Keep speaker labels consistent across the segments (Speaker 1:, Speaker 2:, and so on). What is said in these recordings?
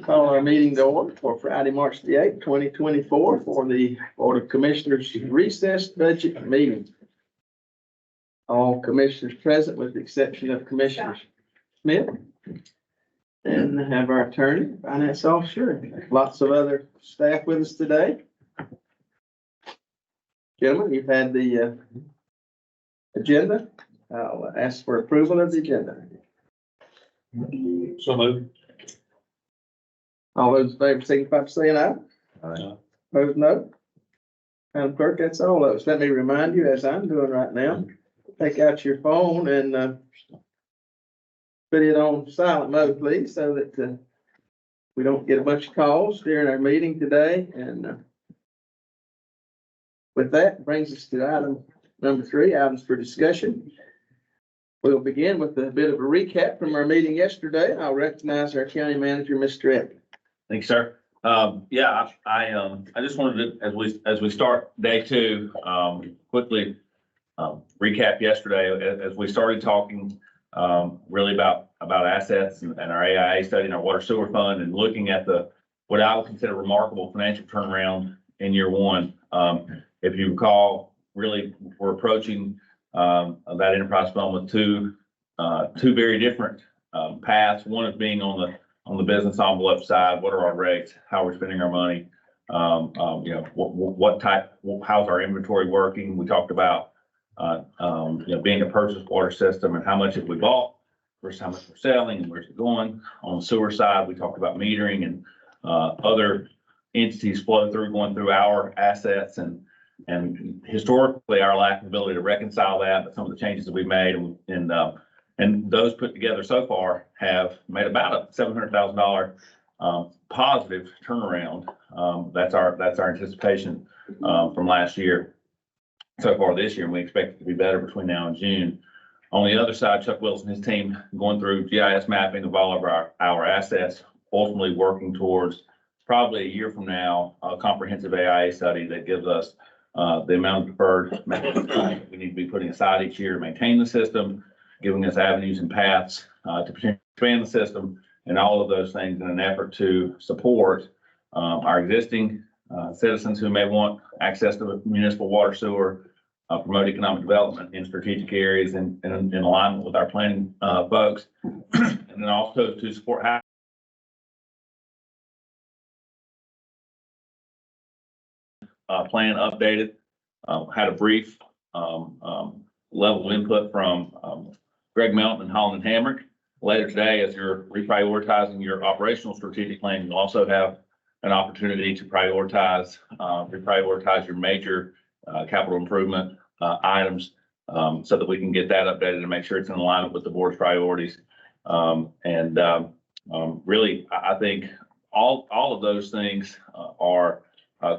Speaker 1: Call our meeting to order for Friday, March the 8th, 2024 for the Board of Commissioners recessed budget meeting. All commissioners present with the exception of Commissioner Smith. And have our attorney, finance officer, lots of other staff with us today. Gentlemen, you've had the agenda. I'll ask for approval of the agenda.
Speaker 2: So moved.
Speaker 1: All those in favor signify by saying aye.
Speaker 2: Aye.
Speaker 1: Opposed, no. Madam Clerk, that's all of us. Let me remind you, as I'm doing right now, take out your phone and put it on silent mode, please, so that we don't get a bunch of calls during our meeting today. And with that, brings us to item number 3, items for discussion. We'll begin with a bit of a recap from our meeting yesterday. I'll recognize our county manager, Mr. Epp.
Speaker 2: Thank you, sir. Yeah, I just wanted to, as we start day 2, quickly recap yesterday as we started talking really about assets and our AIA study and our water sewer fund and looking at what I would consider remarkable financial turnaround in year 1. If you recall, really we're approaching that enterprise fund with two very different paths. One is being on the business envelope side. What are our rates? How are we spending our money? What type? How's our inventory working? We talked about being a purchased water system and how much have we bought versus how much we're selling and where's it going. On the sewer side, we talked about metering and other entities going through our assets and historically our lack of ability to reconcile that, but some of the changes that we've made and those put together so far have made about a $700,000 positive turnaround. That's our anticipation from last year so far this year, and we expect it to be better between now and June. On the other side, Chuck Wilson and his team going through GIS mapping of all of our assets, ultimately working towards probably a year from now, a comprehensive AIA study that gives us the amount of deferred we need to be putting aside each year to maintain the system, giving us avenues and paths to potentially expand the system, and all of those things in an effort to support our existing citizens who may want access to municipal water sewer, promote economic development in strategic areas and in alignment with our planning folks, and then also to support how plan updated. Had a brief level of input from Greg Melton and Holland and Hamrick. Later today, as you're reprioritizing your operational strategic plan, you'll also have an opportunity to reprioritize your major capital improvement items so that we can get that updated and make sure it's in alignment with the board's priorities. Really, I think all of those things are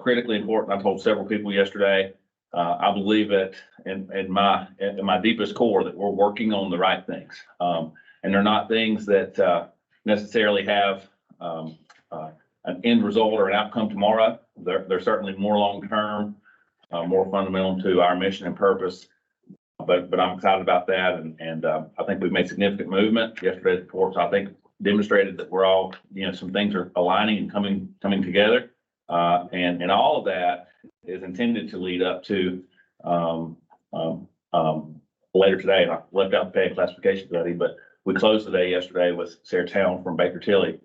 Speaker 2: critically important. I told several people yesterday, I believe it in my deepest core that we're working on the right things. And they're not things that necessarily have an end result or an outcome tomorrow. They're certainly more long-term, more fundamental to our mission and purpose. But I'm excited about that. And I think we've made significant movement. Yesterday's reports, I think, demonstrated that we're all, some things are aligning and coming together. And all of that is intended to lead up to later today. And I left out the pay classification study, but we closed the day yesterday with Sarah Town from Baker Tilly,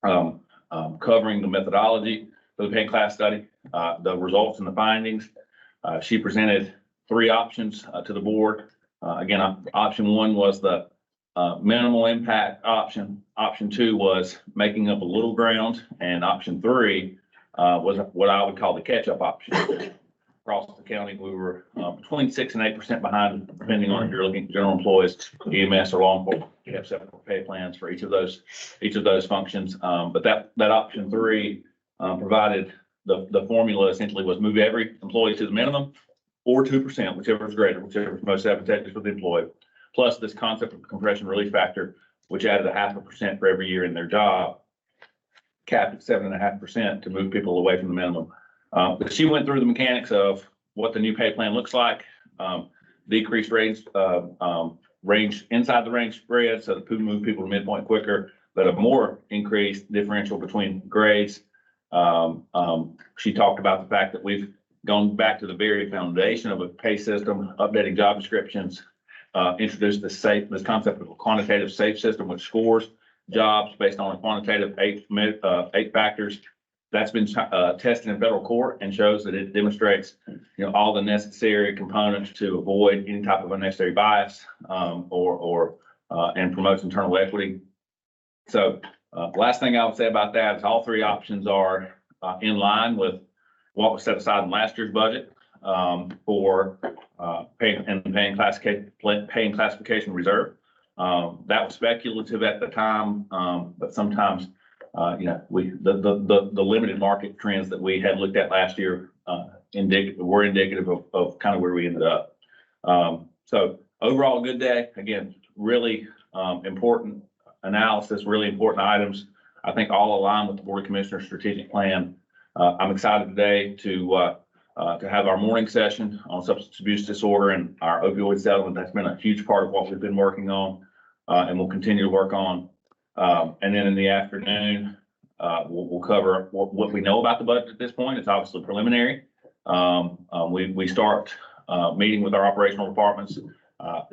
Speaker 2: covering the methodology for the pay class study, the results and the findings. She presented 3 options to the board. Again, option 1 was the minimal impact option. Option 2 was making up a little ground, and option 3 was what I would call the catch-up option. Across the county, we were between 6% and 8% behind, depending on if you're looking at general employees, EMS, or law enforcement. We have separate pay plans for each of those functions. But that option 3 provided the formula essentially was move every employee to the minimum or 2%, whichever is greater, whichever is most advantageous for the employee, plus this concept of compression relief factor, which added 0.5% for every year in their job, capped at 7.5% to move people away from the minimum. But she went through the mechanics of what the new pay plan looks like, decreased range inside the range spread, so to move people to midpoint quicker, but a more increased differential between grades. She talked about the fact that we've gone back to the very foundation of a pay system, updating job descriptions, introduced this concept of a quantitative SAFE system, which scores jobs based on a quantitative eight factors. That's been tested in federal court and shows that it demonstrates, all the necessary components to avoid any type of unnecessary bias, and promotes internal equity. So, last thing I would say about that is all three options are in line with what was set aside in last year's budget for paying classification reserve. That was speculative at the time, but sometimes the limited market trends that we had looked at last year were indicative of kind of where we ended up. So overall, good day. Again, really important analysis, really important items. I think all align with the Board of Commissioners strategic plan. I'm excited today to have our morning session on substance abuse disorder and our opioid settlement. That's been a huge part of what we've been working on, and we'll continue to work on. And then in the afternoon, we'll cover what we know about the budget at this point. It's obviously preliminary. We start meeting with our operational departments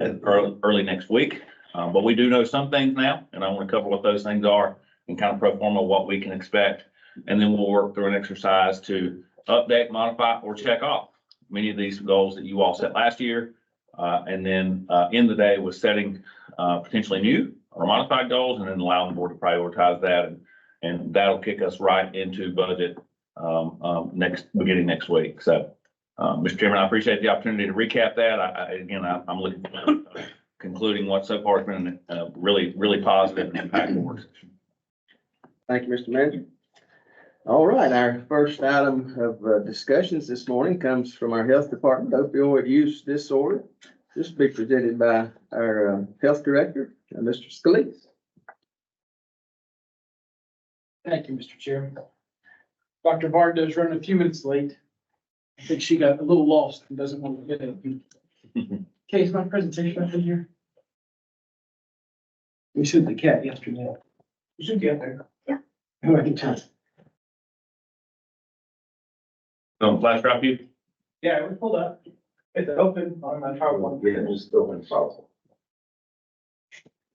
Speaker 2: early next week, but we do know some things now, and I want to cover what those things are and kind of pro forma what we can expect. And then we'll work through an exercise to update, modify, or check off many of these goals that you all set last year. And then end the day with setting potentially new or modified goals, and then allowing the board to prioritize that. And that'll kick us right into budget beginning next week. So, Mr. Chairman, I appreciate the opportunity to recap that. I'm looking forward to concluding what so far has been a really, really positive and impactful work session.
Speaker 1: Thank you, Mr. Manager. All right, our first item of discussions this morning comes from our Health Department, opioid use disorder. This will be presented by our Health Director, Mr. Scalise.
Speaker 3: Thank you, Mr. Chairman. Dr. Varda is running a few minutes late. I think she got a little lost and doesn't want to get it. Okay, is my presentation up in here? We sent the cat yesterday. You should get there. Yeah. Oh, I can tell.
Speaker 2: Don't flash drive you?
Speaker 3: Yeah, it was pulled up. It's open on my power one.
Speaker 1: Yeah, just open as possible.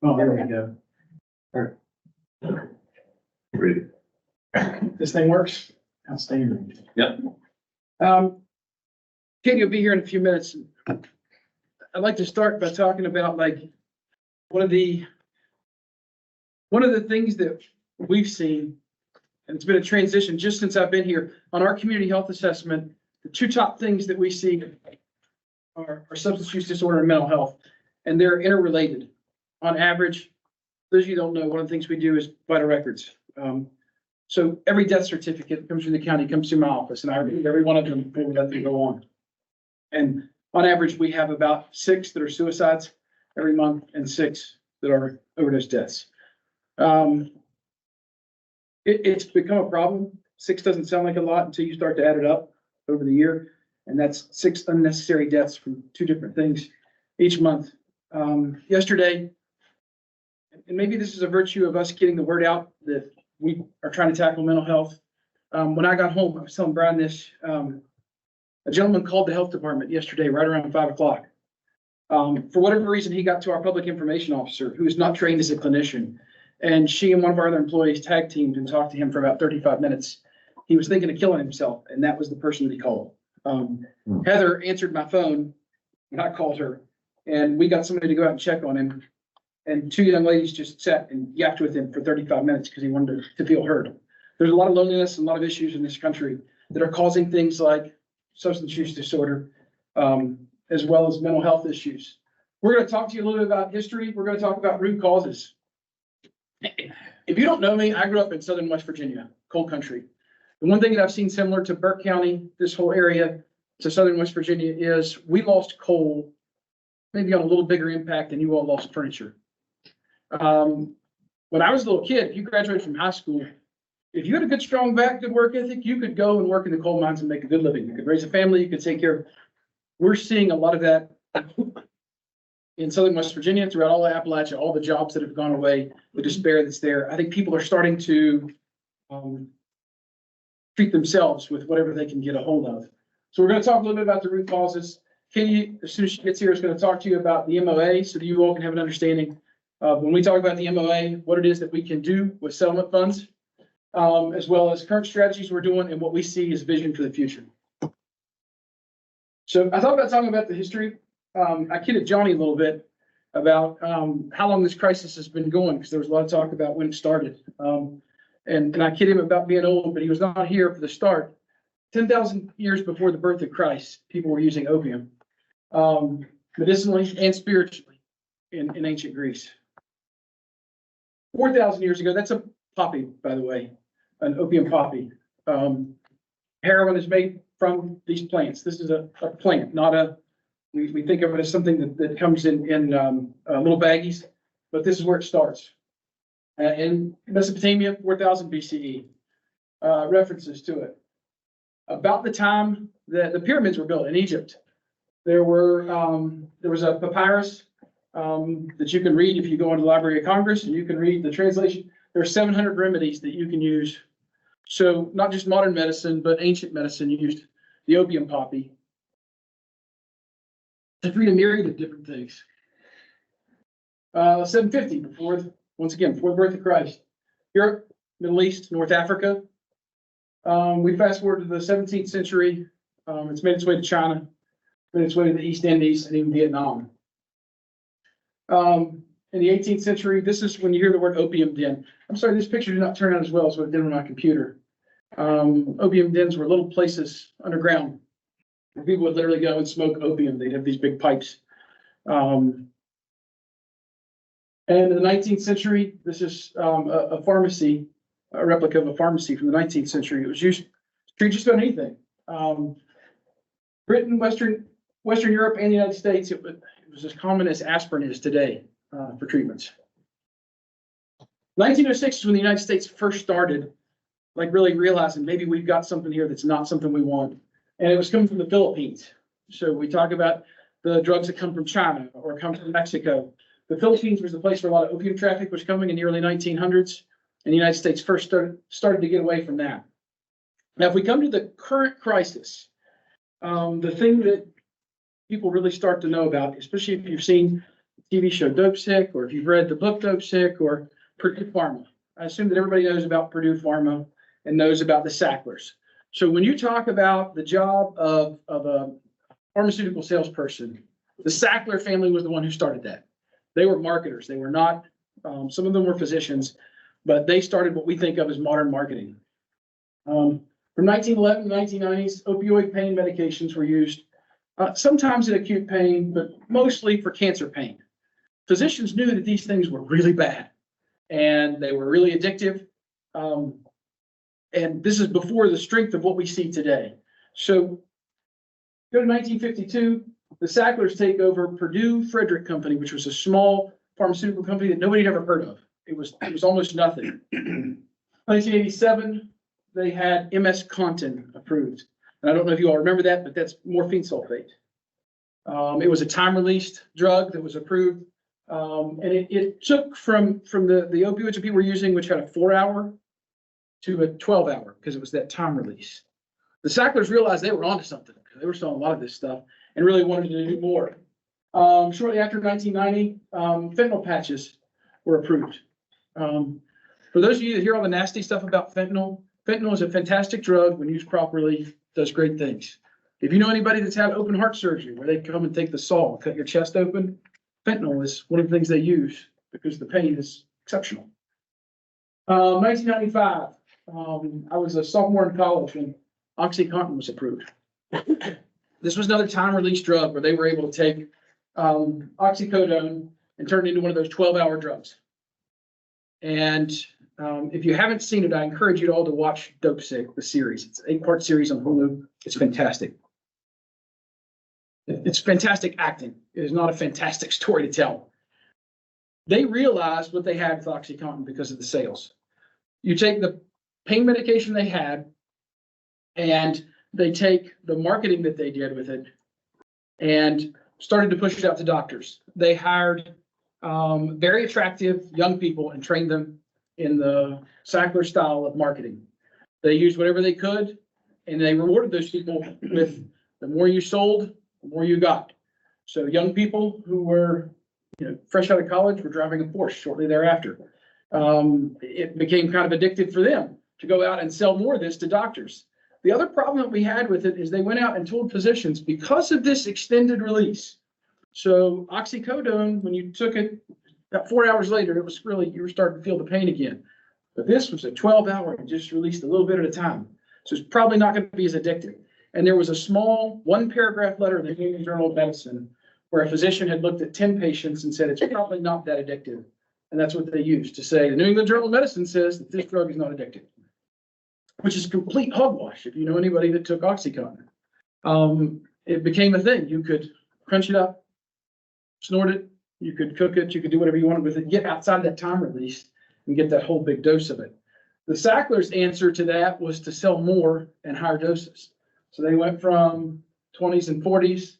Speaker 3: Oh, there we go.
Speaker 2: Ready.
Speaker 3: This thing works? Outstanding.
Speaker 2: Yep.
Speaker 3: Katie will be here in a few minutes. I'd like to start by talking about one of the things that we've seen, and it's been a transition just since I've been here on our community health assessment. The two top things that we see are substance use disorder and mental health, and they're interrelated. On average, those of you who don't know, one of the things we do is vital records. So every death certificate that comes from the county comes through my office, and I read every one of them before we let them go on. And on average, we have about 6 that are suicides every month and 6 that are overdose deaths. It's become a problem. 6 doesn't sound like a lot until you start to add it up over the year. And that's 6 unnecessary deaths from 2 different things each month. Yesterday, and maybe this is a virtue of us getting the word out that we are trying to tackle mental health. When I got home, I was telling Brian this, a gentleman called the health department yesterday, right around 5 o'clock. For whatever reason, he got to our public information officer, who is not trained as a clinician. And she and one of our other employees tag teamed and talked to him for about 35 minutes. He was thinking of killing himself, and that was the person that he called. Heather answered my phone, and I called her, and we got somebody to go out and check on him. And 2 young ladies just sat and yapped with him for 35 minutes because he wanted to feel heard. There's a lot of loneliness and a lot of issues in this country that are causing things like substance use disorder, as well as mental health issues. We're going to talk to you a little bit about history. We're going to talk about root causes. If you don't know me, I grew up in southern West Virginia, coal country. The one thing that I've seen similar to Burke County, this whole area to southern West Virginia, is we lost coal maybe on a little bigger impact than you all lost furniture. When I was a little kid, if you graduated from high school, if you had a good, strong back, good work ethic, you could go and work in the coal mines and make a good living. You could raise a family, you could take care of. We're seeing a lot of that in Southern West Virginia, throughout all of Appalachia, all the jobs that have gone away, the despair that's there. I think people are starting to treat themselves with whatever they can get a hold of. So we're going to talk a little bit about the root causes. Kenny, as soon as she gets here, is going to talk to you about the MOA so that you all can have an understanding of when we talk about the MOA, what it is that we can do with settlement funds, as well as current strategies we're doing and what we see as vision for the future. So I thought about talking about the history. I kidded Johnny a little bit about how long this crisis has been going, because there was a lot of talk about when it started. And I kid him about being old, but he was not here for the start. 10,000 years before the birth of Christ, people were using opium, medicinally and spiritually in ancient Greece. 4,000 years ago, that's a poppy, by the way, an opium poppy. Heroin is made from these plants. This is a plant, not a, we think of it as something that comes in little baggies, but this is where it starts. In Mesopotamia, 4000 BCE, references to it. About the time that the pyramids were built in Egypt, there was a papyrus that you can read if you go into the Library of Congress, and you can read the translation. There are 700 remedies that you can use. So not just modern medicine, but ancient medicine used the opium poppy to treat a myriad of different things. 750 before the birth of Christ. Europe, Middle East, North Africa. We fast forward to the 17th century. It's made its way to China, made its way to the East Indies, and even Vietnam. In the 18th century, this is when you hear the word opium den. I'm sorry, this picture did not turn out as well as what it did on my computer. Opium dens were little places underground where people would literally go and smoke opium. They'd have these big pipes. And in the 19th century, this is a pharmacy, a replica of a pharmacy from the 19th century. It was used to treat just about anything. Britain, Western Europe, and the United States, it was as common as aspirin is today for treatments. 1906 is when the United States first started, like really realizing maybe we've got something here that's not something we want. And it was coming from the Philippines. So we talk about the drugs that come from China or come from Mexico. The Philippines was the place where a lot of opium traffic was coming in the early 1900s, and the United States first started to get away from that. Now, if we come to the current crisis, the thing that people really start to know about, especially if you've seen the TV show Dope Sick, or if you've read the book Dope Sick, or Purdue Pharma. I assume that everybody knows about Purdue Pharma and knows about the Sacklers. So when you talk about the job of a pharmaceutical salesperson, the Sackler family was the one who started that. They were marketers. They were not, some of them were physicians, but they started what we think of as modern marketing. From 1911 to the 1990s, opioid pain medications were used, sometimes in acute pain, but mostly for cancer pain. Physicians knew that these things were really bad and they were really addictive. And this is before the strength of what we see today. So go to 1952, the Sacklers take over Purdue Frederick Company, which was a small pharmaceutical company that nobody had ever heard of. It was almost nothing. 1987, they had MS Contin approved. And I don't know if you all remember that, but that's morphine sulfate. It was a time-released drug that was approved. And it took from the opioids that people were using, which had a 4-hour to a 12-hour, because it was that time release. The Sacklers realized they were onto something, because they were selling a lot of this stuff and really wanted to do more. Shortly after 1990, fentanyl patches were approved. For those of you that hear all the nasty stuff about fentanyl, fentanyl is a fantastic drug when used properly, does great things. If you know anybody that's had open heart surgery, where they come and take the saw and cut your chest open, fentanyl is one of the things they use because the pain is exceptional. 1995, I was a sophomore in college when OxyContin was approved. This was another time-release drug where they were able to take oxycodone and turn it into one of those 12-hour drugs. And if you haven't seen it, I encourage you all to watch Dope Sick, the series. It's an 8-part series on Hulu. It's fantastic. It's fantastic acting. It is not a fantastic story to tell. They realized what they had with OxyContin because of the sales. You take the pain medication they had, and they take the marketing that they did with it, and started to push it out to doctors. They hired very attractive young people and trained them in the Sackler style of marketing. They used whatever they could, and they rewarded those people with the more you sold, the more you got. So young people who were, fresh out of college were driving a Porsche shortly thereafter. It became kind of addictive for them to go out and sell more of this to doctors. The other problem that we had with it is they went out and told physicians, because of this extended release. So oxycodone, when you took it, about 4 hours later, it was really, you were starting to feel the pain again. But this was a 12-hour and just released a little bit at a time. So it's probably not going to be as addictive. And there was a small 1-paragraph letter in the New England Journal of Medicine where a physician had looked at 10 patients and said, it's probably not that addictive. And that's what they used to say, the New England Journal of Medicine says that this drug is not addictive, which is complete hogwash if you know anybody that took Oxycontin. It became a thing. You could crunch it up, snort it, you could cook it, you could do whatever you wanted with it, get outside that time release and get that whole big dose of it. The Sacklers' answer to that was to sell more and higher doses. So they went from 20s and 40s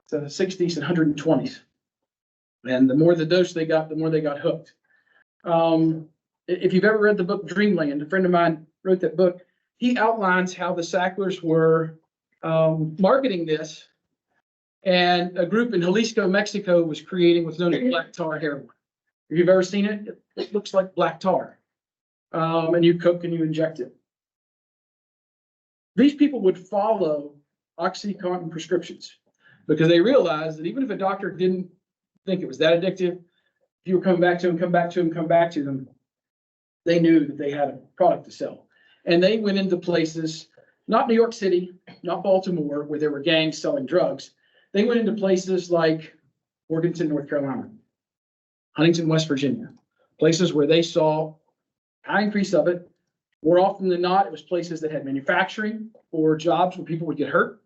Speaker 3: to 60s and 120s. And the more the dose they got, the more they got hooked. If you've ever read the book Dreamland, a friend of mine wrote that book. He outlines how the Sacklers were marketing this, and a group in Jalisco, Mexico was creating what's known as black tar heroin. If you've ever seen it, it looks like black tar. And you cook and you inject it. These people would follow Oxycontin prescriptions because they realized that even if a doctor didn't think it was that addictive, if you were coming back to them, they knew that they had a product to sell. And they went into places, not New York City, not Baltimore, where there were gangs selling drugs. They went into places like Morganton, North Carolina, Huntington, West Virginia, places where they saw high increase of it. More often than not, it was places that had manufacturing or jobs where people would get hurt.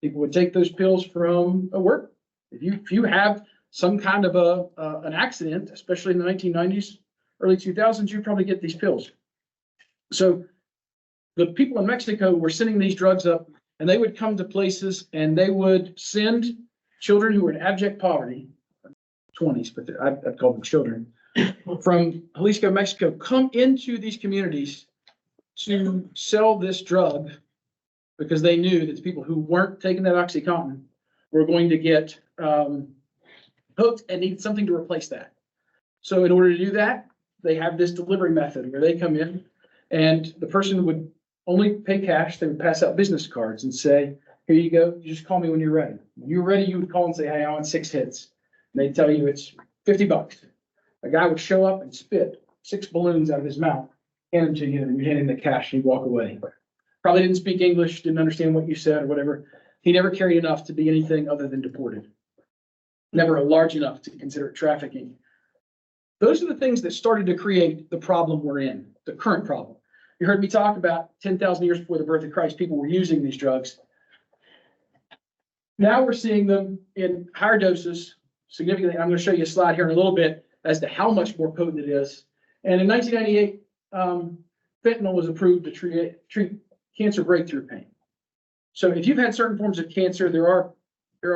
Speaker 3: People would take those pills from work. If you have some kind of an accident, especially in the 1990s, early 2000s, you probably get these pills. So the people in Mexico were sending these drugs up, and they would come to places and they would send children who were in abject poverty, 20s, but I'd call them children, from Jalisco, Mexico, come into these communities to sell this drug because they knew that the people who weren't taking that Oxycontin were going to get hooked and needed something to replace that. So in order to do that, they have this delivery method where they come in and the person would only pay cash. They would pass out business cards and say, here you go. You just call me when you're ready. When you're ready, you would call and say, hey, I want 6 hits. And they'd tell you it's $50. A guy would show up and spit 6 balloons out of his mouth, hand them to you, and you hand him the cash and you walk away. Probably didn't speak English, didn't understand what you said or whatever. He never carried enough to be anything other than deported. Never large enough to consider it trafficking. Those are the things that started to create the problem we're in, the current problem. You heard me talk about 10,000 years before the birth of Christ, people were using these drugs. Now we're seeing them in higher doses, significantly. I'm going to show you a slide here in a little bit as to how much more potent it is. And in 1998, fentanyl was approved to treat cancer breakthrough pain. So if you've had certain forms of cancer, there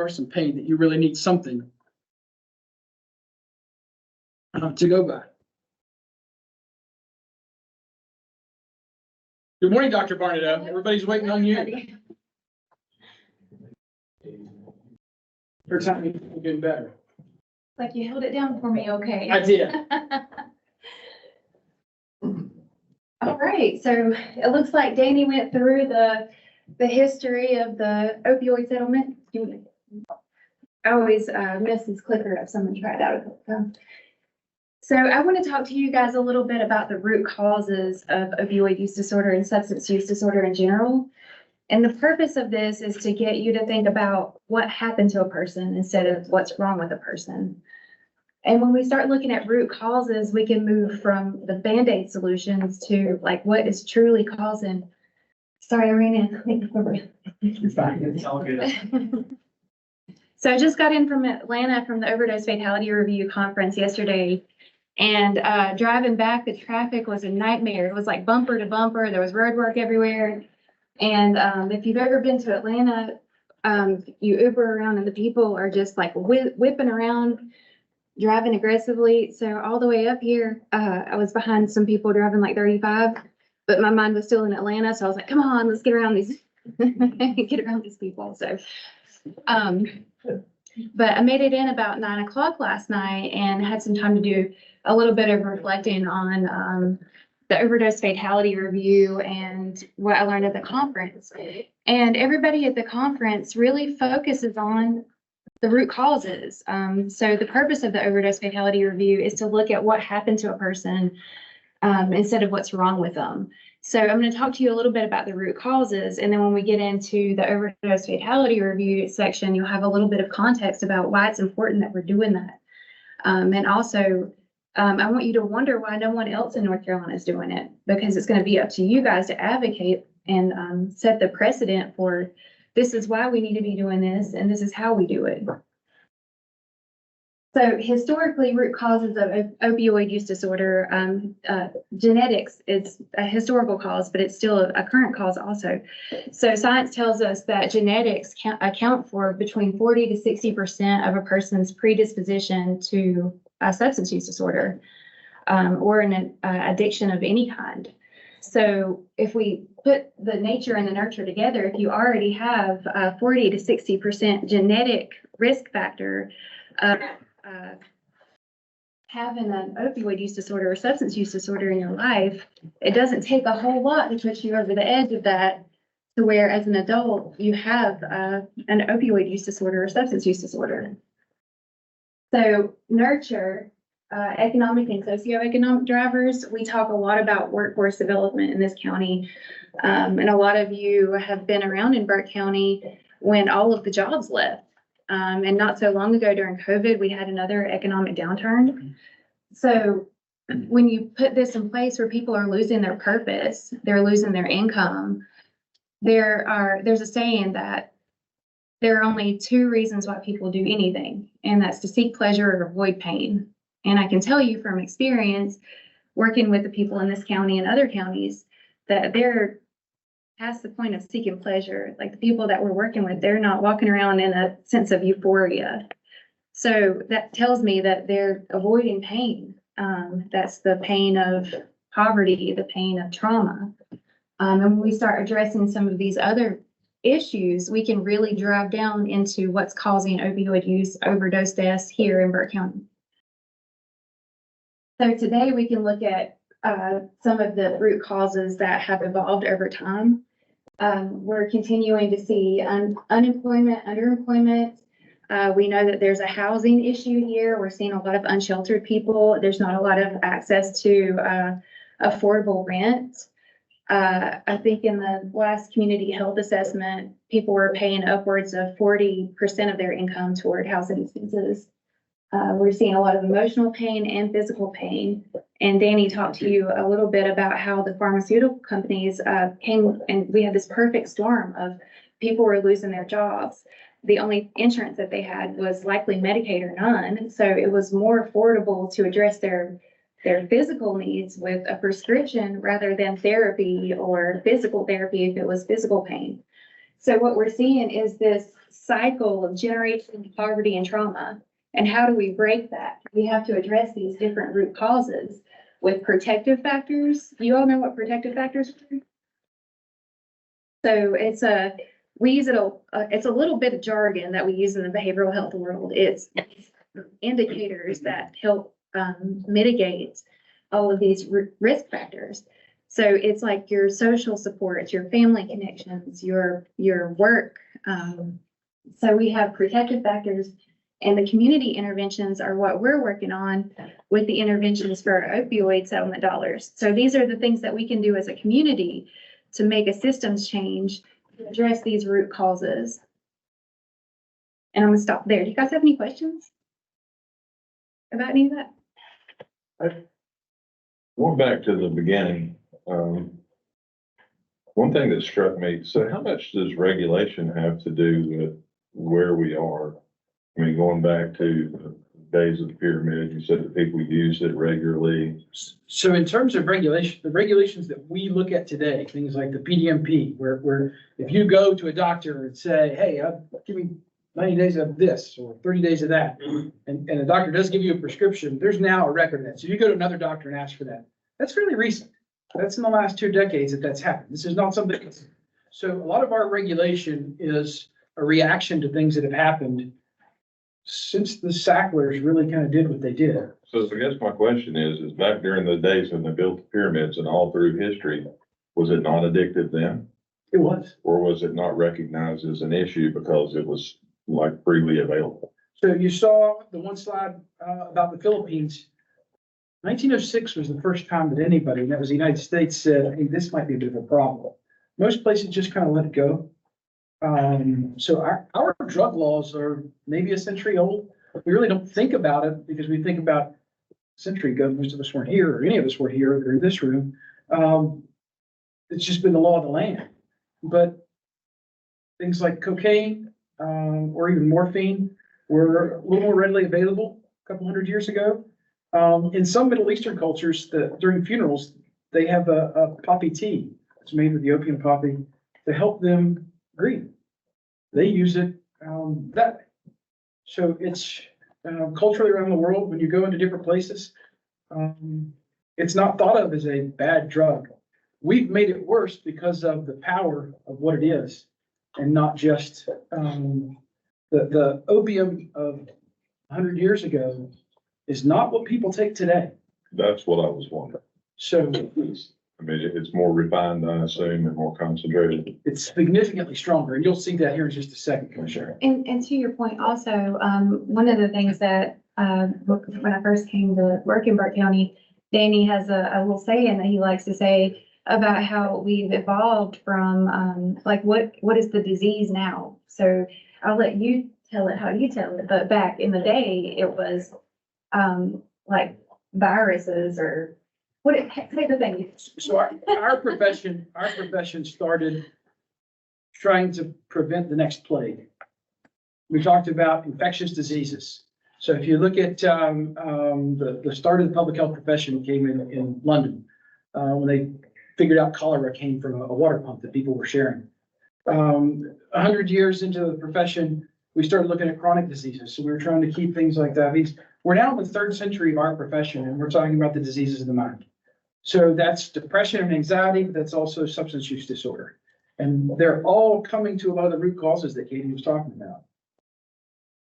Speaker 3: are some pain that you really need something to go by. Good morning, Dr. Barnett. Everybody's waiting on you. Her time is getting better.
Speaker 4: Like you held it down for me, okay?
Speaker 3: I did.
Speaker 4: All right, so it looks like Danny went through the history of the opioid settlement. I always miss this clicker if someone tried out of it. So I want to talk to you guys a little bit about the root causes of opioid use disorder and substance use disorder in general. And the purpose of this is to get you to think about what happened to a person instead of what's wrong with a person. And when we start looking at root causes, we can move from the Band-Aid solutions to like what is truly causing. Sorry, I ran in.
Speaker 3: You're fine. It's all good.
Speaker 4: So I just got in from Atlanta from the Overdose Fatality Review Conference yesterday. And driving back, the traffic was a nightmare. It was like bumper to bumper. There was road work everywhere. And if you've ever been to Atlanta, you Uber around and the people are just like whipping around, driving aggressively. So all the way up here, I was behind some people driving like 35, but my mind was still in Atlanta. So I was like, come on, let's get around these, get around these people. So, but I made it in about 9 o'clock last night and had some time to do a little bit of reflecting on, the overdose fatality review and what I learned at the conference. And everybody at the conference really focuses on the root causes. So the purpose of the overdose fatality review is to look at what happened to a person instead of what's wrong with them. So I'm going to talk to you a little bit about the root causes. And then when we get into the overdose fatality review section, you'll have a little bit of context about why it's important that we're doing that. And also, I want you to wonder why no one else in North Carolina is doing it, because it's going to be up to you guys to advocate and set the precedent for this is why we need to be doing this, and this is how we do it. So historically, root causes of opioid use disorder, genetics is a historical cause, but it's still a current cause also. So science tells us that genetics account for between 40 to 60% of a person's predisposition to a substance use disorder or an addiction of any kind. So if we put the nature and the nurture together, if you already have a 40 to 60% genetic risk factor of having an opioid use disorder or substance use disorder in your life, it doesn't take a whole lot to push you over the edge of that to where as an adult you have an opioid use disorder or substance use disorder. So nurture, economic and socioeconomic drivers, we talk a lot about workforce development in this county. And a lot of you have been around in Burke County when all of the jobs left. And not so long ago during COVID, we had another economic downturn. So when you put this in place where people are losing their purpose, they're losing their income, there's a saying that there are only 2 reasons why people do anything, and that's to seek pleasure or avoid pain. And I can tell you from experience, working with the people in this county and other counties, that they're past the point of seeking pleasure. Like the people that we're working with, they're not walking around in a sense of euphoria. So that tells me that they're avoiding pain. That's the pain of poverty, the pain of trauma. And when we start addressing some of these other issues, we can really drive down into what's causing opioid use overdose deaths here in Burke County. So today we can look at some of the root causes that have evolved over time. We're continuing to see unemployment, underemployment. We know that there's a housing issue here. We're seeing a lot of unsheltered people. There's not a lot of access to affordable rent. I think in the last community health assessment, people were paying upwards of 40% of their income toward housing expenses. We're seeing a lot of emotional pain and physical pain. And Danny talked to you a little bit about how the pharmaceutical companies came, and we had this perfect storm of people were losing their jobs. The only insurance that they had was likely Medicaid or none. So it was more affordable to address their physical needs with a prescription rather than therapy or physical therapy if it was physical pain. So what we're seeing is this cycle of generational poverty and trauma. And how do we break that? We have to address these different root causes with protective factors. You all know what protective factors are? So it's a little bit of jargon that we use in the behavioral health world. It's indicators that help mitigate all of these risk factors. So it's like your social support, your family connections, your work. So we have protective factors, and the community interventions are what we're working on with the interventions for opioid settlement dollars. So these are the things that we can do as a community to make a systems change to address these root causes. And I'm gonna stop there. Do you guys have any questions about any of that?
Speaker 5: Going back to the beginning, one thing that struck me, so how much does regulation have to do with where we are? I mean, going back to the days of the pyramid? You said that people use it regularly.
Speaker 3: So in terms of regulation, the regulations that we look at today, things like the PDMP, where if you go to a doctor and say, hey, give me 90 days of this or 30 days of that, and the doctor does give you a prescription, there's now a record of that. So you go to another doctor and ask for that. That's fairly recent. That's in the last 2 decades that's happened. This is not something. So a lot of our regulation is a reaction to things that have happened since the Sacklers really kind of did what they did.
Speaker 5: So I guess my question is back during the days when they built the pyramids and all through history, was it not addictive then?
Speaker 3: It was.
Speaker 5: Or was it not recognized as an issue because it was like freely available?
Speaker 3: So you saw the one slide about the Philippines. 1906 was the first time that anybody, and that was the United States, said, hey, this might be a bit of a problem. Most places just kind of let it go. So our drug laws are maybe a century old. We really don't think about it because we think about a century ago, most of us weren't here, or any of us were here or in this room. It's just been the law of the land. But things like cocaine, or even morphine were a little more readily available a couple hundred years ago. In some Middle Eastern cultures, during funerals, they have a poppy tea. It's made with the opium poppy to help them grieve. They use it that way. So it's culturally around the world, when you go into different places, it's not thought of as a bad drug. We've made it worse because of the power of what it is, and not just the opium of 100 years ago is not what people take today.
Speaker 5: That's what I was wondering.
Speaker 3: So
Speaker 5: I mean, it's more refined, I assume, and more concentrated.
Speaker 3: it's significantly stronger, and you'll see that here in just a second, Commissioner.
Speaker 4: And to your point also, one of the things that, when I first came to work in Burke County, Danny has a little saying that he likes to say about how we've evolved from, like, what is the disease now? So I'll let you tell it how you tell it, but back in the day, it was, like viruses or say the thing.
Speaker 3: So our profession started trying to prevent the next plague. We talked about infectious diseases. So if you look at the start of the public health profession came in London, when they figured out cholera came from a water pump that people were sharing. 100 years into the profession, we started looking at chronic diseases. So we were trying to keep things like diabetes. We're now in the 3rd century of our profession, and we're talking about the diseases of the mind. So that's depression and anxiety, but that's also substance use disorder. And they're all coming to a lot of the root causes that Katie was talking about.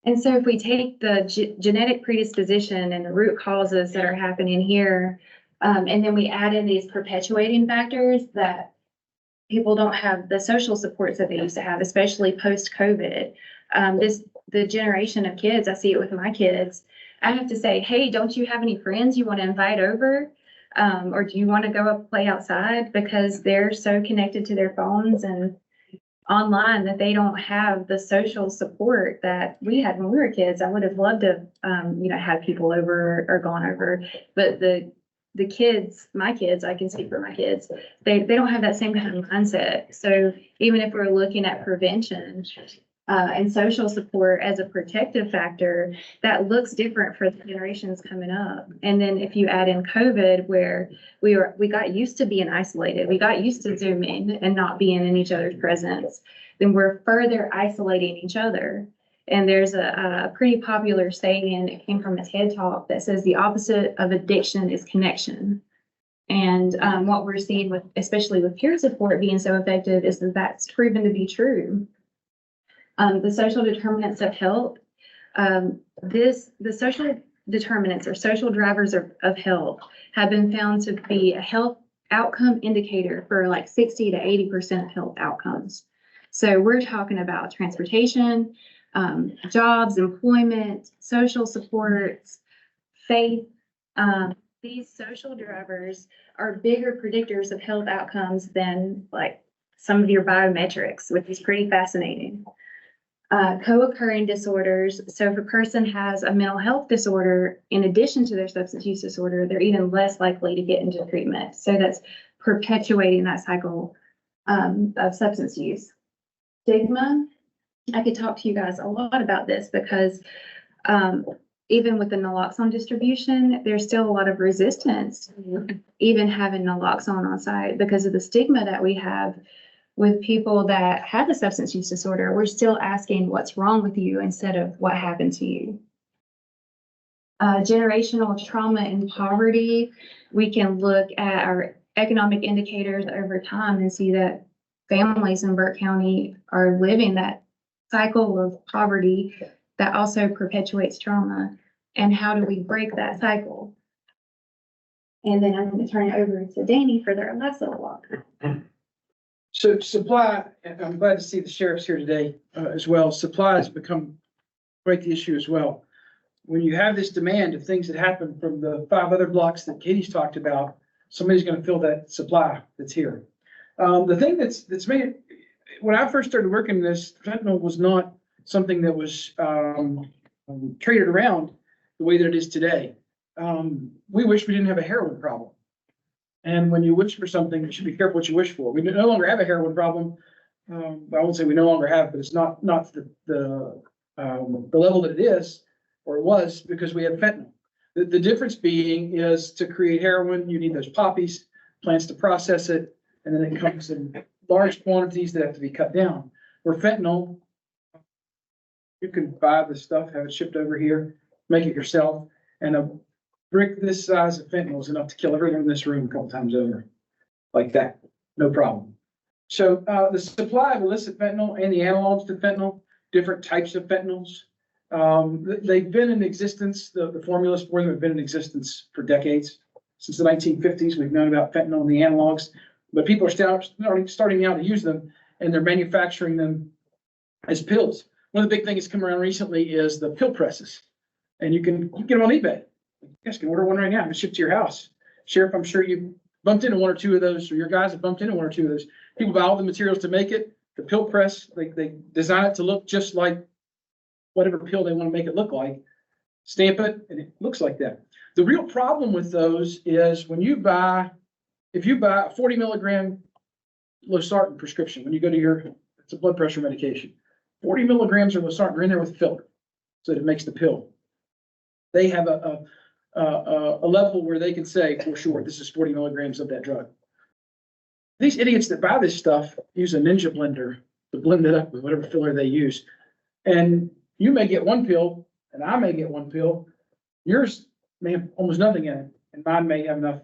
Speaker 4: And so if we take the genetic predisposition and the root causes that are happening here, and then we add in these perpetuating factors that people don't have the social supports that they used to have, especially post-COVID. The generation of kids, I see it with my kids, I have to say, hey, don't you have any friends you want to invite over? Or do you want to go up play outside? Because they're so connected to their phones and online that they don't have the social support that we had when we were kids. I would have loved to, have people over or gone over, but the kids, my kids, I can speak for my kids, they don't have that same kind of mindset. So even if we're looking at prevention, and social support as a protective factor, that looks different for the generations coming up. And then if you add in COVID, where we got used to being isolated, we got used to Zooming and not being in each other's presence, then we're further isolating each other. And there's a pretty popular saying, it came from a TED Talk, that says the opposite of addiction is connection. And what we're seeing with, especially with peer support being so effective, is that that's proven to be true. The social determinants of health, the social determinants or social drivers of health have been found to be a health outcome indicator for like 60 to 80% of health outcomes. So we're talking about transportation, jobs, employment, social supports, faith. These social drivers are bigger predictors of health outcomes than like some of your biometrics, which is pretty fascinating. Co-occurring disorders. So if a person has a mental health disorder, in addition to their substance use disorder, they're even less likely to get into treatment. So that's perpetuating that cycle of substance use. Stigma. I could talk to you guys a lot about this because even with the naloxone distribution, there's still a lot of resistance to even having naloxone on site because of the stigma that we have with people that have the substance use disorder. We're still asking what's wrong with you instead of what happened to you. Generational trauma and poverty, we can look at our economic indicators over time and see that families in Burke County are living that cycle of poverty that also perpetuates trauma. And how do we break that cycle? And then I'm going to turn it over to Danny for their last little walk.
Speaker 3: So supply, and I'm glad to see the sheriff's here today as well. Supply has become quite the issue as well. When you have this demand of things that happen from the 5 other blocks that Katie's talked about, somebody's going to fill that supply that's here. The thing that's made it, when I first started working this, fentanyl was not something that was traded around the way that it is today. We wish we didn't have a heroin problem. And when you wish for something, you should be careful what you wish for. We no longer have a heroin problem. I won't say we no longer have, but it's not the level that it is or it was because we had fentanyl. The difference being is to create heroin, you need those poppies, plants to process it, and then it comes in large quantities that have to be cut down. Where fentanyl, you can buy the stuff, have it shipped over here, make it yourself, and a brick this size of fentanyl is enough to kill everyone in this room a couple times over. Like that, no problem. So the supply of illicit fentanyl and the analogs to fentanyl, different types of fentanyls, they've been in existence, the formulas for them have been in existence for decades. Since the 1950s, we've known about fentanyl and the analogs, but people are starting now to use them, and they're manufacturing them as pills. One of the big things that's come around recently is the pill presses, and you can get them on eBay. You guys can order one right now and ship to your house. Sheriff, I'm sure you bumped into 1 or 2 of those, or your guys have bumped into 1 or 2 of those. People buy all the materials to make it. The pill press, they design it to look just like whatever pill they want to make it look like, stamp it, and it looks like that. The real problem with those is when you buy, if you buy a 40 milligram losartan prescription, when you go to it's a blood pressure medication, 40 milligrams of losartan are in there with a filter, so that it makes the pill. They have a level where they can say, for sure, this is 40 milligrams of that drug. These idiots that buy this stuff use a Ninja blender to blend it up with whatever filler they use. And you may get 1 pill, and I may get 1 pill. Yours may have almost nothing in it, and mine may have enough,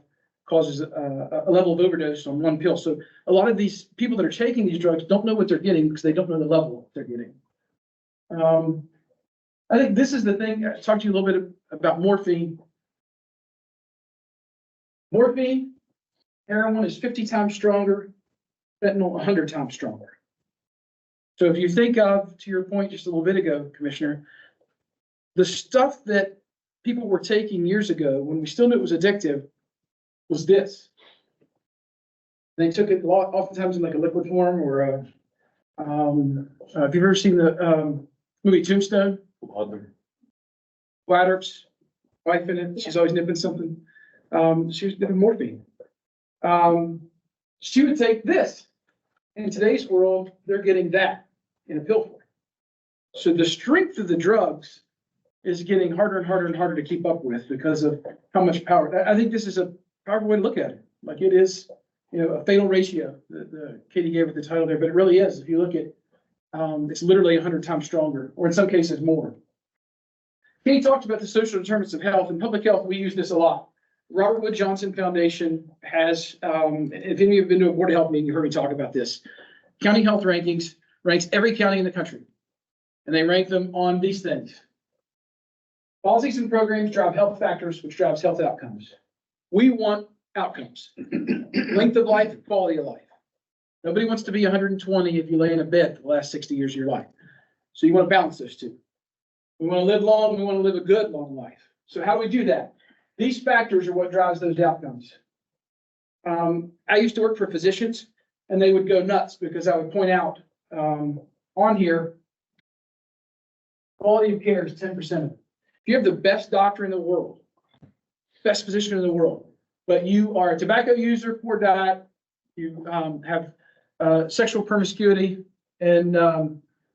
Speaker 3: causes a level of overdose on 1 pill. So a lot of these people that are taking these drugs don't know what they're getting because they don't know the level they're getting. I think this is the thing. I talked to you a little bit about morphine. Morphine, heroin is 50 times stronger, fentanyl 100 times stronger. So if you think of, to your point just a little bit ago, Commissioner, the stuff that people were taking years ago when we still knew it was addictive was this. They took it oftentimes in like a liquid form or have you ever seen the movie Tombstone? Gladder's wife in it. She's always nipping something. She was nipping morphine. She would take this. In today's world, they're getting that in a pill form. So the strength of the drugs is getting harder and harder and harder to keep up with because of how much power. I think this is a powerful way to look at it. Like it is, a fatal ratio that Katie gave it the title there, but it really is. If you look at, it's literally 100 times stronger, or in some cases more. Katie talked about the social determinants of health. In public health, we use this a lot. Robert Wood Johnson Foundation has, if any of you have been to a Board of Health meeting, you heard me talk about this. County Health Rankings ranks every county in the country, and they rank them on these things. Policies and programs drive health factors, which drives health outcomes. We want outcomes, length of life, quality of life. Nobody wants to be 120 if you lay in a bed for the last 60 years of your life. So you want to balance those two. We want to live long, we want to live a good long life. So how do we do that? These factors are what drives those outcomes. I used to work for physicians, and they would go nuts because I would point out on here, quality of care is 10% of it. If you have the best doctor in the world, best physician in the world, but you are a tobacco user, poor diet, you have sexual promiscuity and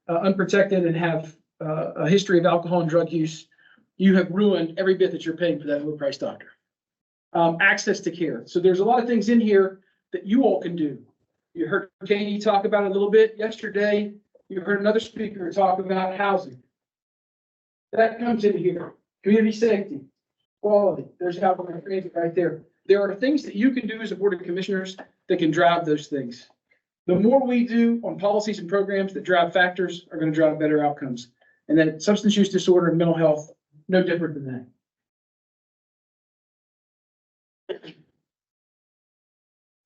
Speaker 3: unprotected and have a history of alcohol and drug use, you have ruined every bit that you're paying for that overpriced doctor. Access to care. So there's a lot of things in here that you all can do. You heard Katie talk about it a little bit yesterday. You heard another speaker talk about housing. That comes in here. Community safety, quality. There's housing and transit right there. There are things that you can do as a board of commissioners that can drive those things. The more we do on policies and programs that drive factors are going to drive better outcomes. And then substance use disorder and mental health, no different than that.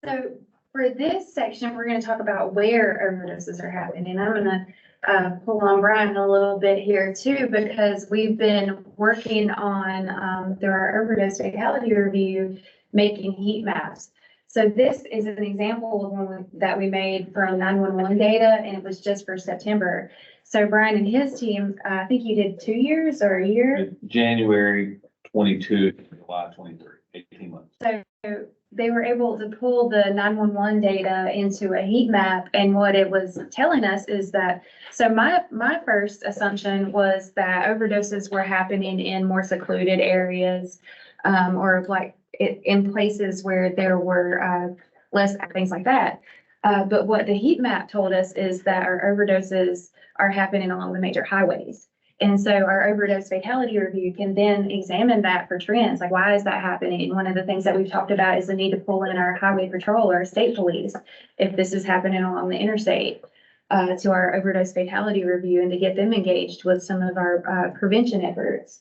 Speaker 4: So for this section, we're gonna talk about where overdoses are happening. I'm gonna pull on Brian a little bit here too, because we've been working on, through our overdose fatality review, making heat maps. So this is an example of one that we made from 911 data, and it was just for September. So Brian and his team, I think you did 2 years or a year?
Speaker 2: January 22, July 23, 18 months.
Speaker 4: So they were able to pull the 911 data into a heat map, and what it was telling us is that, so my first assumption was that overdoses were happening in more secluded areas, or like in places where there were less things like that. But what the heat map told us is that our overdoses are happening along the major highways. And so our overdose fatality review can then examine that for trends, like why is that happening? One of the things that we've talked about is the need to pull in our highway patrol or state police if this is happening along the interstate, to our overdose fatality review and to get them engaged with some of our prevention efforts.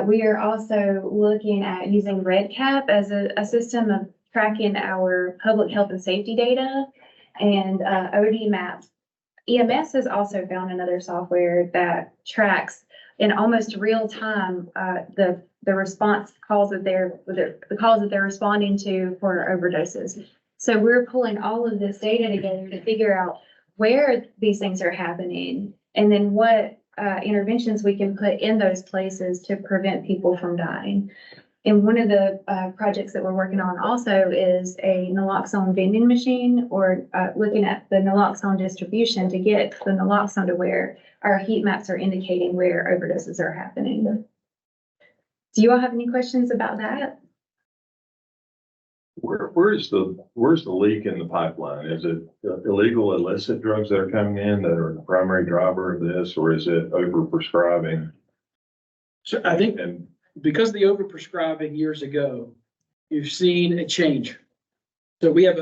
Speaker 4: We are also looking at using RedCap as a system of tracking our public health and safety data and OD maps. EMS has also found another software that tracks in almost real time the response calls that the calls that they're responding to for overdoses. So we're pulling all of this data together to figure out where these things are happening and then what interventions we can put in those places to prevent people from dying. And one of the projects that we're working on also is a naloxone vending machine, or looking at the naloxone distribution to get the naloxone to where our heat maps are indicating where overdoses are happening. Do you all have any questions about that?
Speaker 5: Where's the leak in the pipeline? Is it illegal, illicit drugs that are coming in that are the primary driver of this, or is it overprescribing?
Speaker 3: So I think
Speaker 5: And
Speaker 3: because of the overprescribing years ago, you've seen a change. So we have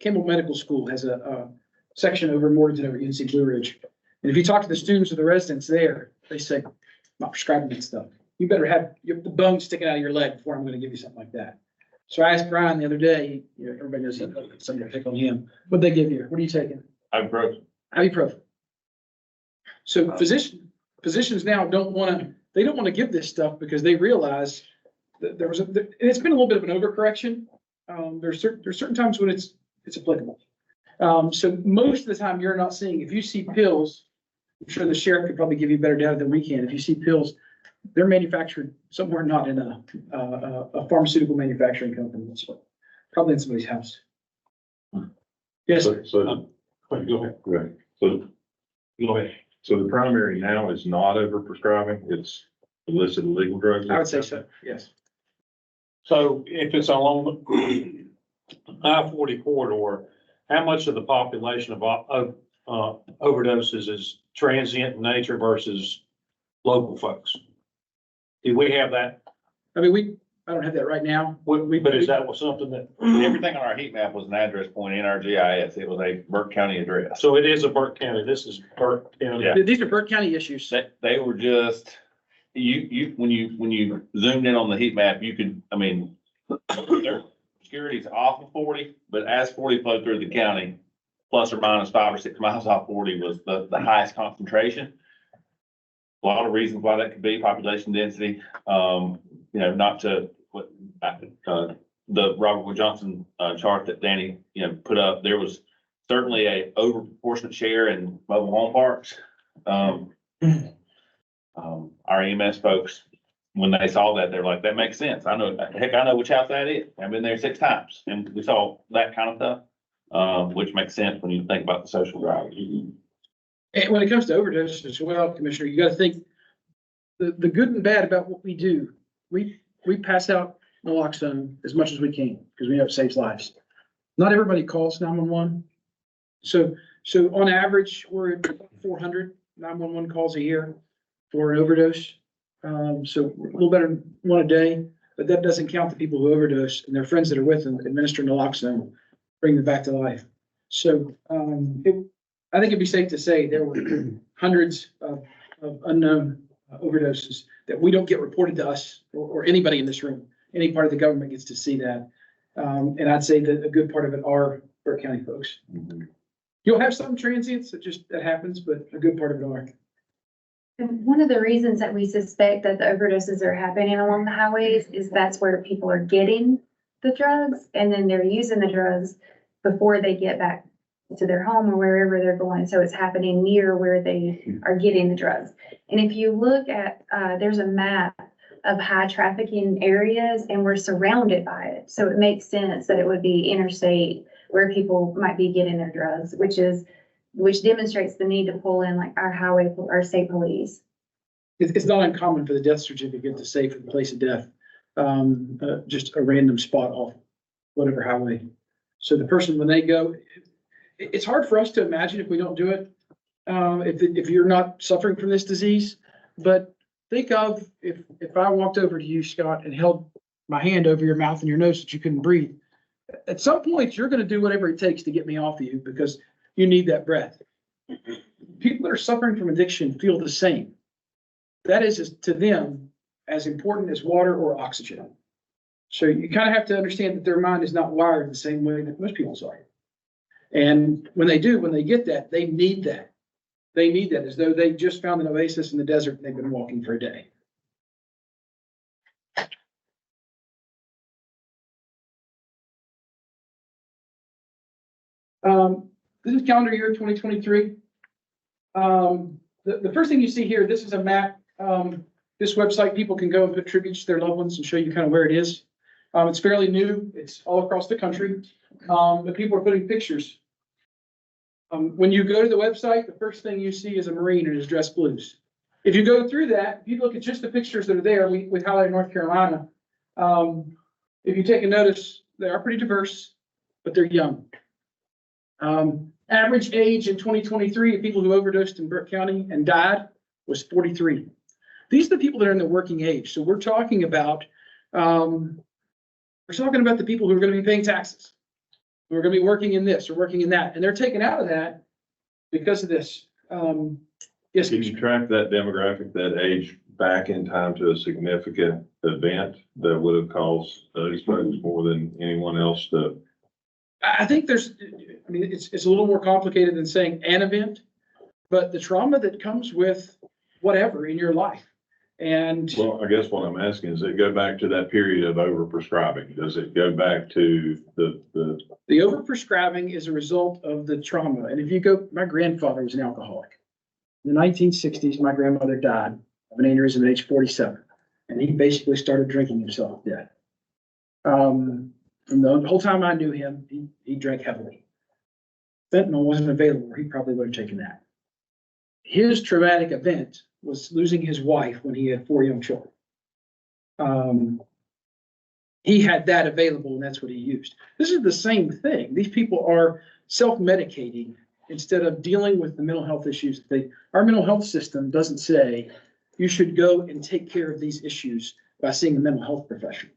Speaker 3: Campbell Medical School has a section over Morganton over UNC Blue Ridge. And if you talk to the students or the residents there, they say, I'm not prescribing that stuff. You better have the bone sticking out of your leg before I'm going to give you something like that. So I asked Brian the other day, everybody knows somebody pick on him. What'd they give you? What are you taking? Ibuprofen. So physicians now don't want to give this stuff because they realize that and it's been a little bit of an overcorrection. There's certain times when it's applicable. So most of the time you're not seeing, if you see pills, I'm sure the sheriff could probably give you better data than we can. If you see pills, they're manufactured somewhere not in a pharmaceutical manufacturing company. It's probably in somebody's house. Yes.
Speaker 5: so
Speaker 6: Go ahead.
Speaker 5: right.
Speaker 6: Go ahead.
Speaker 5: So the primary now is not overprescribing, it's illicit illegal drugs?
Speaker 3: I would say so, yes.
Speaker 6: So if it's along the I-40 corridor, how much of the population of overdoses is transient in nature versus local folks? Do we have that?
Speaker 3: I mean, I don't have that right now.
Speaker 6: But is that something that,
Speaker 2: Everything on our heat map was an address point in our GIS. It was a Burke County address.
Speaker 6: so it is a Burke County, this is Burke County.
Speaker 2: Yeah.
Speaker 3: These are Burke County issues.
Speaker 2: They were just, when you zoomed in on the heat map, you could, I mean, their security's off of 40, but as 40 flowed through the county, plus or minus 5 or 6 miles off 40 was the highest concentration. A lot of reasons why that could be population density, not to what, the Robert Wood Johnson chart that Danny, put up, there was certainly a over proportionate share in mobile home parks. Our EMS folks, when they saw that, they're like, that makes sense. I know which house that is. I've been there 6 times and we saw that kind of stuff, which makes sense when you think about the social drive.
Speaker 3: And when it comes to overdoses as well, Commissioner, you got to think the good and bad about what we do, we pass out naloxone as much as we can because we know it saves lives. Not everybody calls 911. So on average, we're at 400 911 calls a year for an overdose. So a little better than one a day, but that doesn't count the people who overdose and their friends that are with them administer naloxone, bring them back to life. So I think it'd be safe to say there were hundreds of unknown overdoses that we don't get reported to us or anybody in this room. Any part of the government gets to see that. And I'd say that a good part of it are Burke County folks. You'll have some transients that happens, but a good part of it are.
Speaker 4: And one of the reasons that we suspect that the overdoses are happening along the highways is that's where people are getting the drugs and then they're using the drugs before they get back to their home or wherever they're going. So it's happening near where they are getting the drugs. And if you look at, there's a map of high trafficking areas and we're surrounded by it. So it makes sense that it would be interstate where people might be getting their drugs, which demonstrates the need to pull in like our state police.
Speaker 3: It's not uncommon for the death certificate to say for the place of death, just a random spot off whatever highway. So the person, when they go, it's hard for us to imagine if we don't do it, if you're not suffering from this disease. But think of if I walked over to you, Scott, and held my hand over your mouth and your nose that you couldn't breathe. At some point, you're going to do whatever it takes to get me off of you because you need that breath. People that are suffering from addiction feel the same. That is to them as important as water or oxygen. So you kind of have to understand that their mind is not wired the same way that most people's are. And when they get that, they need that. They need that as though they just found an oasis in the desert and they've been walking for a day. This is calendar year 2023. The first thing you see here, this is a map. This website, people can go and put tributes to their loved ones and show you kind of where it is. It's fairly new. It's all across the country. But people are putting pictures. When you go to the website, the first thing you see is a Marine in his dress blues. If you go through that, if you look at just the pictures that are there, we highlighted North Carolina. If you take a notice, they are pretty diverse, but they're young. Average age in 2023 of people who overdosed in Burke County and died was 43. These are the people that are in the working age. So we're talking about the people who are going to be paying taxes, who are going to be working in this or working in that, and they're taken out of that because of this. Yes.
Speaker 5: Can you track that demographic, that age back in time to a significant event that would have caused those folks more than anyone else to?
Speaker 3: I think it's a little more complicated than saying an event, but the trauma that comes with whatever in your life. And
Speaker 5: Well, I guess what I'm asking is, it go back to that period of overprescribing? Does it go back to the
Speaker 3: overprescribing is a result of the trauma. And if you go, my grandfather was an alcoholic. In the 1960s, my grandmother died of an aneurysm at age 47, and he basically started drinking himself to death. And the whole time I knew him, he drank heavily. Fentanyl wasn't available, he probably would have taken that. His traumatic event was losing his wife when he had 4 young children. He had that available, and that's what he used. This is the same thing. These people are self-medicating instead of dealing with the mental health issues. Our mental health system doesn't say you should go and take care of these issues by seeing a mental health professional.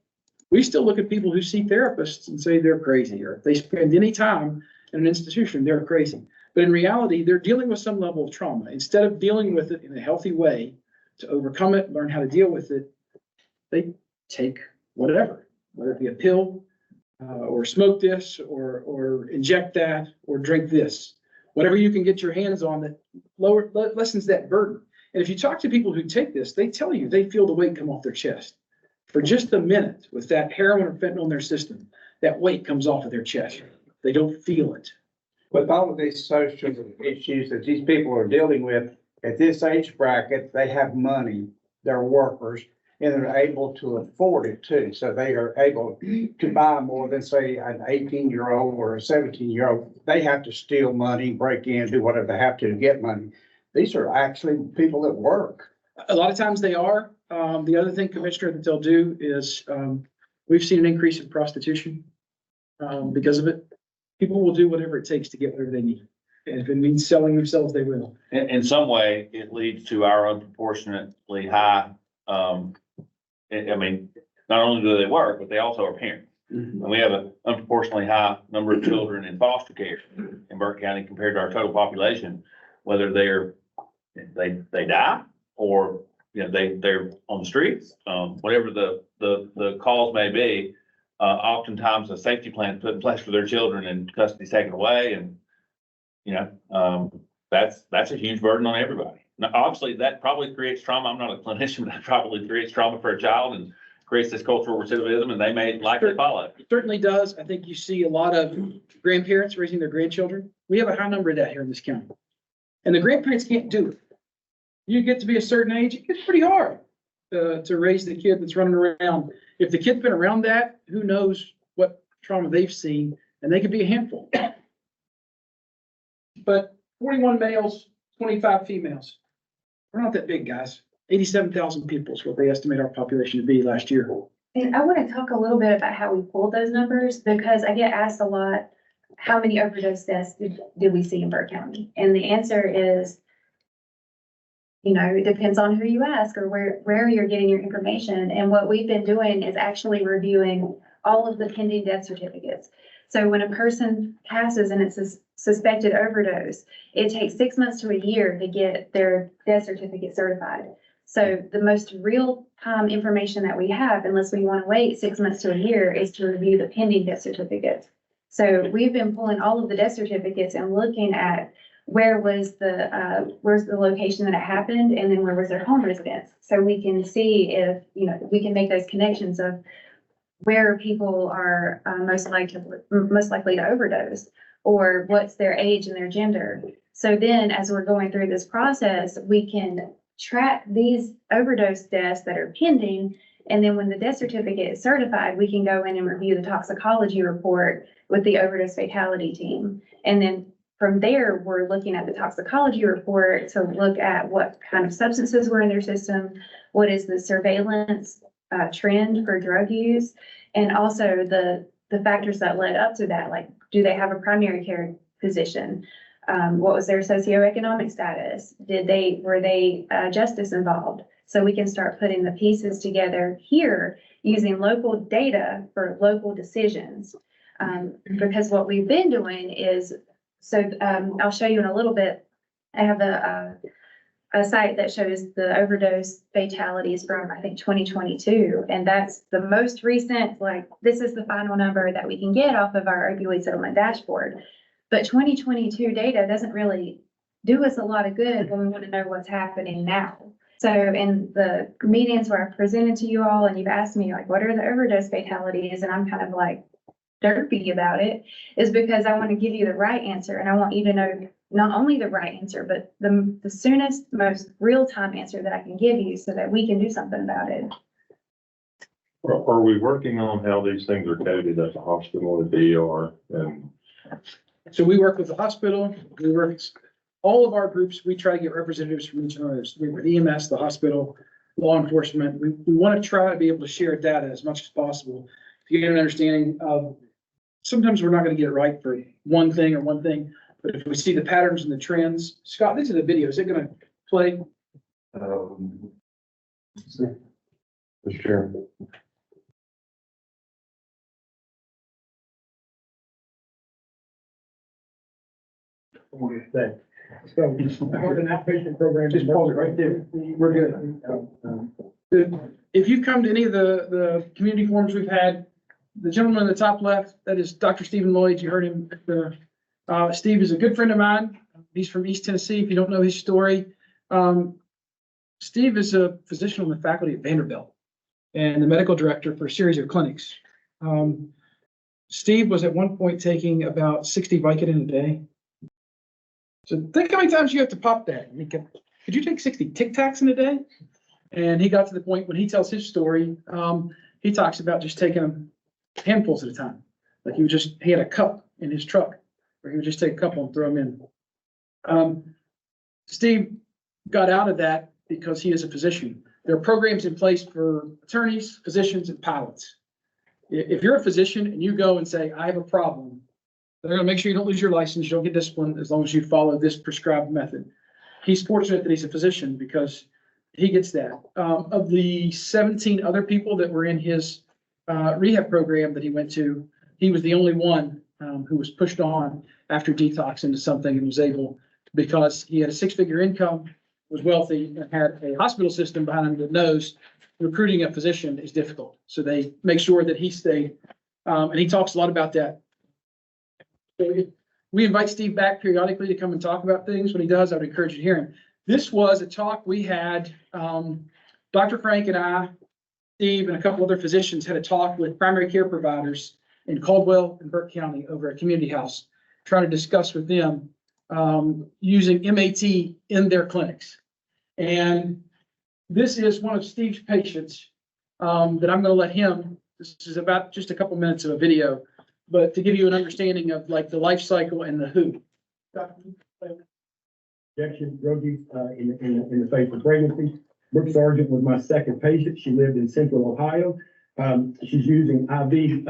Speaker 3: We still look at people who see therapists and say they're crazy, or if they spend any time in an institution, they're crazy. But in reality, they're dealing with some level of trauma. Instead of dealing with it in a healthy way to overcome it, learn how to deal with it, they take whatever, whether it be a pill or smoke this or inject that or drink this, whatever you can get your hands on that lessens that burden. And if you talk to people who take this, they tell you they feel the weight come off their chest. For just a minute, with that heroin or fentanyl in their system, that weight comes off of their chest. They don't feel it.
Speaker 7: With all of these social issues that these people are dealing with at this age bracket, they have money, they're workers, and they're able to afford it too. So they are able to buy more than, say, an 18-year-old or a 17-year-old. They have to steal money, break in, do whatever they have to get money. These are actually people that work.
Speaker 3: A lot of times they are. The other thing, Commissioner, that they'll do is, we've seen an increase in prostitution, because of it. People will do whatever it takes to get whatever they need. And if it means selling themselves, they will.
Speaker 2: In some way, it leads to our unproportionately high, I mean, not only do they work, but they also are parents. And we have an unproportionately high number of children in foster care in Burke County compared to our total population, whether they die or, you know, they're on the streets, whatever the cause may be. Oftentimes a safety plan is put in place for their children and custody taken away, and, you know, that's a huge burden on everybody. Now, obviously, that probably creates trauma. I'm not a clinician, but that probably creates trauma for a child and creates this cultural recidivism, and they may likely follow.
Speaker 3: It certainly does. I think you see a lot of grandparents raising their grandchildren. We have a high number of that here in this county. And the grandparents can't do it. You get to be a certain age, it gets pretty hard to raise the kid that's running around. If the kid's been around that, who knows what trauma they've seen, and they could be a handful. But 41 males, 25 females. We're not that big, guys. 87,000 people is what they estimate our population to be last year.
Speaker 4: And I want to talk a little bit about how we pulled those numbers, because I get asked a lot, how many overdose deaths did we see in Burke County? And the answer is, you know, it depends on who you ask or where you're getting your information. And what we've been doing is actually reviewing all of the pending death certificates. So when a person passes and it's a suspected overdose, it takes 6 months to a year to get their death certificate certified. So the most real-time information that we have, unless we want to wait 6 months to a year, is to review the pending death certificates. So we've been pulling all of the death certificates and looking at where's the location that it happened, and then where was their home residence. So we can see if, you know, we can make those connections of where people are most likely to overdose, or what's their age and their gender. So then, as we're going through this process, we can track these overdose deaths that are pending. And then when the death certificate is certified, we can go in and review the toxicology report with the overdose fatality team. And then from there, we're looking at the toxicology report to look at what kind of substances were in their system, what is the surveillance trend for drug use, and also the factors that led up to that, like, do they have a primary care physician? What was their socioeconomic status? Were they justice involved? So we can start putting the pieces together here using local data for local decisions. Because what we've been doing is, I'll show you in a little bit. I have a site that shows the overdose fatalities from, I think, 2022. And that's the most recent, like, this is the final number that we can get off of our opioid settlement dashboard. But 2022 data doesn't really do us a lot of good when we want to know what's happening now. So in the meetings where I've presented to you all and you've asked me, like, what are the overdose fatalities? And I'm kind of like derpy about it, is because I want to give you the right answer. And I want you to know not only the right answer, but the soonest, most real-time answer that I can give you so that we can do something about it.
Speaker 5: Are we working on how these things are coded at the hospital, at the ER, and
Speaker 3: So we work with the hospital, we work, all of our groups, we try to get representatives from each other. We work with EMS, the hospital, law enforcement. We want to try to be able to share data as much as possible to get an understanding of, sometimes we're not going to get it right for one thing, but if we see the patterns and the trends. Scott, these are the videos. Is it going to play?
Speaker 5: for sure?
Speaker 3: So, an outpatient program, just pause it right there. We're good. If you come to any of the community forums we've had, the gentleman in the top left, that is Dr. Stephen Lloyd. You heard him. Steve is a good friend of mine. He's from East Tennessee. If you don't know his story, Steve is a physician on the faculty at Vanderbilt and the medical director for a series of clinics. Steve was at one point taking about 60 Vicodin a day. So think how many times you have to pop that. I mean, could you take 60 Tic Tacs in a day? And he got to the point when he tells his story, he talks about just taking them handfuls at a time. Like he had a cup in his truck where he would just take a couple and throw them in. Steve got out of that because he is a physician. There are programs in place for attorneys, physicians, and pilots. If you're a physician and you go and say, I have a problem, they're gonna make sure you don't lose your license, you don't get disciplined as long as you follow this prescribed method. He's fortunate that he's a physician because he gets that. Of the 17 other people that were in his rehab program that he went to, he was the only one who was pushed on after detox into something and was able, because he had a 6-figure income, was wealthy, and had a hospital system behind him that knows recruiting a physician is difficult. So they make sure that he stayed, and he talks a lot about that. So we invite Steve back periodically to come and talk about things. When he does, I would encourage you to hear him. This was a talk we had, Dr. Frank and I, Steve, and a couple other physicians had a talk with primary care providers in Caldwell and Burke County over at Community House, trying to discuss with them using MAT in their clinics. And this is one of Steve's patients that I'm going to let him, this is about just a couple minutes of a video, but to give you an understanding of like the life cycle and the who.
Speaker 8: Injection drug use in the face of pregnancy. Brooke Sargent was my second patient. She lived in Central Ohio. She's using IV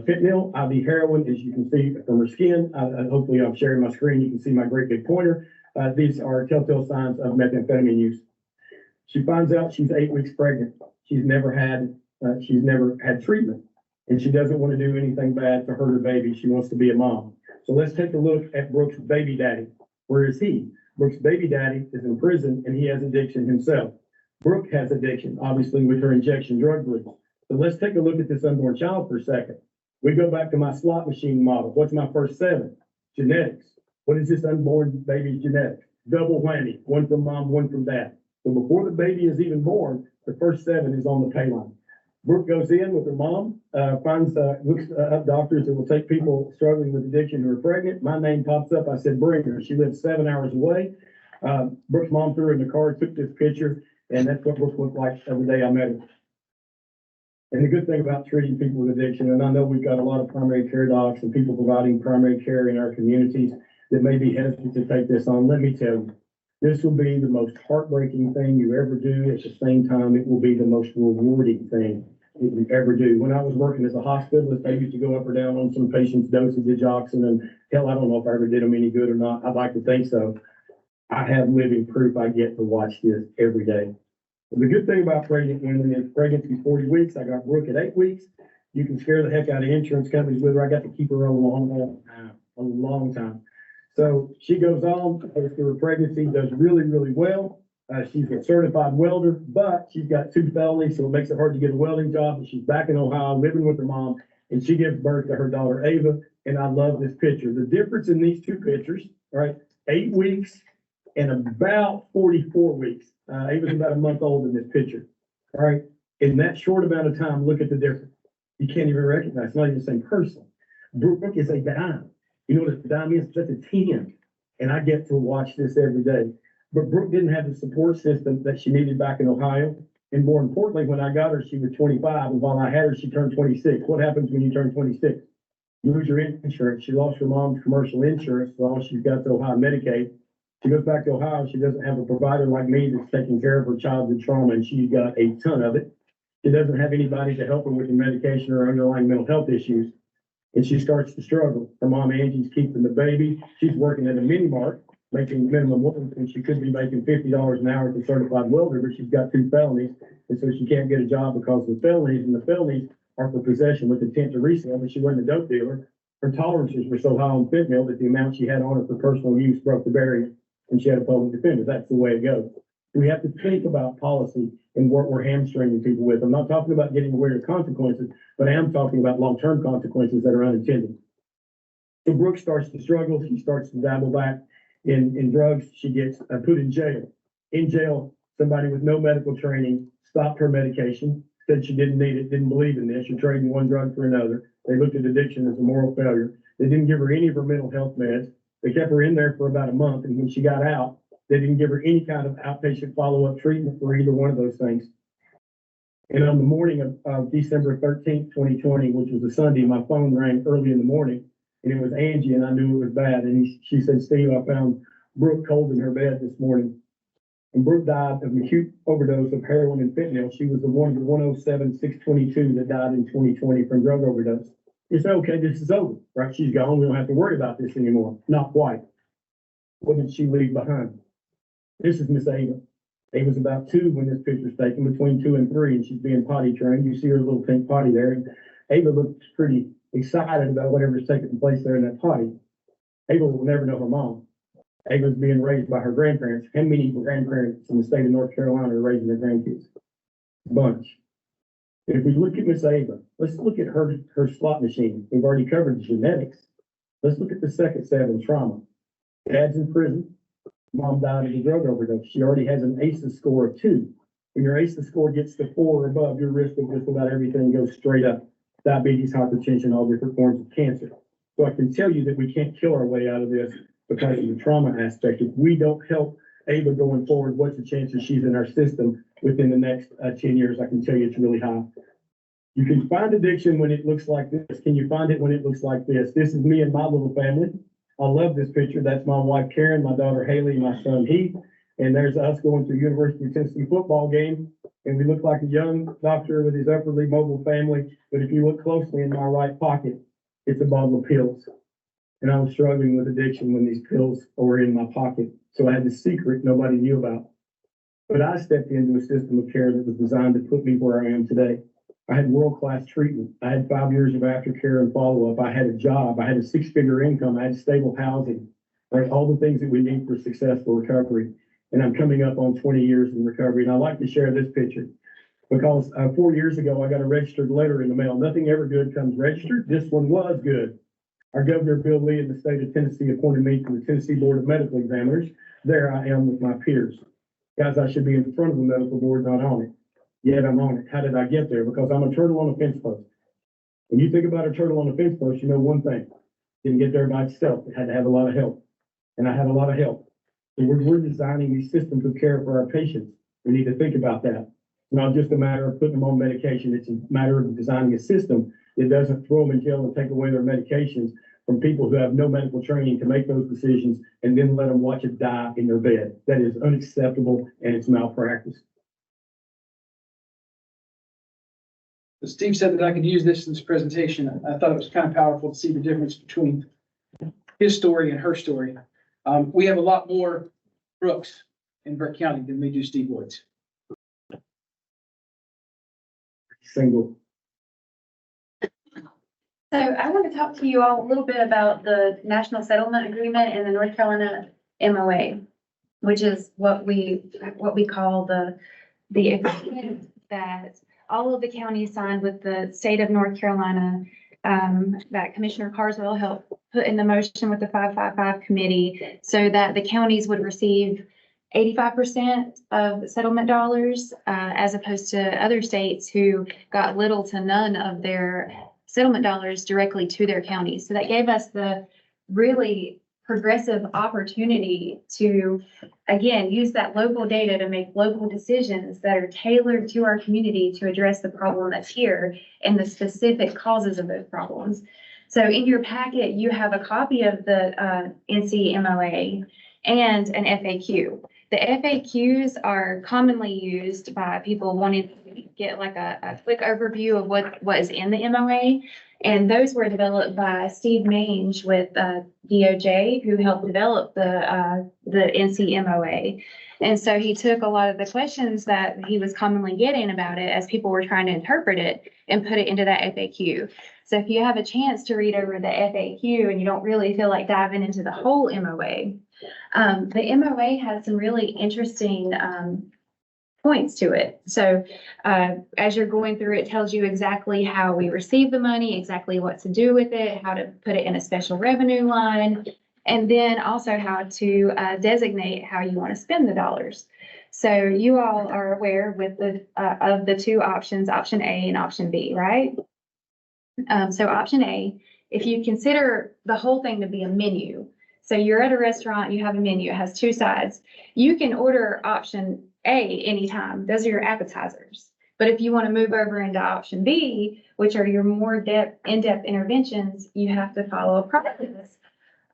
Speaker 8: fentanyl, IV heroin, as you can see from her skin. Hopefully I'm sharing my screen. You can see my great big pointer. These are telltale signs of methamphetamine use. She finds out she's 8 weeks pregnant. She's never had treatment, and she doesn't want to do anything bad to hurt her baby. She wants to be a mom. So let's take a look at Brooke's baby daddy. Where is he? Brooke's baby daddy is in prison, and he has addiction himself. Brooke has addiction, obviously, with her injection drug use. So let's take a look at this unborn child for a second. We go back to my slot machine model. What's my first 7? Genetics. What is this unborn baby's genetics? Double whammy, one from mom, one from dad. So before the baby is even born, the first 7 is on the pay line. Brooke goes in with her mom, looks up doctors that will take people struggling with addiction who are pregnant. My name pops up. I said, bring her. She lives 7 hours away. Brooke's mom threw her in the car, took this picture, and that's what Brooke looked like the day I met her. And the good thing about treating people with addiction, and I know we've got a lot of primary care docs and people providing primary care in our communities that may be hesitant to take this on. Let me tell you, this will be the most heartbreaking thing you ever do. At the same time, it will be the most rewarding thing that you ever do. When I was working as a hospitalist, I used to go up or down on some patients' dosage of oxygen, and hell, I don't know if I ever did them any good or not. I'd like to think so. I have living proof I get to watch this every day. The good thing about pregnant women is pregnancy 40 weeks. I got Brooke at 8 weeks. You can scare the heck out of insurance companies with her. I got to keep her on a long time. So she goes on, goes through her pregnancy, does really, really well. She's a certified welder, but she's got 2 felonies, so it makes it hard to get a welding job. And she's back in Ohio, living with her mom, and she gives birth to her daughter, Ava. And I love this picture. The difference in these 2 pictures, right? 8 weeks and about 44 weeks. Ava's about a month old in this picture. All right. In that short amount of time, look at the difference. You can't even recognize, it's not even the same person. Brooke is a dime. You know what a dime is? That's a 10. And I get to watch this every day. But Brooke didn't have the support system that she needed back in Ohio. And more importantly, when I got her, she was 25. And while I had her, she turned 26. What happens when you turn 26? You lose your insurance. She lost her mom's commercial insurance, so all she's got is Ohio Medicaid. She goes back to Ohio. She doesn't have a provider like me that's taking care of her childhood trauma, and she's got a ton of it. She doesn't have anybody to help her with the medication or underlying mental health issues. And she starts to struggle. Her mom, Angie's keeping the baby. She's working at a mini mart, making minimum wage, and she could be making $50 an hour as a certified welder, but she's got 2 felonies. And so she can't get a job because of the felonies, and the felonies are for possession with intent to resell, but she wasn't a dope dealer. Her tolerances were so high on fentanyl that the amount she had on her for personal use broke the barrier, and she had a public defender. That's the way it goes. We have to think about policy and what we're hamstringing people with. I'm not talking about getting aware of consequences, but I am talking about long-term consequences that are unintended. So Brooke starts to struggle. She starts to dabble back in drugs. She gets put in jail. In jail, somebody with no medical training stopped her medication, said she didn't need it, didn't believe in this. You're trading one drug for another. They looked at addiction as a moral failure. They didn't give her any of her mental health meds. They kept her in there for about a month, and when she got out, they didn't give her any kind of outpatient follow-up treatment for either one of those things. And on the morning of December 13th, 2020, which was a Sunday, my phone rang early in the morning, and it was Angie, and I knew it was bad. And she said, Steve, I found Brooke cold in her bed this morning. And Brooke died of an acute overdose of heroin and fentanyl. She was the one of the 107,622 that died in 2020 from drug overdose. You say, okay, this is over, right? She's gone. We don't have to worry about this anymore. Not quite. What did she leave behind? This is Miss Ava. Ava's about 2 when this picture's taken, between 2 and 3, and she's being potty trained. You see her little pink potty there. And Ava looks pretty excited about whatever's taking place there in that potty. Ava will never know her mom. Ava's being raised by her grandparents. How many grandparents in the state of North Carolina are raising their grandkids? A bunch. If we look at Miss Ava, let's look at her slot machine. We've already covered genetics. Let's look at the second 7, trauma. Dad's in prison. Mom died of a drug overdose. She already has an ACEs score of 2. When your ACEs score gets to 4 or above, your risk of just about everything goes straight up. Diabetes, hypertension, all different forms of cancer. So I can tell you that we can't kill our way out of this because of the trauma aspect. If we don't help Ava going forward, what's the chances she's in our system within the next 10 years? I can tell you it's really high. You can find addiction when it looks like this. Can you find it when it looks like this? This is me and my little family. I love this picture. That's my wife, Karen, my daughter, Haley, my son, Heath. And there's us going to University of Tennessee football game. And we look like a young doctor with his upwardly mobile family. But if you look closely in my right pocket, it's a bottle of pills. And I was struggling with addiction when these pills were in my pocket. So I had this secret nobody knew about. But I stepped into a system of care that was designed to put me where I am today. I had world-class treatment. I had 5 years of aftercare and follow-up. I had a job. I had a 6-figure income. I had stable housing, right? All the things that we need for successful recovery. And I'm coming up on 20 years in recovery. And I like to share this picture because 4 years ago, I got a registered letter in the mail. Nothing ever good comes registered. This one was good. Our Governor Bill Lee in the state of Tennessee appointed me to the Tennessee Board of Medical Examiners. There I am with my peers. Guys, I should be in front of the medical board, not on it. Yet I'm on it. How did I get there? Because I'm a turtle on a fence post. When you think about a turtle on a fence post, you know one thing. Didn't get there by itself. It had to have a lot of help. And I had a lot of help. So we're designing these systems of care for our patients. We need to think about that. It's not just a matter of putting them on medication. It's a matter of designing a system that doesn't throw them in jail and take away their medications from people who have no medical training to make those decisions and then let them watch it die in their bed. That is unacceptable and it's malpractice.
Speaker 3: Steve said that I could use this in this presentation. I thought it was kind of powerful to see the difference between his story and her story. We have a lot more Brooks in Burke County than we do Steve Woods.
Speaker 8: Single.
Speaker 4: So I want to talk to you all a little bit about the National Settlement Agreement and the North Carolina MOA, which is what we call the agreement that all of the counties signed with the state of North Carolina, that Commissioner Carswell helped put in the motion with the 555 committee so that the counties would receive 85% of settlement dollars, as opposed to other states who got little to none of their settlement dollars directly to their counties. So that gave us the really progressive opportunity to, again, use that local data to make local decisions that are tailored to our community to address the problem that's here and the specific causes of those problems. So in your packet, you have a copy of the NCMOA and an FAQ. The FAQs are commonly used by people wanting to get like a quick overview of what is in the MOA. And those were developed by Steve Mange with DOJ, who helped develop the NCMOA. And so he took a lot of the questions that he was commonly getting about it as people were trying to interpret it and put it into that FAQ. So if you have a chance to read over the FAQ and you don't really feel like diving into the whole MOA, the MOA has some really interesting points to it. So as you're going through, it tells you exactly how we receive the money, exactly what to do with it, how to put it in a special revenue line, and then also how to designate how you want to spend the dollars. So you all are aware with of the two options, option A and option B, right? So option A, if you consider the whole thing to be a menu, so you're at a restaurant, you have a menu, it has two sides. You can order option A anytime. Those are your appetizers. But if you want to move over into option B, which are your more in-depth interventions, you have to follow a process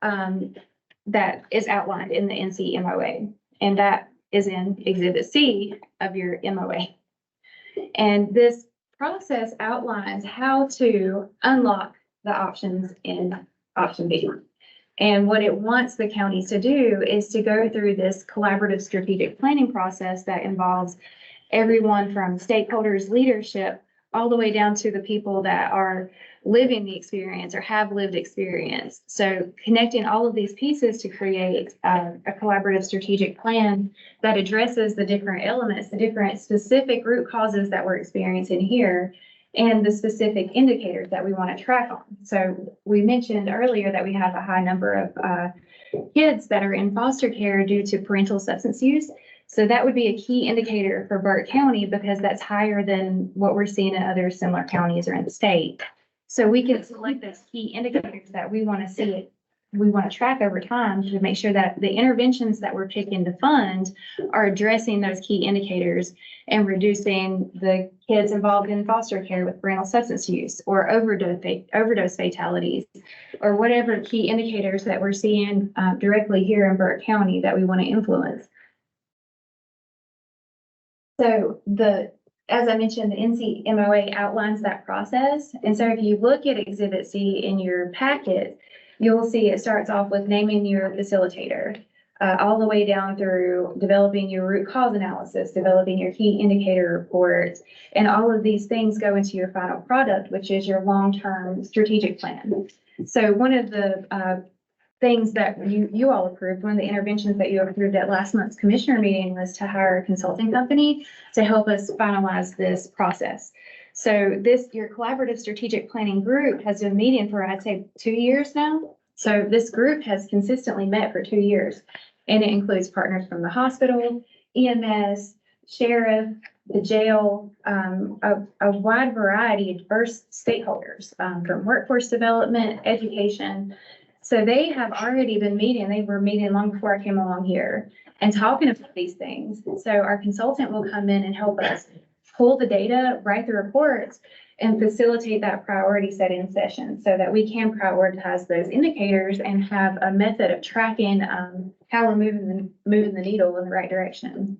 Speaker 4: that is outlined in the NCMOA. And that is in Exhibit C of your MOA. And this process outlines how to unlock the options in option B. And what it wants the counties to do is to go through this collaborative strategic planning process that involves everyone from stakeholders, leadership, all the way down to the people that are living the experience or have lived experience. So connecting all of these pieces to create a collaborative strategic plan that addresses the different elements, the different specific root causes that we're experiencing here, and the specific indicators that we want to track on. So we mentioned earlier that we have a high number of kids that are in foster care due to parental substance use. So that would be a key indicator for Burke County because that's higher than what we're seeing in other similar counties or in the state. So we can select those key indicators that we want to see, we want to track over time to make sure that the interventions that we're picking to fund are addressing those key indicators and reducing the kids involved in foster care with parental substance use or overdose fatalities, or whatever key indicators that we're seeing directly here in Burke County that we want to influence. So as I mentioned, the NC MOA outlines that process. And so if you look at Exhibit C in your packet, you'll see it starts off with naming your facilitator, all the way down through developing your root cause analysis, developing your key indicator reports, and all of these things go into your final product, which is your long-term strategic plan. So one of the things that you all approved, one of the interventions that you approved at last month's commissioner meeting was to hire a consulting company to help us finalize this process. So your collaborative strategic planning group has been meeting for, I'd say, 2 years now. So this group has consistently met for 2 years, and it includes partners from the hospital, EMS, sheriff, the jail, a wide variety of diverse stakeholders, from workforce development, education. So they have already been meeting. They were meeting long before I came along here and talking about these things. So our consultant will come in and help us pull the data, write the reports, and facilitate that priority setting session so that we can prioritize those indicators and have a method of tracking how we're moving the needle in the right direction.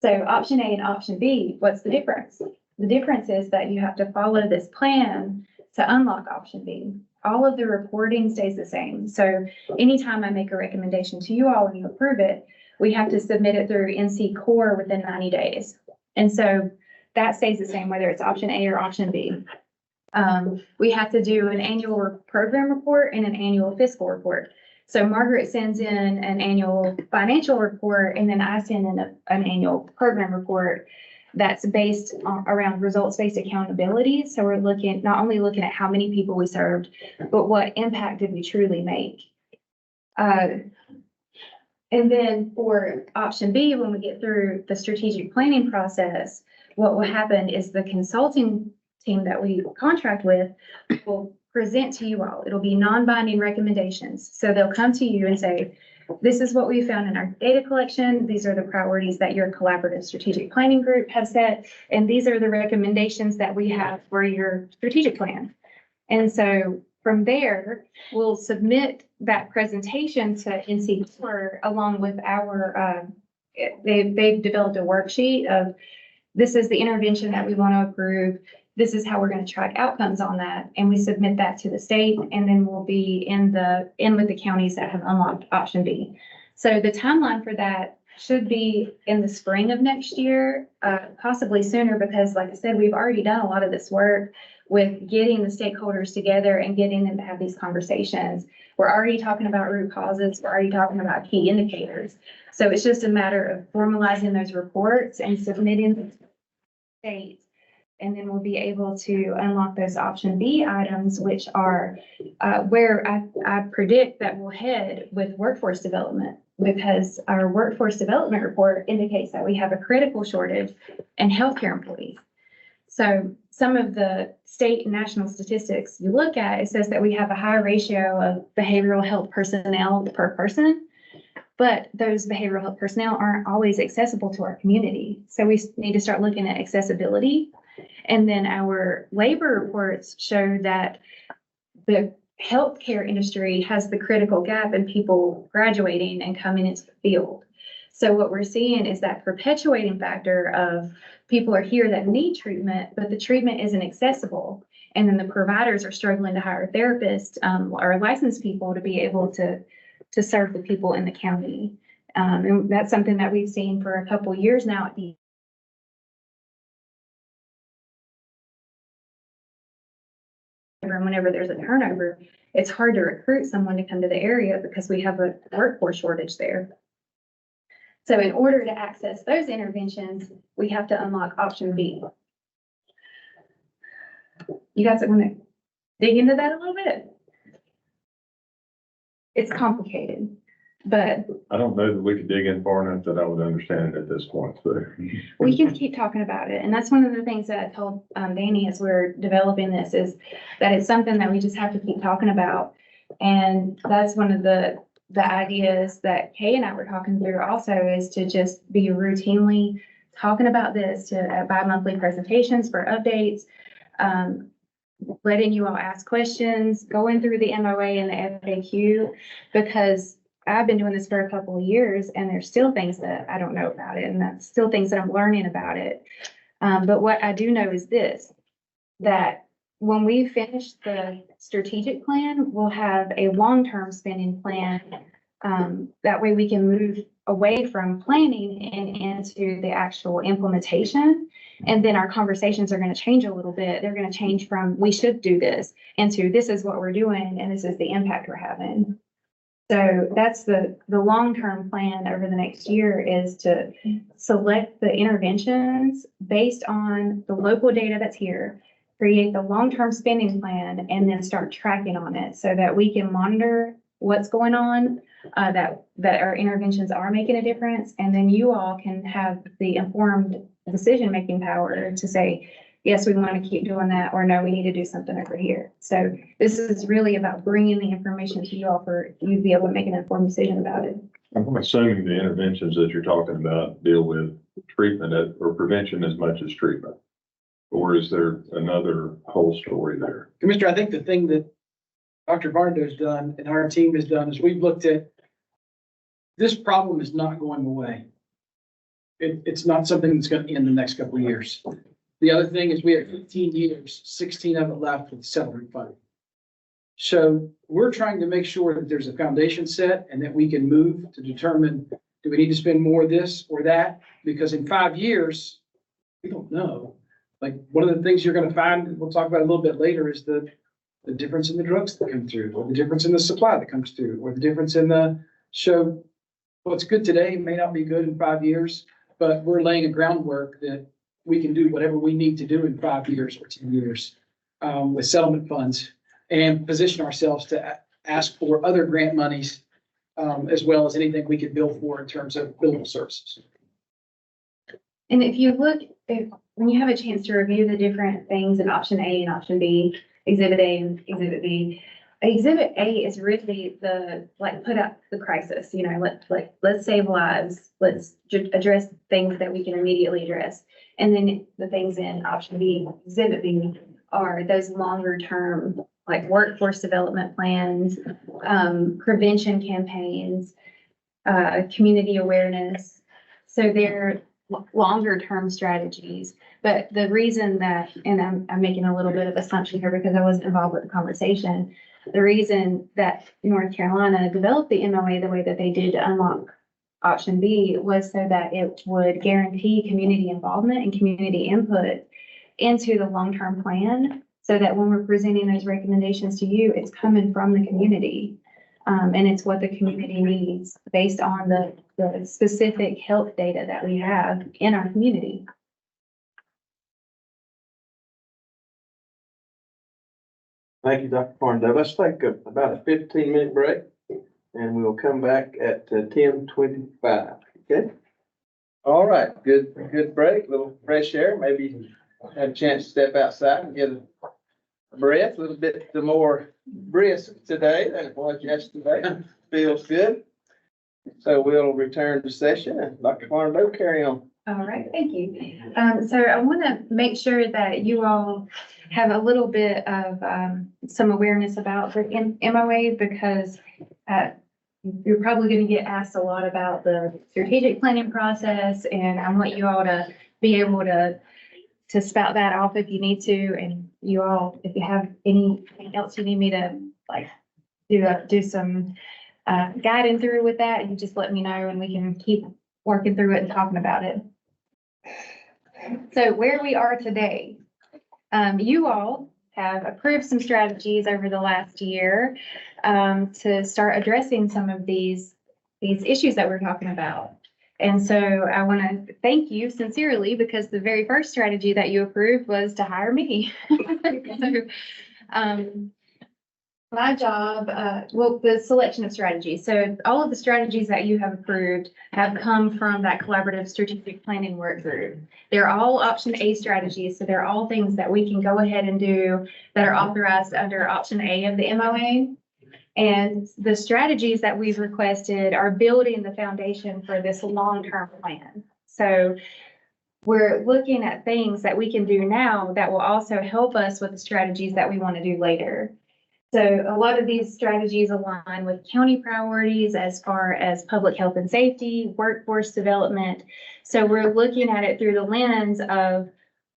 Speaker 4: So option A and option B, what's the difference? The difference is that you have to follow this plan to unlock option B. All of the reporting stays the same. So anytime I make a recommendation to you all and you approve it, we have to submit it through NC Core within 90 days. And so that stays the same, whether it's option A or option B. We have to do an annual program report and an annual fiscal report. So Margaret sends in an annual financial report, and then I send in an annual program report that's based around results-based accountability. So we're not only looking at how many people we served, but what impact did we truly make. And then for option B, when we get through the strategic planning process, what will happen is the consulting team that we contract with will present to you all. It'll be non-binding recommendations. So they'll come to you and say, this is what we found in our data collection. These are the priorities that your collaborative strategic planning group has set. And these are the recommendations that we have for your strategic plan. And so from there, we'll submit that presentation to NC4 along with they've developed a worksheet of this is the intervention that we want to approve. This is how we're going to track outcomes on that. And we submit that to the state, and then we'll be in with the counties that have unlocked option B. So the timeline for that should be in the spring of next year, possibly sooner, because like I said, we've already done a lot of this work with getting the stakeholders together and getting them to have these conversations. We're already talking about root causes. We're already talking about key indicators. So it's just a matter of formalizing those reports and submitting them to the state. And then we'll be able to unlock those option B items, which are where I predict that we'll head with workforce development, because our workforce development report indicates that we have a critical shortage in healthcare employees. So some of the state and national statistics you look at, it says that we have a high ratio of behavioral health personnel per person, but those behavioral health personnel aren't always accessible to our community. So we need to start looking at accessibility. And then our labor reports show that the healthcare industry has the critical gap in people graduating and coming into the field. So what we're seeing is that perpetuating factor of people are here that need treatment, but the treatment isn't accessible. And then the providers are struggling to hire therapists, or licensed people to be able to serve the people in the county. And that's something that we've seen for a couple years now at the and whenever there's a turnover, it's hard to recruit someone to come to the area because we have a workforce shortage there. So in order to access those interventions, we have to unlock option B. You guys want to dig into that a little bit? It's complicated, but
Speaker 5: I don't know that we could dig in far enough that I would understand it at this point, so.
Speaker 4: we can keep talking about it. And that's one of the things that I told Danny as we're developing this is that it's something that we just have to keep talking about. And that's one of the ideas that Kay and I were talking through also is to just be routinely talking about this to bi-monthly presentations for updates, letting you all ask questions, going through the MOA and the FAQ, because I've been doing this for a couple of years and there's still things that I don't know about it. And that's still things that I'm learning about it. But what I do know is this, that when we finish the strategic plan, we'll have a long-term spending plan. That way we can move away from planning and into the actual implementation. And then our conversations are going to change a little bit. They're going to change from we should do this into this is what we're doing and this is the impact we're having. So that's the long-term plan over the next year is to select the interventions based on the local data that's here, create the long-term spending plan, and then start tracking on it so that we can monitor what's going on, that our interventions are making a difference. And then you all can have the informed decision-making power to say, yes, we want to keep doing that, or no, we need to do something over here. So this is really about bringing the information to you all for you to be able to make an informed decision about it.
Speaker 5: I'm assuming the interventions that you're talking about deal with treatment or prevention as much as treatment. Or is there another whole story there?
Speaker 3: Commissioner, I think the thing that Dr. Barndo's done and our team has done is we've looked at this problem is not going away. It's not something that's going to end in the next couple of years. The other thing is we have 15 years, 16 of it left with settlement funding. So we're trying to make sure that there's a foundation set and that we can move to determine, do we need to spend more of this or that? Because in 5 years, we don't know. Like one of the things you're going to find, we'll talk about a little bit later, is the difference in the drugs that come through, or the difference in the supply that comes through, or the difference in so what's good today may not be good in 5 years, but we're laying a groundwork that we can do whatever we need to do in 5 years or 10 years with settlement funds and position ourselves to ask for other grant monies as well as anything we could bill for in terms of billable services.
Speaker 4: And if you look, when you have a chance to review the different things in option A and option B, exhibit A and exhibit B, exhibit A is really put out the crisis, let's save lives. Let's address things that we can immediately address. And then the things in option B, exhibit B, are those longer term, like workforce development plans, prevention campaigns, community awareness. So they're longer term strategies. But the reason that, and I'm making a little bit of assumption here because I wasn't involved with the conversation, the reason that North Carolina developed the MOA the way that they did to unlock option B was so that it would guarantee community involvement and community input into the long-term plan, so that when we're presenting those recommendations to you, it's coming from the community. And it's what the community needs based on the specific health data that we have in our community.
Speaker 1: Thank you, Dr. Farndale. Let's take about a 15-minute break and we'll come back at 10:25. Okay? All right, good break, little fresh air. Maybe have a chance to step outside and get a breath, a little bit more brisk today than it was yesterday. Feels good. So we'll return to session and Dr. Farndale, carry on.
Speaker 4: All right, thank you. So I want to make sure that you all have a little bit of some awareness about the MOA, because you're probably gonna get asked a lot about the strategic planning process, and I want you all to be able to spout that off if you need to, and you all, if you have anything else you need me to, like, do some guiding through with that, you just let me know, and we can keep working through it and talking about it. So where we are today, you all have approved some strategies over the last year to start addressing some of these issues that we're talking about. And so I want to thank you sincerely, because the very first strategy that you approved was to hire me. So, my job, the selection of strategies. So all of the strategies that you have approved have come from that collaborative strategic planning work group. They're all option A strategies. So they're all things that we can go ahead and do that are authorized under option A of the MOA. And the strategies that we've requested are building the foundation for this long-term plan. So we're looking at things that we can do now that will also help us with the strategies that we want to do later. So a lot of these strategies align with county priorities as far as public health and safety, workforce development. So we're looking at it through the lens of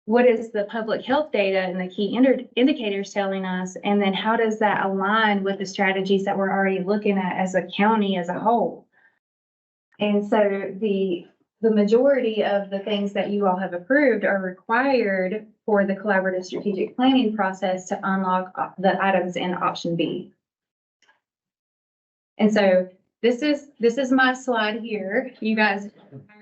Speaker 4: what is the public health data and the key indicators telling us, and then how does that align with the strategies that we're already looking at as a county as a whole. And so the majority of the things that you all have approved are required for the collaborative strategic planning process to unlock the items in option B. And so this is my slide here. You guys,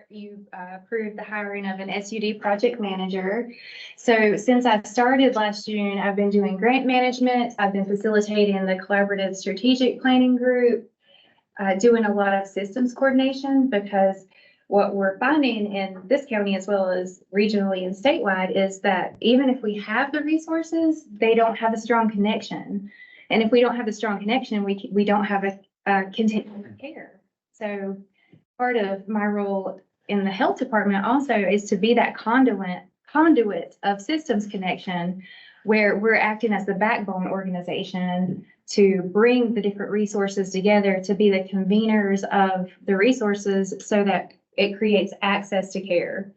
Speaker 4: you approved the hiring of an SUD project manager. So since I started last June, I've been doing grant management. I've been facilitating the collaborative strategic planning group, doing a lot of systems coordination, because what we're finding in this county as well as regionally and statewide is that even if we have the resources, they don't have a strong connection. And if we don't have a strong connection, we don't have a continuum of care. So part of my role in the health department also is to be that conduit of systems connection, where we're acting as the backbone organization to bring the different resources together, to be the conveners of the resources so that it creates access to care.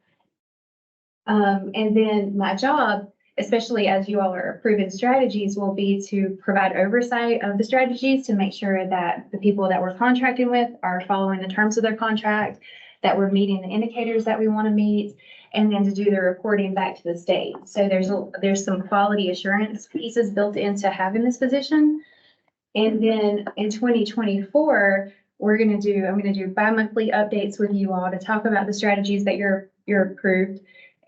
Speaker 4: And then my job, especially as you all are approving strategies, will be to provide oversight of the strategies to make sure that the people that we're contracting with are following the terms of their contract, that we're meeting the indicators that we want to meet, and then to do the reporting back to the state. So there's some quality assurance pieces built into having this position. And then in 2024, I'm going to do bi-monthly updates with you all to talk about the strategies that you're approved,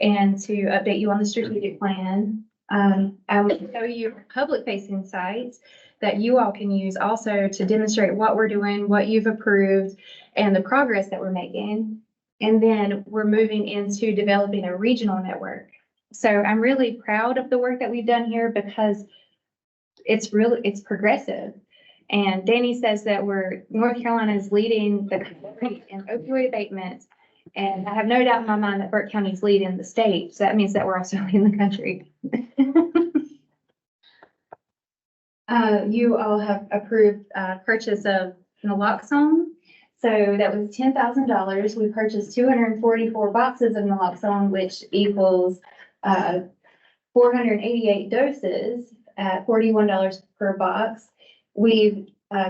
Speaker 4: and to update you on the strategic plan. I'm going to show you public-facing sites that you all can use also to demonstrate what we're doing, what you've approved, and the progress that we're making. And then we're moving into developing a regional network. So I'm really proud of the work that we've done here, because it's progressive. And Danny says that North Carolina is leading the country in opioid abatement. And I have no doubt in my mind that Burke County is leading the state. So that means that we're also leading the country. You all have approved purchase of naloxone. So that was $10,000. We purchased 244 boxes of naloxone, which equals 488 doses at $41 per box. We've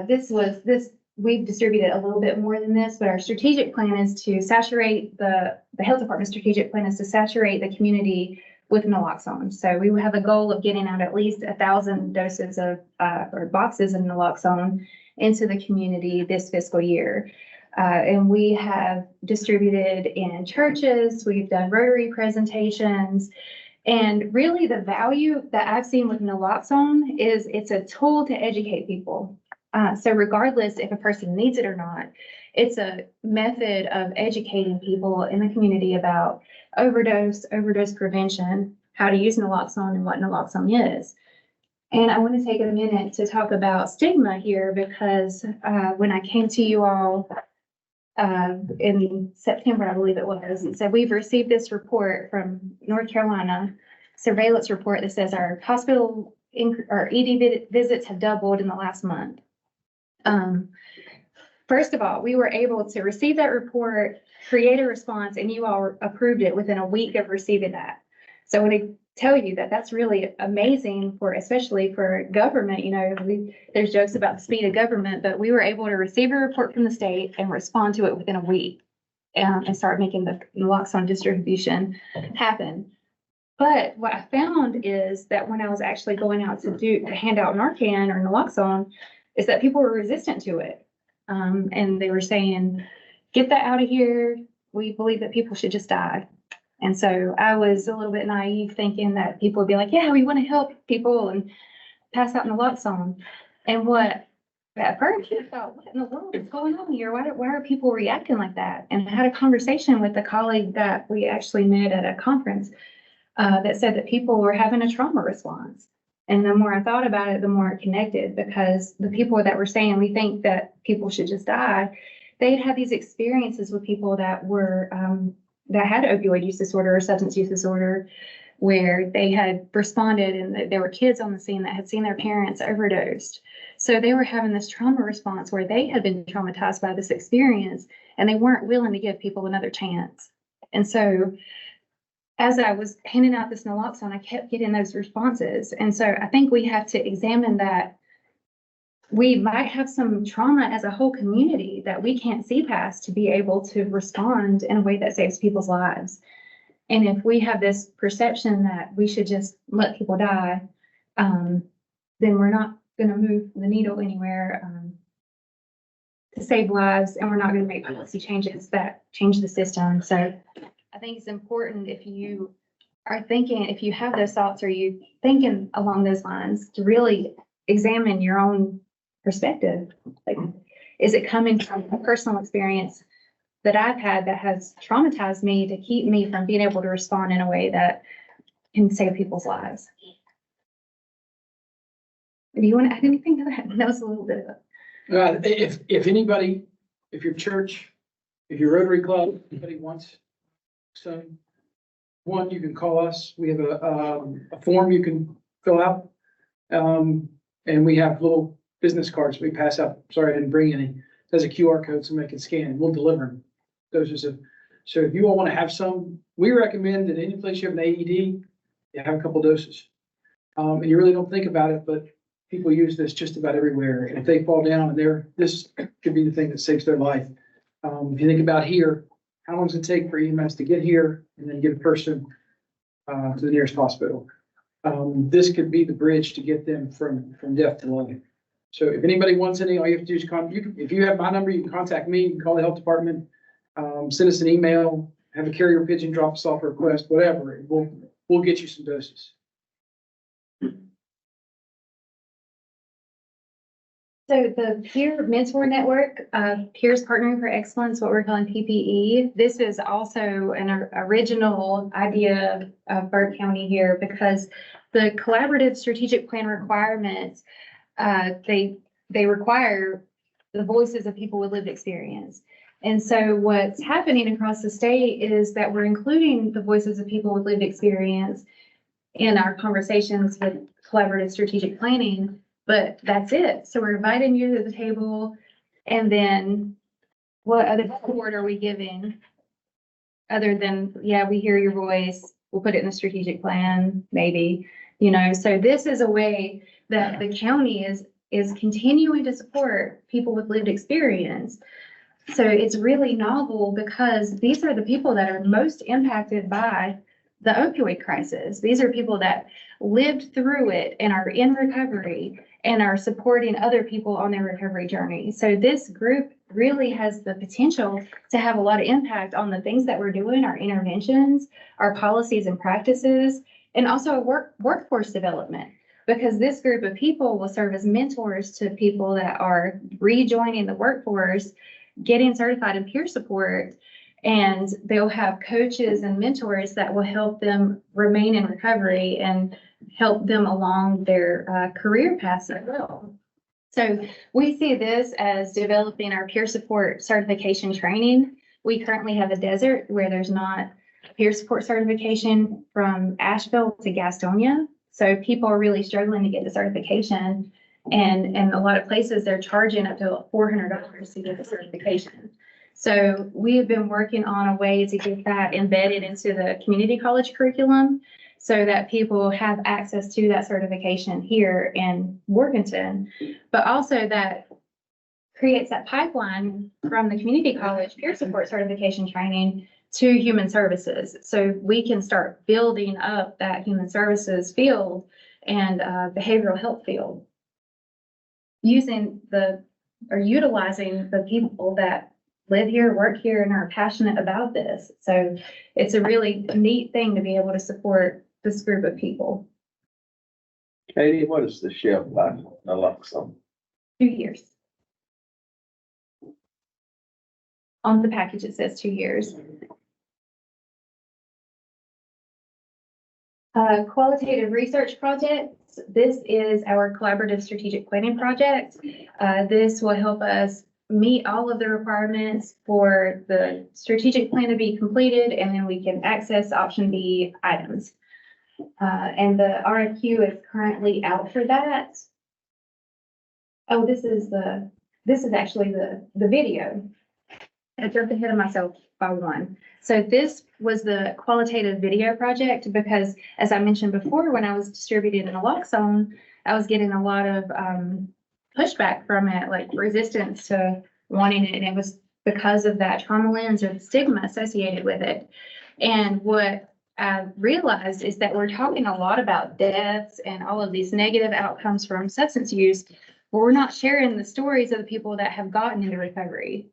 Speaker 4: distributed a little bit more than this, but our strategic plan is to saturate the health department's strategic plan is to saturate the community with naloxone. So we have a goal of getting out at least 1,000 doses of or boxes of naloxone into the community this fiscal year. And we have distributed in churches, we've done Rotary presentations, and really the value that I've seen with naloxone is it's a tool to educate people. So regardless if a person needs it or not, it's a method of educating people in the community about overdose prevention, how to use naloxone and what naloxone is. And I want to take a minute to talk about stigma here, because when I came to you all in September, I believe it was, it said we've received this report from North Carolina, surveillance report that says our hospital or ED visits have doubled in the last month. first of all, we were able to receive that report, create a response, and you all approved it within a week of receiving that. So when I tell you that that's really amazing for, especially for government, you know, there's jokes about the speed of government, but we were able to receive a report from the state and respond to it within a week, and start making the naloxone distribution happen. But what I found is that when I was actually going out to hand out Narcan or naloxone, is that people were resistant to it. And they were saying, get that out of here. We believe that people should just die. And so I was a little bit naive, thinking that people would be like, yeah, we want to help people and pass out naloxone. And what at first I thought, what in the world is going on here? Why are people reacting like that? And I had a conversation with a colleague that we actually met at a conference that said that people were having a trauma response. And the more I thought about it, the more it connected, because the people that were saying we think that people should just die, they'd had these experiences with people that were that had opioid use disorder or substance use disorder, where they had responded and there were kids on the scene that had seen their parents overdosed. So they were having this trauma response where they had been traumatized by this experience and they weren't willing to give people another chance. And so as I was handing out this naloxone, I kept getting those responses. And so I think we have to examine that we might have some trauma as a whole community that we can't see past to be able to respond in a way that saves people's lives. And if we have this perception that we should just let people die, then we're not going to move the needle anywhere to save lives, and we're not going to make policy changes that change the system. So I think it's important, if you are thinking, if you have those thoughts or you thinking along those lines, to really examine your own perspective. Like, is it coming from a personal experience that I've had that has traumatized me to keep me from being able to respond in a way that can save people's lives? Do you want to add anything to that? That was a little bit of
Speaker 3: If anybody, if your church, if your Rotary Club, anybody wants some, one, you can call us. We have a form you can fill out. And we have little business cards we pass out. Sorry, I didn't bring any. There's a QR code, somebody can scan and we'll deliver them. So if you all want to have some, we recommend that any place you have an AED, you have a couple doses. And you really don't think about it, but people use this just about everywhere. And if they fall down and this could be the thing that saves their life. If you think about here, how long does it take for EMS to get here and then get a person to the nearest hospital? This could be the bridge to get them from death to life. So if anybody wants any, all you have to do is if you have my number, you can contact me, you can call the health department, send us an email, have a carrier pigeon drop us off a request, whatever. We'll get you some doses.
Speaker 4: So the Peer Mentor Network, Peers Partnering for Excellence, what we're calling PPE, this is also an original idea of Burke County here, because the collaborative strategic plan requirements, they require the voices of people with lived experience. And so what's happening across the state is that we're including the voices of people with lived experience in our conversations with collaborative strategic planning. But that's it. So we're inviting you to the table, and then what other support are we giving? Other than, yeah, we hear your voice, we'll put it in the strategic plan, maybe, so this is a way that the county is continuing to support people with lived experience. So it's really novel because these are the people that are most impacted by the opioid crisis. These are people that lived through it and are in recovery and are supporting other people on their recovery journey. So this group really has the potential to have a lot of impact on the things that we're doing, our interventions, our policies and practices, and also workforce development, because this group of people will serve as mentors to people that are rejoining the workforce, getting certified in peer support, and they'll have coaches and mentors that will help them remain in recovery and help them along their career paths as well. So we see this as developing our peer support certification training. We currently have a desert where there's not peer support certification from Asheville to Gastonia. So people are really struggling to get the certification. And a lot of places, they're charging up to $400 to get the certification. So we have been working on a way to get that embedded into the community college curriculum so that people have access to that certification here in Morganton, but also that creates that pipeline from the community college peer support certification training to human services. So we can start building up that human services field and behavioral health field utilizing the people that live here, work here, and are passionate about this. So it's a really neat thing to be able to support this group of people.
Speaker 1: Katie, what is the shelf life on naloxone?
Speaker 4: 2 years. On the package, it says 2 years. Qualitative research projects. This is our collaborative strategic planning project. This will help us meet all of the requirements for the strategic plan to be completed, and then we can access option B items. And the RFQ is currently out for that. Oh, this is actually the video. I jumped ahead of myself by one. So this was the qualitative video project because, as I mentioned before, when I was distributing naloxone, I was getting a lot of pushback from it, like resistance to wanting it. And it was because of that trauma lens or the stigma associated with it. And what I realized is that we're talking a lot about deaths and all of these negative outcomes from substance use, but we're not sharing the stories of the people that have gotten into recovery.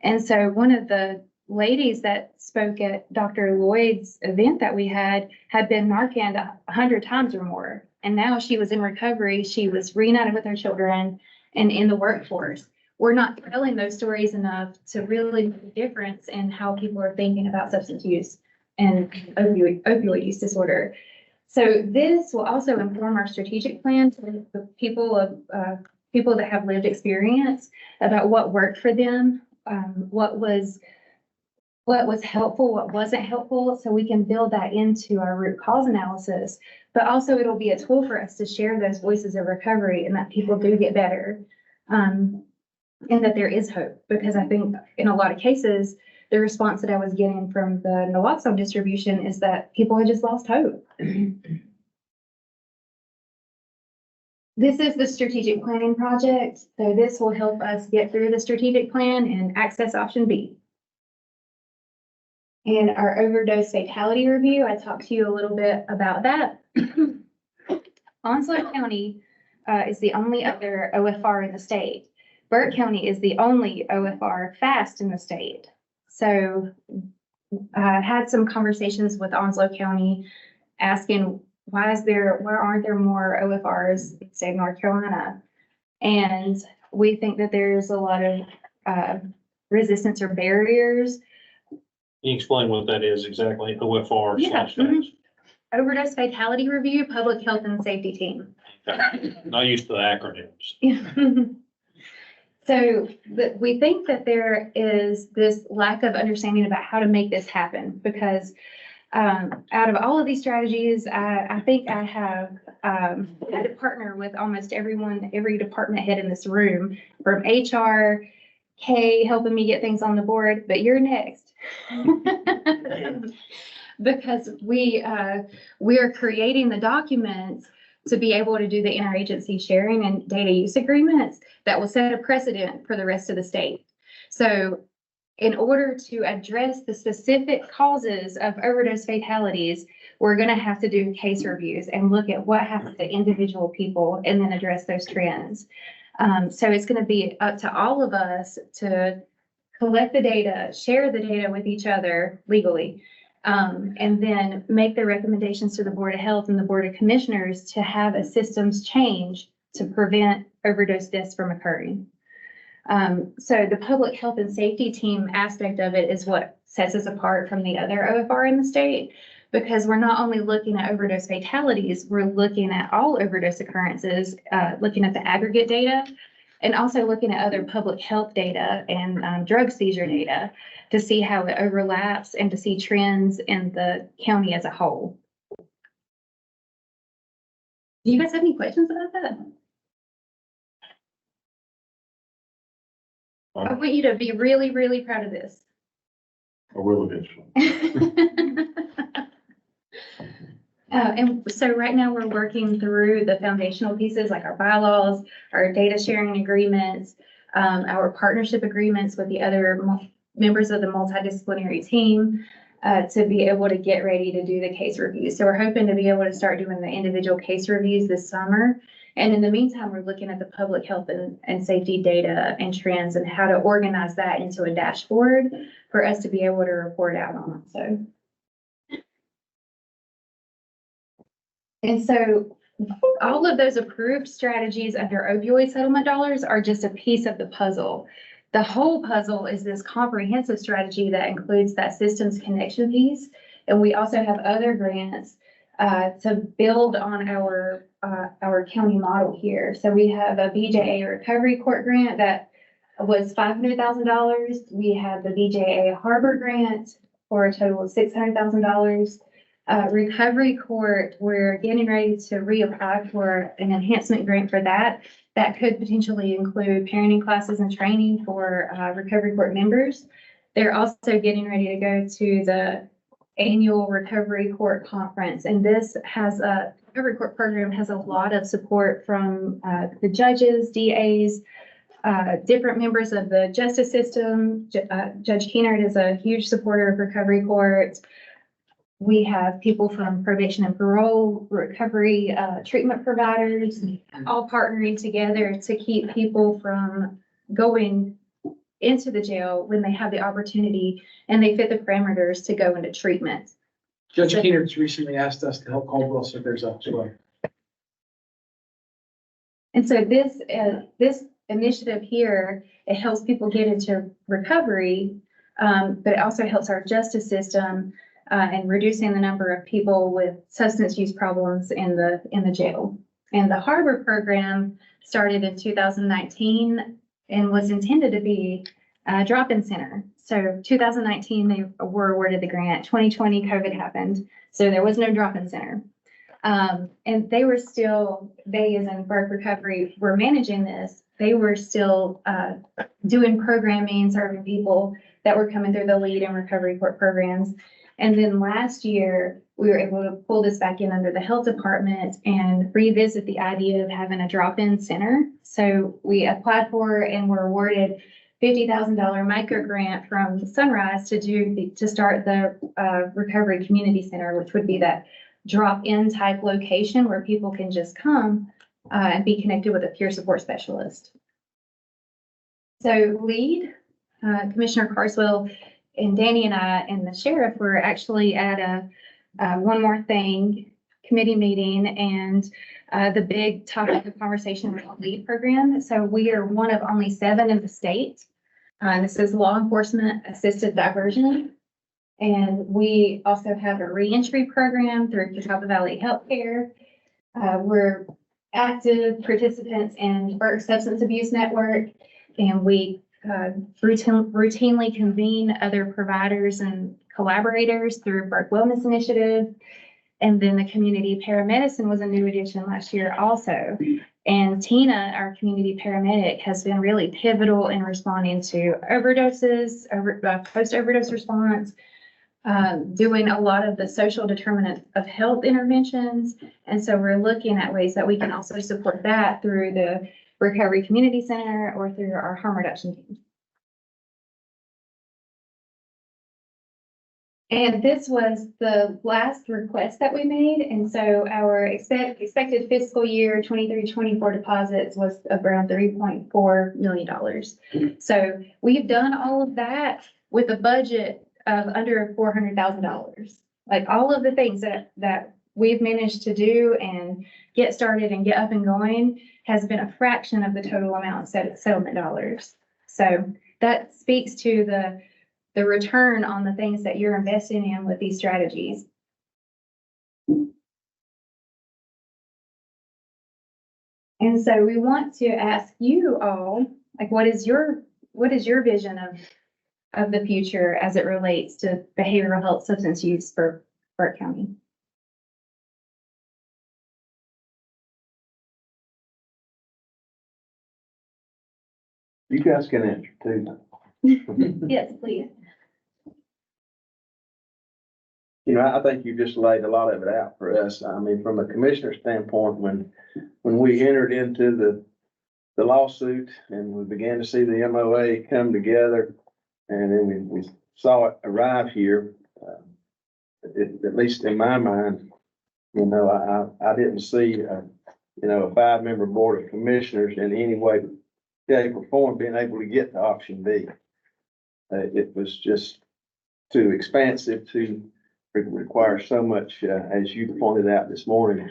Speaker 4: And so one of the ladies that spoke at Dr. Lloyd's event that we had been Narcaned 100 times or more. And now she was in recovery. She was reunited with her children and in the workforce. We're not telling those stories enough to really make a difference in how people are thinking about substance use and opioid use disorder. So this will also inform our strategic plan to the people that have lived experience about what worked for them, what was helpful, what wasn't helpful, so we can build that into our root cause analysis. But also it'll be a tool for us to share those voices of recovery and that people do get better, and that there is hope. Because I think in a lot of cases, the response that I was getting from the naloxone distribution is that people had just lost hope. This is the strategic planning project. So this will help us get through the strategic plan and access option B. And our overdose fatality review, I talked to you a little bit about that. Onslow County is the only other OFR in the state. Burke County is the only OFR fast in the state. So I had some conversations with Onslow County asking why aren't there more OFRs in the state of North Carolina? And we think that there's a lot of resistance or barriers.
Speaker 6: Can you explain what that is exactly, OFR?
Speaker 4: Yeah. Overdose fatality review, public health and safety team.
Speaker 6: Okay. Not used to the acronyms.
Speaker 4: So we think that there is this lack of understanding about how to make this happen because out of all of these strategies, I think I have had to partner with almost every department head in this room, from HR, Kay helping me get things on the board, but you're next. Because we are creating the documents to be able to do the interagency sharing and data use agreements that will set a precedent for the rest of the state. So in order to address the specific causes of overdose fatalities, we're going to have to do case reviews and look at what happens to individual people and then address those trends. So it's going to be up to all of us to collect the data, share the data with each other legally, and then make the recommendations to the Board of Health and the Board of Commissioners to have a systems change to prevent overdose deaths from occurring. So the public health and safety team aspect of it is what sets us apart from the other OFR in the state, because we're not only looking at overdose fatalities, we're looking at all overdose occurrences, looking at the aggregate data, and also looking at other public health data and drug seizure data to see how it overlaps and to see trends in the county as a whole. Do you guys have any questions about that? I want you to be really, really proud of this.
Speaker 5: I will eventually.
Speaker 4: And so right now we're working through the foundational pieces like our bylaws, our data sharing agreements, our partnership agreements with the other members of the multidisciplinary team, to be able to get ready to do the case reviews. So we're hoping to be able to start doing the individual case reviews this summer. And in the meantime, we're looking at the public health and safety data and trends and how to organize that into a dashboard for us to be able to report out on. And so all of those approved strategies under opioid settlement dollars are just a piece of the puzzle. The whole puzzle is this comprehensive strategy that includes that systems connection piece. And we also have other grants to build on our county model here. So we have a BJA recovery court grant that was $500,000. We have the BJA harbor grant for a total of $600,000. Recovery court, we're getting ready to reapply for an enhancement grant for that. That could potentially include parenting classes and training for recovery court members. They're also getting ready to go to the annual recovery court conference. And this has recovery court program has a lot of support from the judges, DAs, different members of the justice system. Judge Keenard is a huge supporter of recovery court. We have people from probation and parole, recovery, treatment providers, all partnering together to keep people from going into the jail when they have the opportunity and they fit the parameters to go into treatment.
Speaker 3: Judge Keenard's recently asked us to help Caldwell, so there's a,
Speaker 4: And so this initiative here, it helps people get into recovery, but it also helps our justice system and reducing the number of people with substance use problems in the jail. And the Harbor program started in 2019 and was intended to be a drop-in center. So 2019, they were awarded the grant. 2020, COVID happened, so there was no drop-in center. And they were still, they as in Burke Recovery were managing this. They were still doing programming, serving people that were coming through the lead and recovery court programs. And then last year, we were able to pull this back in under the health department and revisit the idea of having a drop-in center. So we applied for and were awarded $50,000 micro grant from Sunrise to start the recovery community center, which would be that drop-in type location where people can just come and be connected with a peer support specialist. So lead, Commissioner Carswell and Danny and I and the sheriff were actually at a one more thing committee meeting, and the big topic of conversation was the LEAD program. So we are one of only 7 in the state. This is law enforcement assisted diversion. And we also have a reentry program through Catawba Valley Healthcare. We're active participants in Burke Substance Abuse Network, and we routinely convene other providers and collaborators through Burke Wellness Initiative. And then the community paramedicine was a new addition last year also. And Tina, our community paramedic, has been really pivotal in responding to overdoses, post-overdose response, doing a lot of the social determinants of health interventions. And so we're looking at ways that we can also support that through the Recovery Community Center or through our harm reduction team. And this was the last request that we made. And so our expected fiscal year 23-24 deposits was around $3.4 million. So we've done all of that with a budget of under $400,000. Like all of the things that we've managed to do and get started and get up and going has been a fraction of the total amount of settlement dollars. So that speaks to the return on the things that you're investing in with these strategies. And so we want to ask you all, like, what is your vision of the future as it relates to behavioral health substance use for Burke County?
Speaker 1: You guys can answer too.
Speaker 4: Yes, please.
Speaker 1: You know, I think you just laid a lot of it out for us. I mean, from a commissioner standpoint, when we entered into the lawsuit and we began to see the MOA come together, and then we saw it arrive here, at least in my mind, you know, I didn't see, you know, a 5-member board of commissioners in any way, shape or form being able to get to option B. It was just too expansive to require so much, as you pointed out this morning,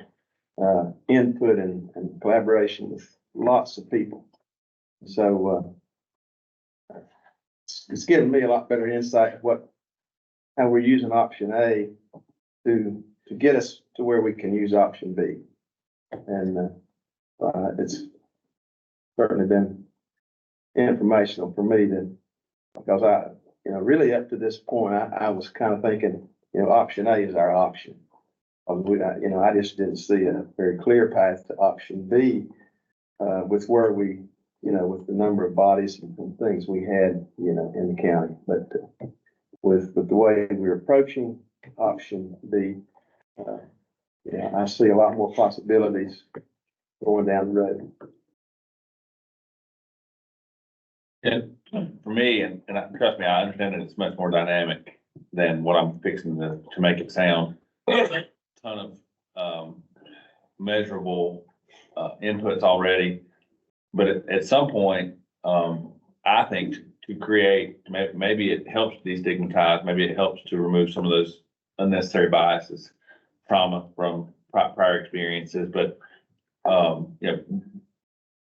Speaker 1: input and collaboration with lots of people. So, it's given me a lot better insight of how we're using option A to get us to where we can use option B. And, it's certainly been informational for me because you know, really up to this point, I was kind of thinking, you know, option A is our option. You know, I just didn't see a very clear path to option B, with where we, you know, with the number of bodies and things we had, you know, in the county. But with the way we're approaching option B, yeah, I see a lot more possibilities going down the road.
Speaker 2: And for me, trust me, I understand that it's much more dynamic than what I'm fixing to make it sound. Ton of, measurable, inputs already. But at some point, I think to create, maybe it helps destigmatize, maybe it helps to remove some of those unnecessary biases, trauma from prior experiences. But, you know,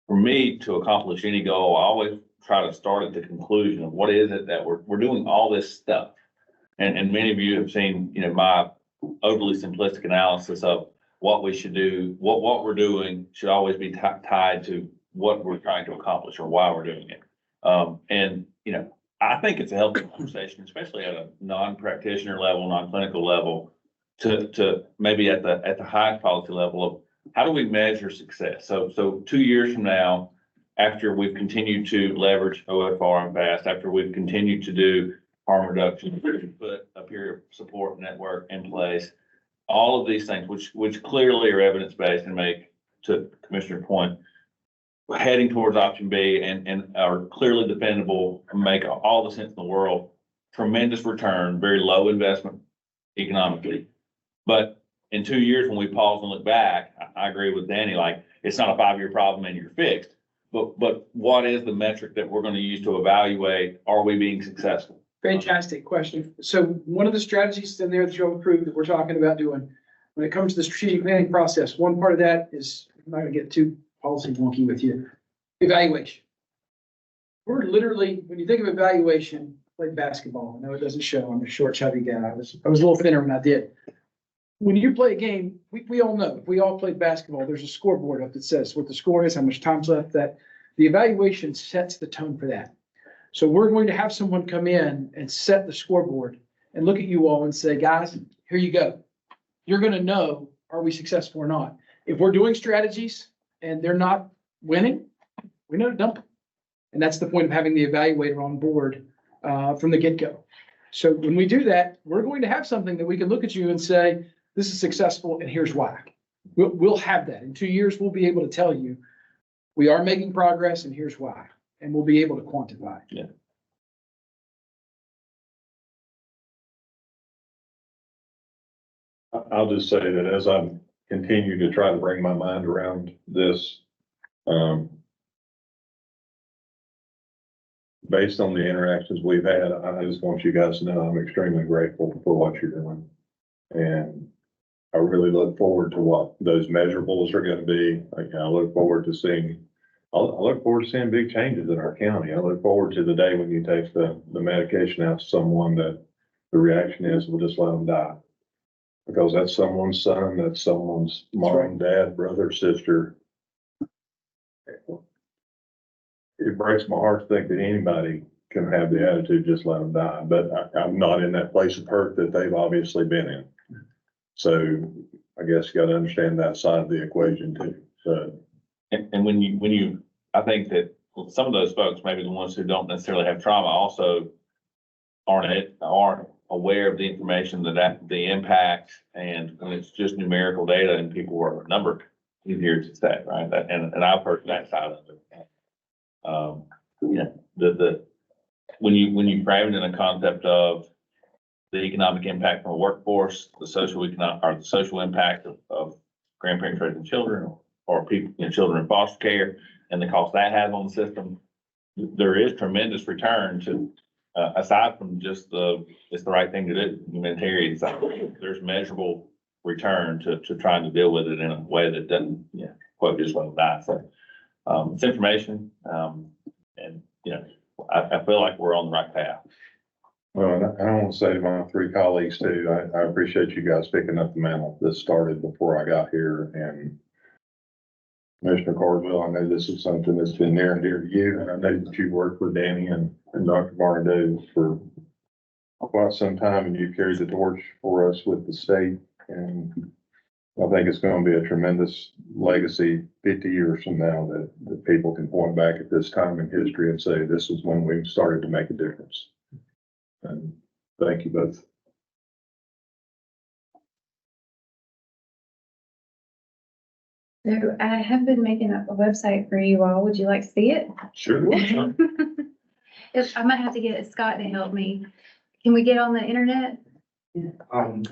Speaker 2: for me to accomplish any goal, I always try to start at the conclusion of what is it that we're doing all this stuff. And many of you have seen, you know, my overly simplistic analysis of what we should do, what we're doing should always be tied to what we're trying to accomplish or why we're doing it. And, you know, I think it's a healthy conversation, especially at a non-practitioner level, non-clinical level, to maybe at the high policy level of how do we measure success? So 2 years from now, after we've continued to leverage OFR and FAST, after we've continued to do harm reduction, put a peer support network in place, all of these things, which clearly are evidence-based and make, to Commissioner's point, heading towards option B and are clearly defendable, make all the sense in the world, tremendous return, very low investment economically. But in 2 years, when we pause and look back, I agree with Danny, like, it's not a 5-year problem and you're fixed. But what is the metric that we're going to use to evaluate, are we being successful?
Speaker 3: Fantastic question. So one of the strategies in there that you'll approve that we're talking about doing, when it comes to the strategic planning process, one part of that is, I'm not gonna get too policy wonky with you, evaluation. We're literally, when you think of evaluation, I played basketball. I know it doesn't show. I'm a short, chubby guy. I was a little thinner when I did. When you play a game, we all know, if we all played basketball, there's a scoreboard up that says what the score is, how much time's left, that the evaluation sets the tone for that. So we're going to have someone come in and set the scoreboard and look at you all and say, guys, here you go. You're going to know, are we successful or not? If we're doing strategies and they're not winning, we know to dump them. And that's the point of having the evaluator on board from the get-go. So when we do that, we're going to have something that we can look at you and say, this is successful and here's why. We'll have that. In 2 years, we'll be able to tell you, we are making progress and here's why. And we'll be able to quantify.
Speaker 2: Yeah.
Speaker 5: I'll just say that as I continue to try to bring my mind around this, based on the interactions we've had, I just want you guys to know I'm extremely grateful for what you're doing. And I really look forward to what those measurables are going to be. I look forward to seeing, I look forward to seeing big changes in our county. I look forward to the day when you take the medication out to someone that the reaction is, we'll just let them die. Because that's someone's son, that's someone's mom, dad, brother, sister. It breaks my heart to think that anybody can have the attitude, just let them die. But I'm not in that place of hurt that they've obviously been in. So I guess you got to understand that side of the equation too. So.
Speaker 2: And when you, I think that some of those folks, maybe the ones who don't necessarily have trauma, also aren't aware of the information that the impact, and when it's just numerical data and people are numbered, easier to say, right? And I've heard that side of it. Yeah, when you frame it in a concept of the economic impact from a workforce, the social impact of grandparents raising children or people, children in foster care, and the cost that has on the system, there is tremendous return to, aside from just it's the right thing to do, humanitarian side. There's measurable return to trying to deal with it in a way that doesn't, quote, just let them die. So, it's information, and, I feel like we're on the right path.
Speaker 5: Well, I want to say to my three colleagues too, I appreciate you guys picking up the mantle. This started before I got here, and Commissioner Cardwell, I know this is something that's been near and dear to you, and I know that you worked with Danny and Dr. Barnadeau for quite some time, and you carried the torch for us with the state, and I think it's going to be a tremendous legacy 50 years from now that people can point back at this time in history and say, this is when we started to make a difference. And thank you both.
Speaker 4: So I have been making up a website for you all. Would you like to see it?
Speaker 5: Sure.
Speaker 4: I might have to get Scott to help me. Can we get on the internet? Okay.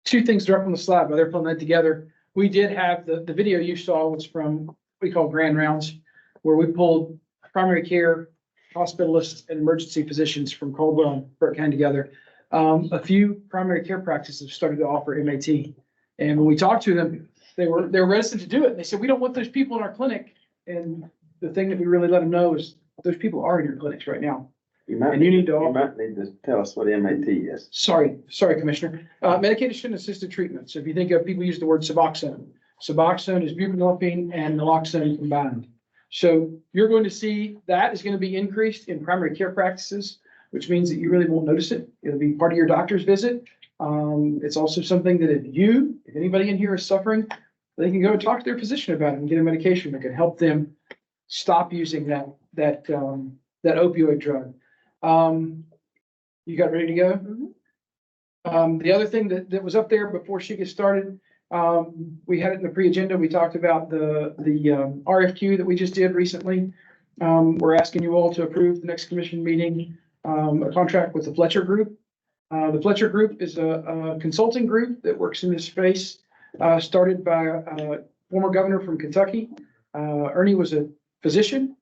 Speaker 3: Two things are up on the slide, but they're putting that together. We did have the video you saw was from what we call Grand Rounds, where we pulled primary care, hospitalists, and emergency physicians from Caldwell and Burke County together. A few primary care practices have started to offer MAT. And when we talked to them, they were reticent to do it. They said, we don't want those people in our clinic. And the thing that we really let them know is those people are in your clinics right now. And you need to
Speaker 1: tell us what MAT is.
Speaker 3: Sorry, Commissioner. Medication assisted treatment. So if you think of, people use the word Suboxone. Suboxone is buprenorphine and naloxone combined. So you're going to see that is going to be increased in primary care practices, which means that you really won't notice it. It'll be part of your doctor's visit. It's also something that if anybody in here is suffering, they can go and talk to their physician about it and get a medication that can help them stop using that opioid drug. You got ready to go?
Speaker 4: Mhm.
Speaker 3: The other thing that was up there before she gets started, we had it in the pre-agenda. We talked about the RFQ that we just did recently. We're asking you all to approve the next commission meeting, a contract with the Fletcher Group. The Fletcher Group is a consulting group that works in this space, started by a former governor from Kentucky. Ernie was a physician,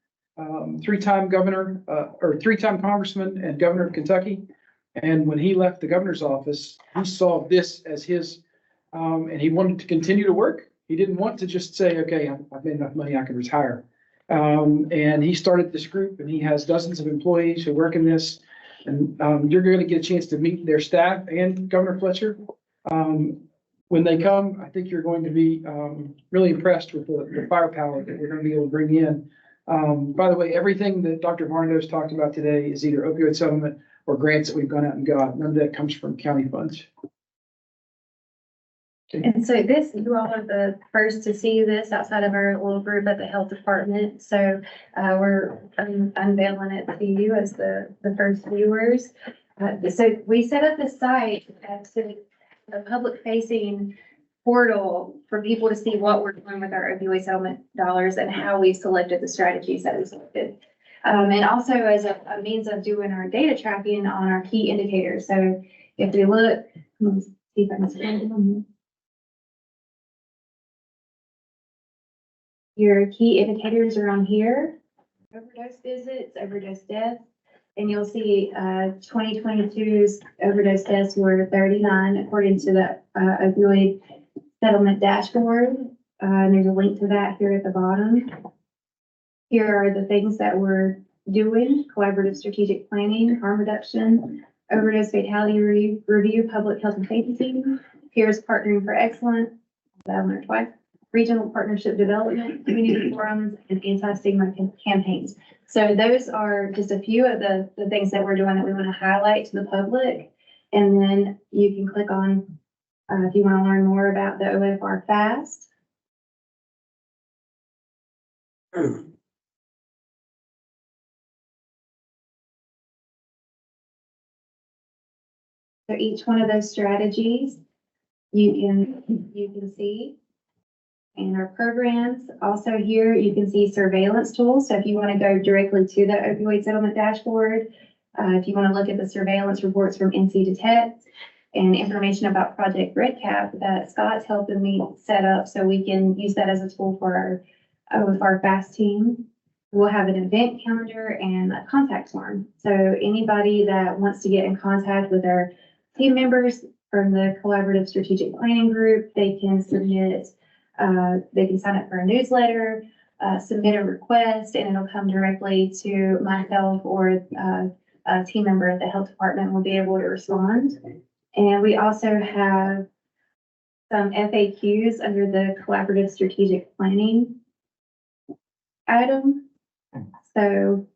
Speaker 3: three-time governor, or three-time congressman and governor of Kentucky. And when he left the governor's office, he saw this as his, and he wanted to continue to work. He didn't want to just say, okay, I've made enough money, I can retire. And he started this group, and he has dozens of employees who work in this. And you're going to get a chance to meet their staff and Governor Fletcher. When they come, I think you're going to be really impressed with the firepower that we're going to be able to bring in. By the way, everything that Dr. Barnadeau's talked about today is either opioid settlement or grants that we've gone out and got. None of that comes from county funds.
Speaker 4: And so you all are the first to see this outside of our little group at the health department. So we're unveiling it to you as the first viewers. So we set up this site as a public facing portal for people to see what we're doing with our opioid settlement dollars and how we selected the strategies that we selected. And also as a means of doing our data tracking on our key indicators. So if we look, let's see if I can stand it on here. Your key indicators are on here: overdose visits, overdose deaths, and you'll see 2022's overdose deaths were 39 according to the opioid settlement dashboard. And there's a link to that here at the bottom. Here are the things that we're doing: collaborative strategic planning, harm reduction, overdose fatality review, public health and safety, peers partnering for excellence, twice, regional partnership development, community forums, and anti-stigma campaigns. So those are just a few of the things that we're doing that we want to highlight to the public. And then you can click on, if you want to learn more about the OFR FAST. So each one of those strategies, you can see. And our programs, also here, you can see surveillance tools. So if you want to go directly to the opioid settlement dashboard, if you want to look at the surveillance reports from NC Detect and information about Project RedCap that Scott's helping me set up so we can use that as a tool for our FAST team. We'll have an event calendar and a contact form. So anybody that wants to get in contact with our team members from the collaborative strategic planning group, they can submit, they can sign up for a newsletter, submit a request, and it'll come directly to myself or a team member at the health department will be able to respond. And we also have some FAQs under the collaborative strategic planning item. So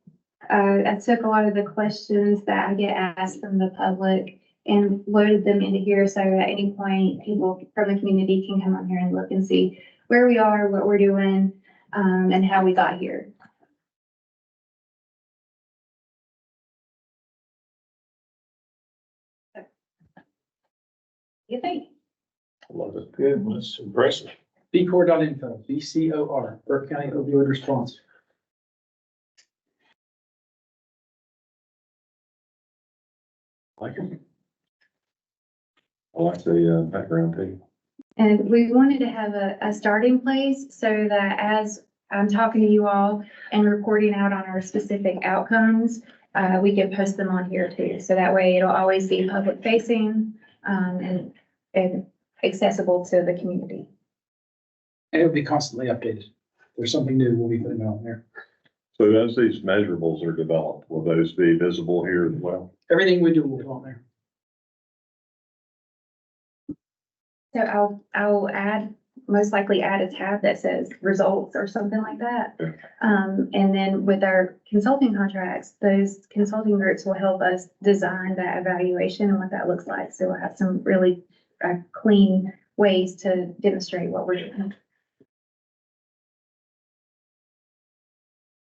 Speaker 4: I took a lot of the questions that I get asked from the public and loaded them into here. So at any point, people from the community can come on here and look and see where we are, what we're doing, and how we got here. What do you think?
Speaker 5: Love it.
Speaker 1: Good.
Speaker 6: That's impressive.
Speaker 3: bcor.info, BCOR, Burke County Opioid Response.
Speaker 5: Like it. I like the background too.
Speaker 4: And we wanted to have a starting place so that as I'm talking to you all and reporting out on our specific outcomes, we can post them on here too. So that way it'll always be public facing, and accessible to the community.
Speaker 3: And it'll be constantly updated. If there's something new, we'll be putting it on there.
Speaker 5: So as these measurables are developed, will those be visible here as well?
Speaker 3: Everything we do will be on there.
Speaker 4: So I'll most likely add a tab that says results or something like that.
Speaker 5: Okay.
Speaker 4: And then with our consulting contracts, those consulting groups will help us design that evaluation and what that looks like. So we'll have some really clean ways to demonstrate what we're doing.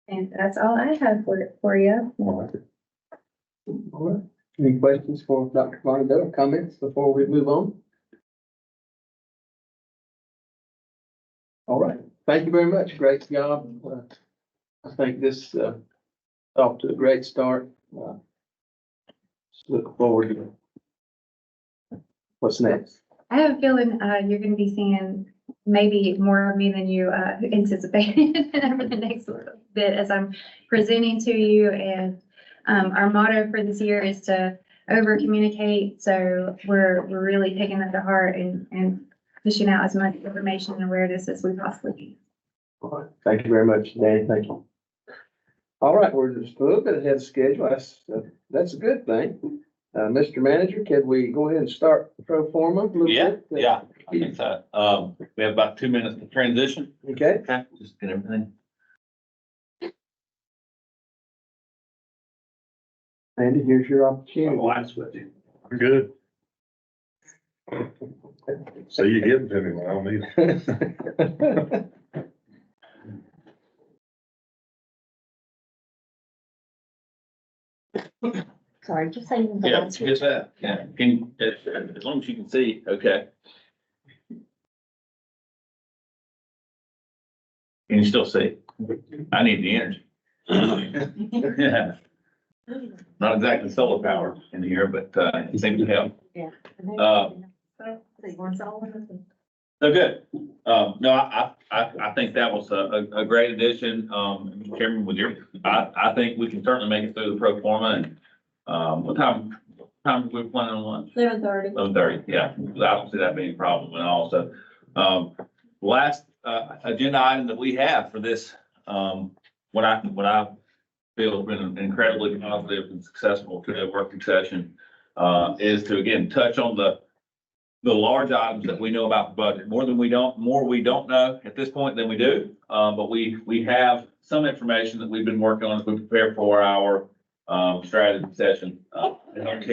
Speaker 4: And that's all I have for you.
Speaker 5: All right.
Speaker 1: All right. Any questions for Dr. Fonadell, comments before we move on? All right, thank you very much. Great job. I think this, off to a great start. Just look forward to what's next.
Speaker 4: I have a feeling you're going to be seeing maybe more of me than you anticipated over the next little bit as I'm presenting to you. And our motto for this year is to over communicate. So we're really taking that to heart and pushing out as much information and awareness as we possibly can.
Speaker 1: All right, thank you very much, Danny. Thank you. All right, we're just a little bit ahead of schedule. That's a good thing. Mr. Manager, can we go ahead and start pro forma? a little bit?
Speaker 2: Yeah, I think so. We have about 2 minutes to transition.
Speaker 1: Okay.
Speaker 2: Okay, just get everything.
Speaker 1: Andy, here's your opportunity.
Speaker 6: with you.
Speaker 5: I'm good. So you give it to me when I don't need it.
Speaker 9: Sorry, just saying.
Speaker 2: Yeah, just that. Yeah, as long as you can see, okay. Can you still see? I need the energy. Yeah. Not exactly solar power in here, but, it seems to help. So good. No, I think that was a great addition, Mr. Chairman, with your, I think we can certainly make it through the pro forma and, what time we planning on lunch?
Speaker 9: 11:30.
Speaker 2: 11:30, yeah. I don't see that being a problem. And also, last, agenda item that we have for this, what I feel has been incredibly positive and successful to the working session, is to again, touch on the large items that we know about the budget, more we don't know at this point than we do. But we have some information that we've been working on as we prepare for our strategy session, to help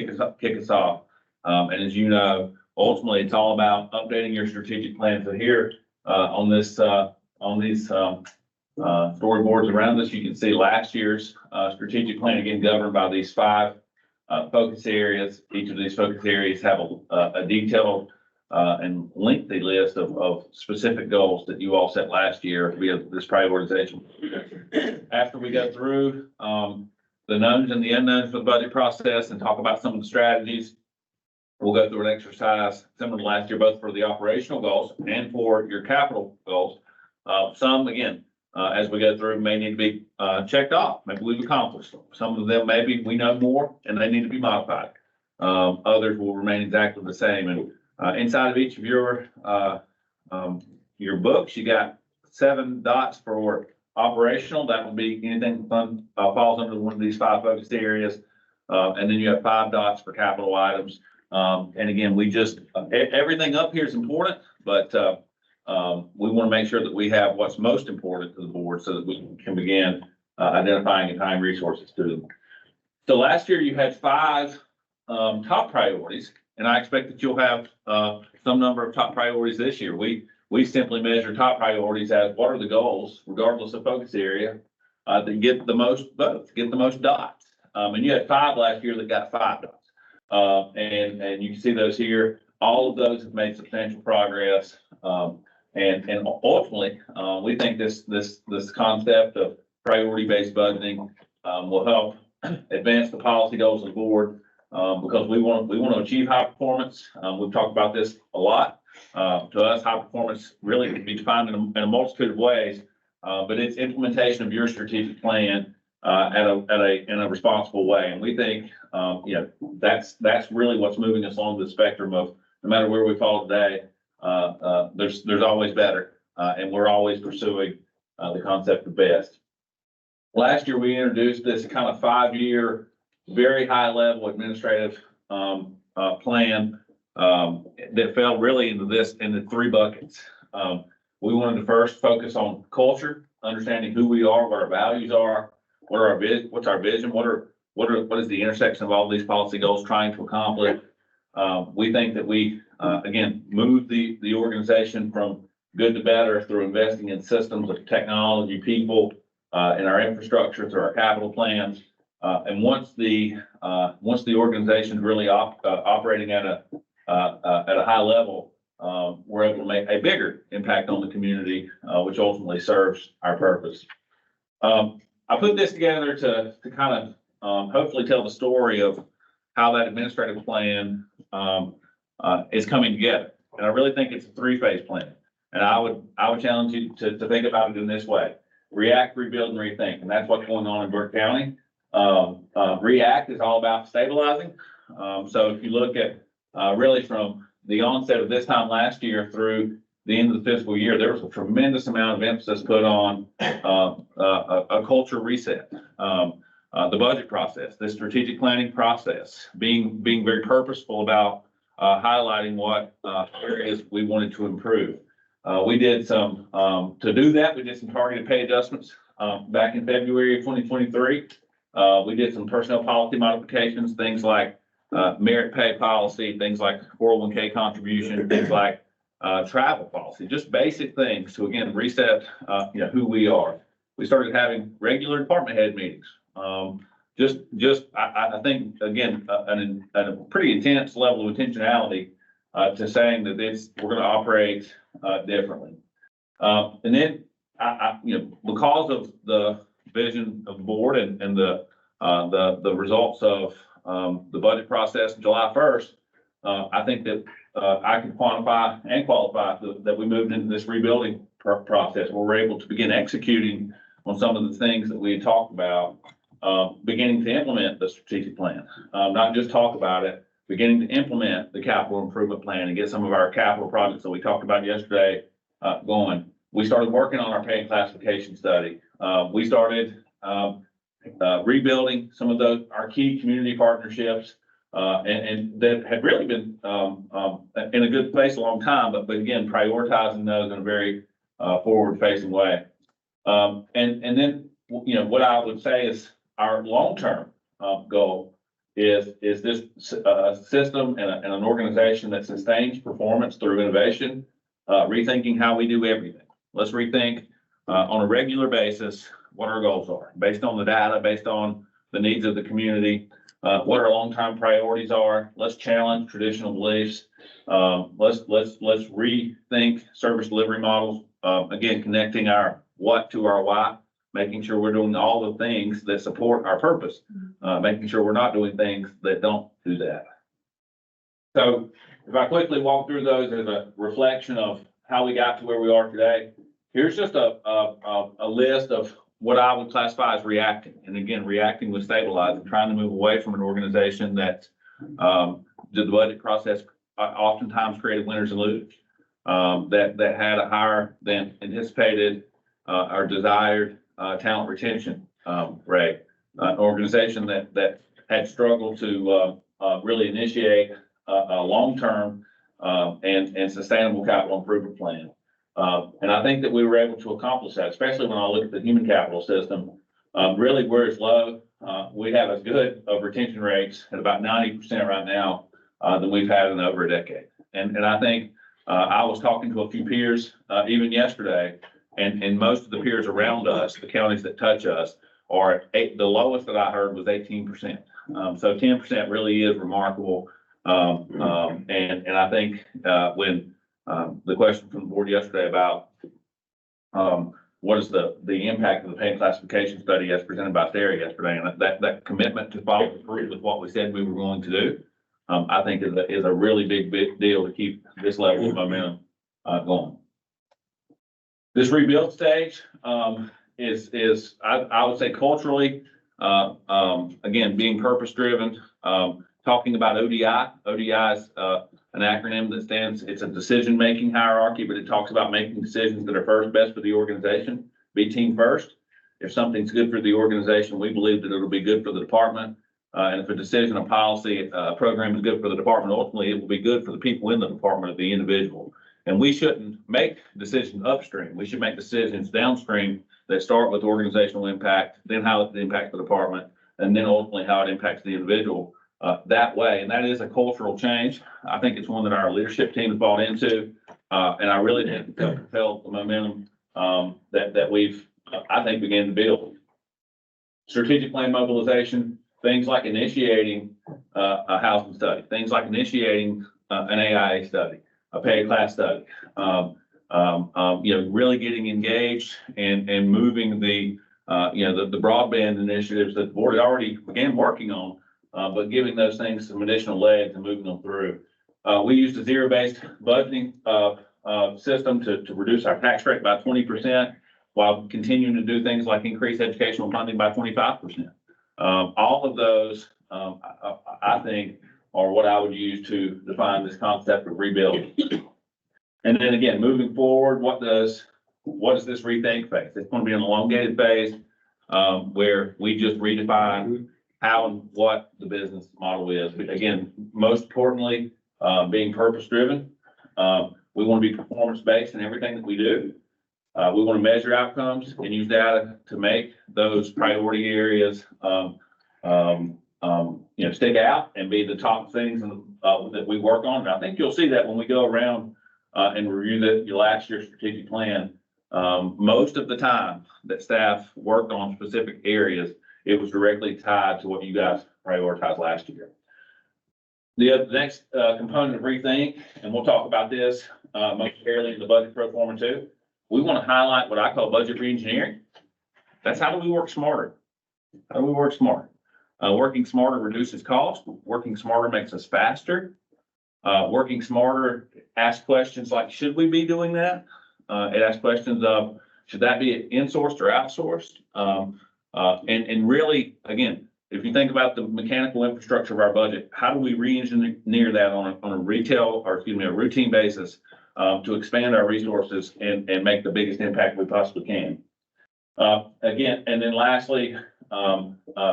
Speaker 2: kick us off. And as you know, ultimately, it's all about updating your strategic plan. So here, on these storyboards around us. You can see last year's, strategic plan, again, governed by these five, focus areas. Each of these focus areas have a detailed, and lengthy list of specific goals that you all set last year via this prioritization. After we go through, the knowns and the unknowns for the budget process and talk about some of the strategies, we'll go through an exercise similar to last year, both for the operational goals and for your capital goals. Some, again, as we go through, may need to be checked off. Maybe we've accomplished them. Some of them, maybe we know more and they need to be modified. Others will remain exactly the same. And inside of each of your books, you got 7 dots for operational. That would be anything that falls under one of these 5 focus areas. And then you have 5 dots for capital items. And again, we just, everything up here is important, but we want to make sure that we have what's most important to the board so that we can begin identifying and tying resources to them. So last year you had 5 top priorities, and I expect that you'll have some number of top priorities this year. We simply measure top priorities as what are the goals, regardless of focus area, that get the most votes, get the most dots. And you had 5 last year that got 5 dots. And you can see those here. All of those have made substantial progress. And ultimately, we think this concept of priority-based budgeting will help advance the policy goals of the board because we want to achieve high performance. We've talked about this a lot. To us, high performance really can be defined in a multitude of ways, but it's implementation of your strategic plan in a responsible way. And we think, that's really what's moving us along the spectrum of no matter where we fall today, there's always better, and we're always pursuing the concept of best. Last year, we introduced this kind of 5-year, very high level administrative plan that fell really into 3 buckets. We wanted to first focus on culture, understanding who we are, what our values are, what's our vision, what is the intersection of all these policy goals trying to accomplish. We think that we again moved the organization from good to better through investing in systems of technology, people, in our infrastructure, through our capital plans. And once the organization is really operating at a high level, we're able to make a bigger impact on the community, which ultimately serves our purpose. I put this together to kind of hopefully tell the story of how that administrative plan is coming together. And I really think it's a 3-phase plan. And I would challenge you to think about it in this way: react, rebuild, and rethink. And that's what's going on in Burke County. React is all about stabilizing. So if you look at really from the onset of this time last year through the end of the fiscal year, there was a tremendous amount of emphasis put on a culture reset. The budget process, the strategic planning process, being very purposeful about highlighting what areas we wanted to improve. We did some, to do that, we did some targeted pay adjustments back in February of 2023. We did some personnel policy modifications, things like merit pay policy, things like 401k contribution, things like travel policy, just basic things to, again, reset who we are. We started having regular department head meetings. I think, again, a pretty intense level of intentionality to saying that we're going to operate differently. And then, because of the vision of the board and the results of the budget process July 1st, I think that I can quantify and qualify that we moved into this rebuilding process where we're able to begin executing on some of the things that we had talked about, beginning to implement the strategic plan, not just talk about it, beginning to implement the capital improvement plan and get some of our capital projects that we talked about yesterday going. We started working on our pay and classification study. We started rebuilding some of our key community partnerships, and that had really been in a good place a long time, but again, prioritizing those in a very forward-facing way. And then, what I would say is our long-term goal is this system and an organization that sustains performance through innovation, rethinking how we do everything. Let's rethink on a regular basis what our goals are, based on the data, based on the needs of the community, what our long-term priorities are. Let's challenge traditional beliefs. Let's rethink service delivery models. Again, connecting our what to our why, making sure we're doing all the things that support our purpose, making sure we're not doing things that don't do that. So if I quickly walk through those as a reflection of how we got to where we are today, here's just a list of what I would classify as reacting. And again, reacting with stabilizing, trying to move away from an organization that the budget process oftentimes created winners and losers, that had a higher than anticipated or desired talent retention rate, an organization that had struggled to really initiate a long-term and sustainable capital improvement plan. And I think that we were able to accomplish that, especially when I look at the human capital system. Really, where it's low, we have as good of retention rates at about 90% right now than we've had in over a decade. And I think I was talking to a few peers even yesterday, and most of the peers around us, the counties that touch us, are the lowest that I heard was 18%. So 10% really is remarkable. And I think when the question from the board yesterday about what is the impact of the pay classification study as presented by Sarah yesterday, and that commitment to follow through with what we said we were going to do, I think is a really big deal to keep this level of momentum going. This rebuild stage is I would say culturally, again, being purpose driven, talking about ODI. ODI is an acronym that stands, it's a decision-making hierarchy, but it talks about making decisions that are first best for the organization, be team first. If something's good for the organization, we believe that it'll be good for the department. And if a decision, a policy, a program is good for the department, ultimately it will be good for the people in the department or the individual. And we shouldn't make decisions upstream. We should make decisions downstream that start with organizational impact, then how it impacts the department, and then ultimately how it impacts the individual that way. And that is a cultural change. I think it's one that our leadership team has bought into. And I really didn't feel the momentum that we've, I think, began to build. Strategic plan mobilization, things like initiating a housing study, things like initiating an AIA study, a pay class study, really getting engaged and moving the broadband initiatives that the board had already began working on, but giving those things some additional legs and moving them through. We used a zero-based budgeting system to reduce our tax rate by 20% while continuing to do things like increase educational funding by 25%. All of those, I think, are what I would use to define this concept of rebuilding. And then again, moving forward, what does this rethink phase? It's going to be an elongated phase where we just redefine how and what the business model is. But again, most importantly, being purpose driven. We want to be performance based in everything that we do. We want to measure outcomes and use data to make those priority areas stick out and be the top things that we work on. And I think you'll see that when we go around and review your last year's strategic plan. Most of the time that staff worked on specific areas, it was directly tied to what you guys prioritized last year. The next component of rethink, and we'll talk about this momentarily in the budget Proforma too. We want to highlight what I call budget reengineering. That's how do we work smarter? How do we work smarter? Working smarter reduces cost. Working smarter makes us faster. Working smarter asks questions like, should we be doing that? It asks questions of, should that be insourced or outsourced? And really, again, if you think about the mechanical infrastructure of our budget, how do we re-engineer that on a routine basis to expand our resources and make the biggest impact we possibly can? Again, and then lastly,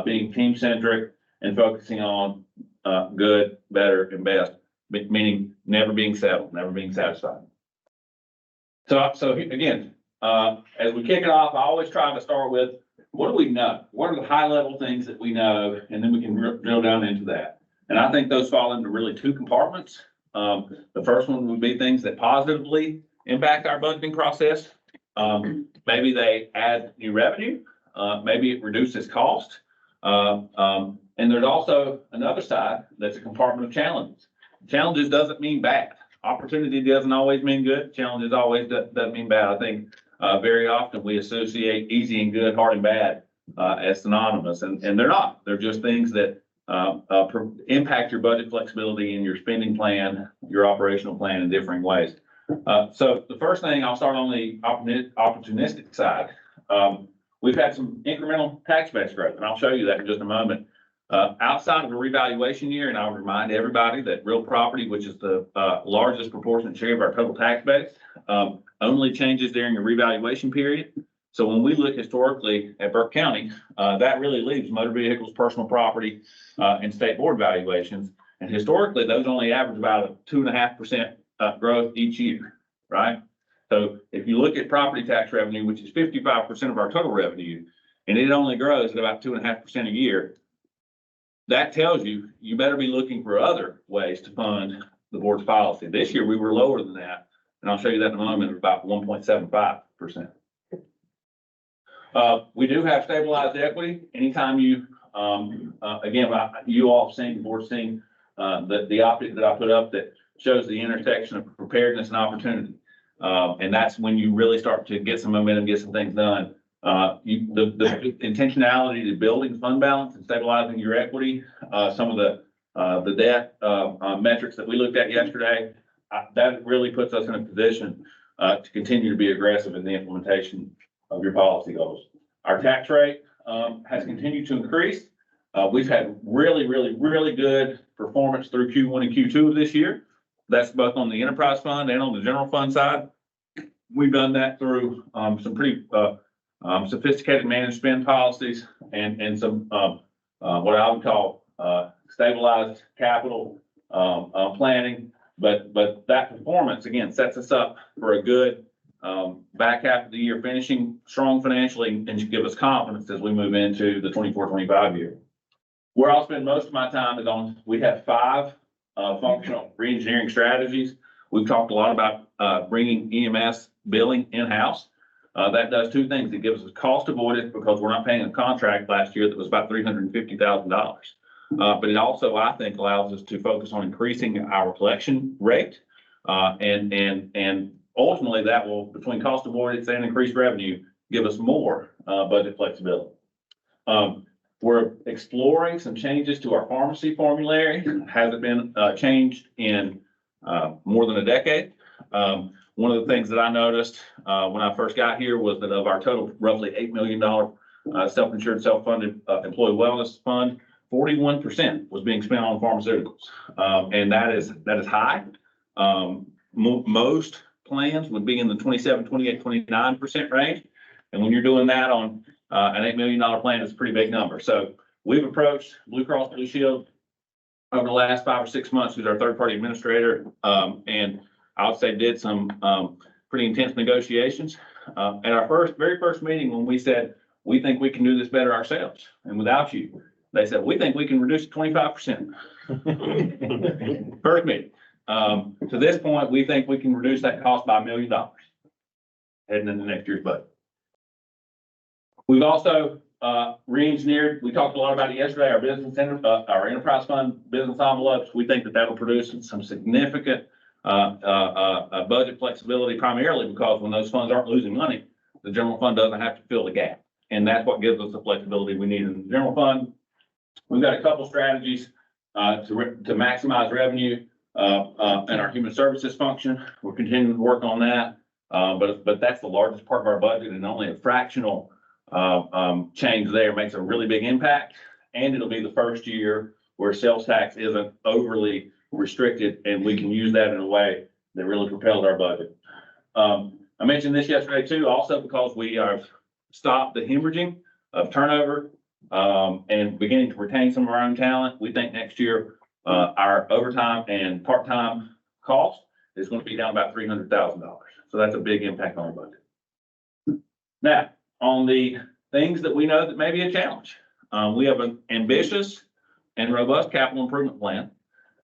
Speaker 2: being team centric and focusing on good, better, and best, meaning never being settled, never being satisfied. So again, as we kick it off, I always try to start with, what do we know? What are the high level things that we know? And then we can drill down into that. And I think those fall into really two compartments. The first one would be things that positively impact our budgeting process. Maybe they add new revenue, maybe it reduces cost. And there's also another side that's a compartment of challenges. Challenges doesn't mean bad. Opportunity doesn't always mean good. Challenges always doesn't mean bad. I think very often we associate easy and good, hard and bad as synonymous, and they're not. They're just things that impact your budget flexibility and your spending plan, your operational plan in differing ways. So the first thing, I'll start on the opportunistic side. We've had some incremental tax base growth, and I'll show you that in just a moment. Outside of a revaluation year, and I'll remind everybody that real property, which is the largest proportionate share of our total tax base, only changes during a revaluation period. So when we look historically at Burke County, that really leaves motor vehicles, personal property, and state board valuations. And historically, those only average about a 2.5% growth each year, right? So if you look at property tax revenue, which is 55% of our total revenue, and it only grows at about 2.5% a year, that tells you, you better be looking for other ways to fund the board's policy. This year, we were lower than that, and I'll show you that in a moment, about 1.75%. We do have stabilized equity. Anytime you, again, you all have seen, the board's seen, the optic that I put up that shows the intersection of preparedness and opportunity. And that's when you really start to get some momentum, get some things done. The intentionality to building fund balance and stabilizing your equity, some of the debt metrics that we looked at yesterday, that really puts us in a position to continue to be aggressive in the implementation of your policy goals. Our tax rate has continued to increase. We've had really good performance through Q1 and Q2 of this year. That's both on the enterprise fund and on the general fund side. We've done that through some pretty sophisticated managed spend policies and some what I would call stabilized capital planning. But that performance, again, sets us up for a good back half of the year, finishing strong financially, and should give us confidence as we move into the 24-25 year. Where I'll spend most of my time is on, we have 5 functional reengineering strategies. We've talked a lot about bringing EMS billing in-house. That does 2 things. It gives us cost avoidance because we're not paying a contract last year that was about $350,000. But it also, I think, allows us to focus on increasing our collection rate. And ultimately that will, between cost avoidance and increased revenue, give us more budget flexibility. We're exploring some changes to our pharmacy formulary. Hasn't been changed in more than a decade. One of the things that I noticed when I first got here was that of our total roughly $8 million self-insured, self-funded employee wellness fund, 41% was being spent on pharmaceuticals. And that is high. Most plans would be in the 27, 28, 29% range. And when you're doing that on an $8 million plan, it's a pretty big number. So we've approached Blue Cross Blue Shield over the last 5 or 6 months, who's our third-party administrator, and I would say did some pretty intense negotiations. At our very first meeting, when we said, we think we can do this better ourselves and without you, they said, we think we can reduce it 25%. First meeting. To this point, we think we can reduce that cost by $1 million heading into next year's budget. We've also re-engineered, we talked a lot about it yesterday, our business center, our enterprise fund business envelopes. We think that that'll produce some significant budget flexibility, primarily because when those funds aren't losing money, the general fund doesn't have to fill the gap. And that's what gives us the flexibility we need in the general fund. We've got a couple strategies to maximize revenue in our human services function. We're continuing to work on that. But that's the largest part of our budget, and only a fractional change there makes a really big impact. And it'll be the first year where sales tax isn't overly restricted, and we can use that in a way that really propels our budget. I mentioned this yesterday too, also because we have stopped the hemorrhaging of turnover and beginning to retain some of our own talent. We think next year our overtime and part-time cost is going to be down about $300,000. So that's a big impact on our budget. Now, on the things that we know that may be a challenge, we have an ambitious and robust capital improvement plan,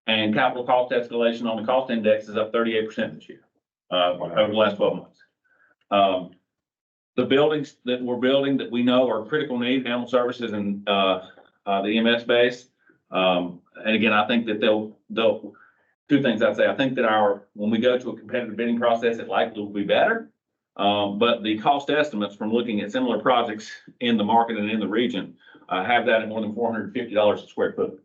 Speaker 2: and capital cost escalation on the cost index is up 38% this year over the last 12 months. the buildings that we're building that we know are critical need, animal services and, the EMS base. And again, I think that they'll, two things I'd say. I think that when we go to a competitive bidding process, it likely will be better. But the cost estimates from looking at similar projects in the market and in the region, have that at more than $450 a square foot,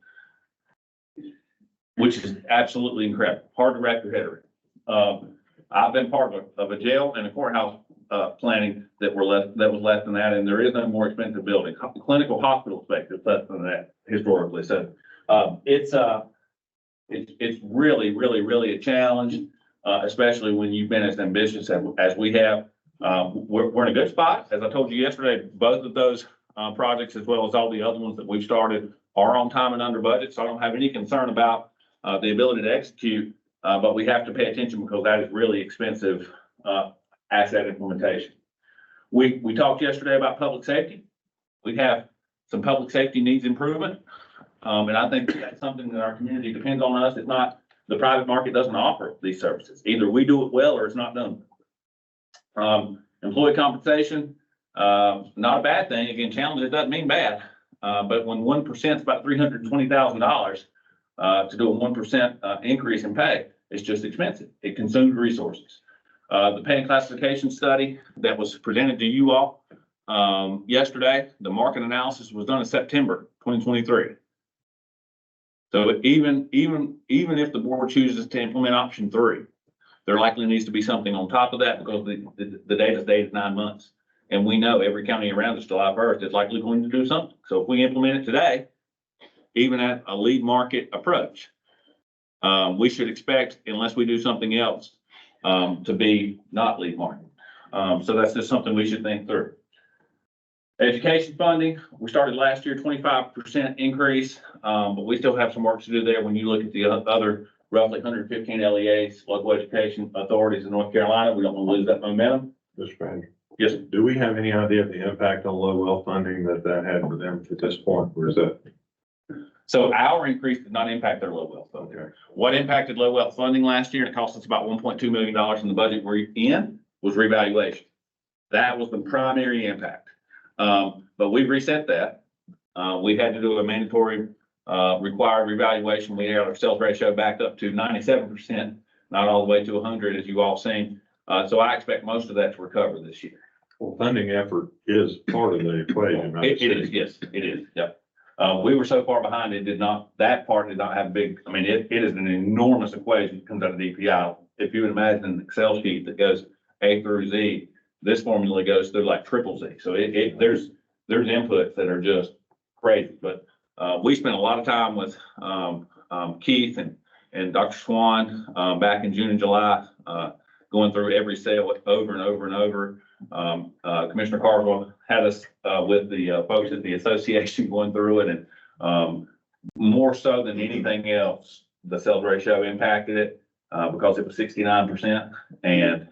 Speaker 2: which is absolutely incredible. Hard to wrap your head around. I've been part of a jail and a courthouse planning that was less than that, and there is no more expensive building. Clinical hospital space is less than that historically. So it's really, really, really a challenge, especially when you've been as ambitious as we have. We're in a good spot. As I told you yesterday, both of those projects, as well as all the other ones that we've started, are on time and under budget. So I don't have any concern about the ability to execute, but we have to pay attention because that is really expensive asset implementation. We talked yesterday about public safety. We have some public safety needs improvement. And I think that's something that our community depends on us. It's not, the private market doesn't offer these services. Either we do it well or it's not done. Employee compensation, not a bad thing. Again, challenge, it doesn't mean bad. But when 1% is about $320,000, to do a 1% increase in pay, it's just expensive. It consumes resources. The pay and classification study that was presented to you all yesterday, the market analysis was done in September 2023. So even if the board chooses to implement option 3, there likely needs to be something on top of that because the data is dated 9 months. And we know every county around us, July 1st, is likely going to do something. So if we implement it today, even at a lead market approach, we should expect, unless we do something else, to be not lead market. So that's just something we should think through. Education funding, we started last year, 25% increase, but we still have some work to do there. When you look at the other roughly 115 LEAs, local education authorities in North Carolina, we don't want to lose that momentum.
Speaker 5: Mr. Manager,
Speaker 2: Yes.
Speaker 5: do we have any idea of the impact on low well funding that had for them at this point, or is that?
Speaker 2: So our increase did not impact their low wealth funding.
Speaker 5: Okay.
Speaker 2: What impacted low wealth funding last year, and it cost us about $1.2 million in the budget we're in, was revaluation. That was the primary impact. But we've reset that. We had to do a mandatory required revaluation. We had our sales ratio back up to 97%, not all the way to 100, as you all seen. So I expect most of that to recover this year.
Speaker 5: Well, funding effort is part of the equation, right?
Speaker 2: It is, yes, it is, yep. We were so far behind, that part did not have a big, it is an enormous equation that comes out of DPI. If you would imagine an Excel sheet that goes A through Z, this formula goes through like triple Z. So there's inputs that are just crazy, but we spent a lot of time with Keith and Dr. Swan back in June and July, going through every sale over and over and over. Commissioner Carswell had us with the folks at the association going through it, and more so than anything else, the sales ratio impacted it because it was 69%. And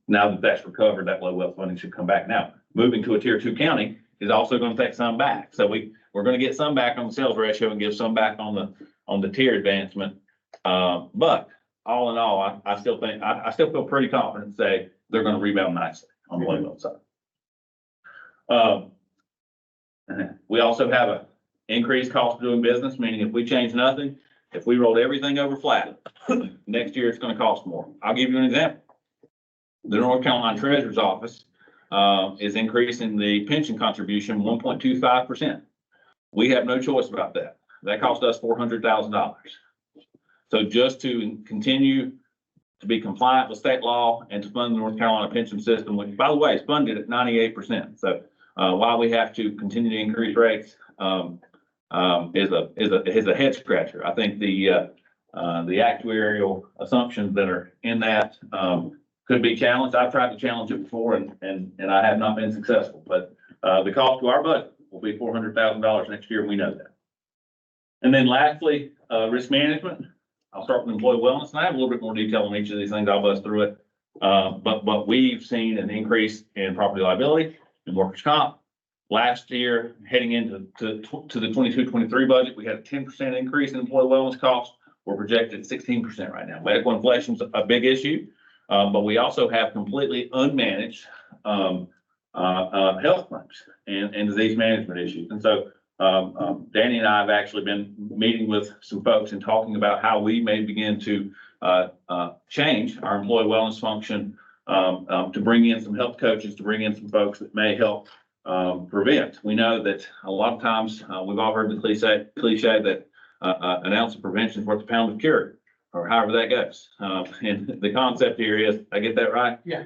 Speaker 2: now that that's recovered, that low wealth funding should come back. Now, moving to a tier 2 county is also going to take some back. So we're going to get some back on the sales ratio and give some back on the tier advancement. But all in all, I still feel pretty confident to say they're going to rebound nicely on the low wealth side. We also have an increased cost of doing business, meaning if we change nothing, if we rolled everything over flat, next year it's going to cost more. I'll give you an example. The North Carolina Treasurer's Office is increasing the pension contribution 1.25%. We have no choice about that. That cost us $400,000. So just to continue to be compliant with state law and to fund the North Carolina pension system, which, by the way, is funded at 98%. So while we have to continue to increase rates, is a head scratcher. I think the actuarial assumptions that are in that could be challenged. I've tried to challenge it before and I have not been successful, but the cost to our budget will be $400,000 next year. We know that. And then lastly, risk management. I'll start with employee wellness, and I have a little bit more detail on each of these things. I'll buzz through it. But we've seen an increase in property liability and workers' comp. Last year, heading into the 22-23 budget, we had a 10% increase in employee wellness costs. We're projected 16% right now. Medical inflation is a big issue, but we also have completely unmanaged health claims and disease management issues. And so, Danny and I have actually been meeting with some folks and talking about how we may begin to, change our employee wellness function, to bring in some health coaches, to bring in some folks that may help, prevent. We know that a lot of times, we've all heard the cliche that, an ounce of prevention is worth a pound of cure, or however that goes. And the concept here is, I get that right?
Speaker 3: Yeah.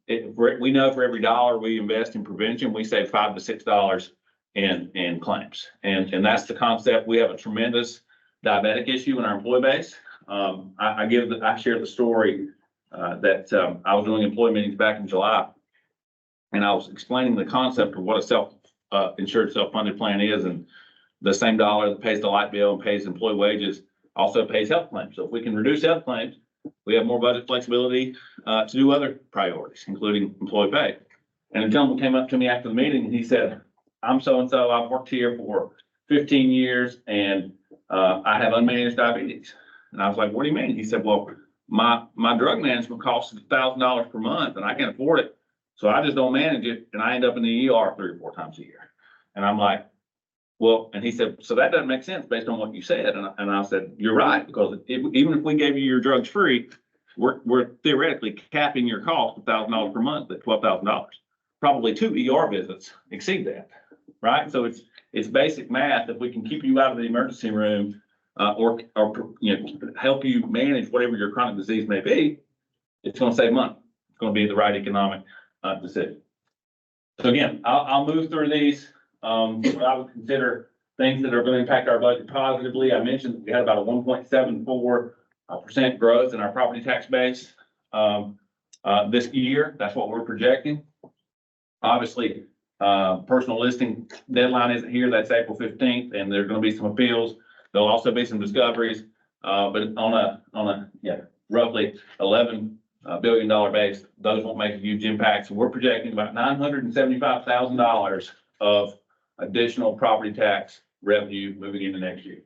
Speaker 2: We know for every dollar we invest in prevention, we save $5 to $6 in claims. And that's the concept. We have a tremendous diabetic issue in our employee base. I shared the story, that, I was doing employee meetings back in July. And I was explaining the concept of what a insured self-funded plan is, and the same dollar that pays the light bill and pays employee wages also pays health claims. So if we can reduce health claims, we have more budget flexibility, to do other priorities, including employee pay. And a gentleman came up to me after the meeting and he said, I'm so-and-so, I've worked here for 15 years and, I have unmanaged diabetes. And I was like, what do you mean? He said, well, my drug management costs $1,000 per month and I can't afford it. So I just don't manage it and I end up in the ER 3 or 4 times a year. And I'm like, well, and he said, so that doesn't make sense based on what you said. And I said, you're right, because even if we gave you your drugs free, we're theoretically capping your cost $1,000 per month at $12,000. Probably 2 ER visits exceed that, right? So it's basic math. If we can keep you out of the emergency room, or help you manage whatever your chronic disease may be, it's going to save money. It's going to be the right economic decision. So again, I'll move through these. What I would consider things that are going to impact our budget positively. I mentioned we had about a 1.74% growth in our property tax base this year. That's what we're projecting. Obviously, personal listing deadline isn't here. That's April 15th, and there's going to be some appeals. There'll also be some discoveries, but on a roughly $11 billion base, those won't make a huge impact. So we're projecting about $975,000 of additional property tax revenue moving into next year.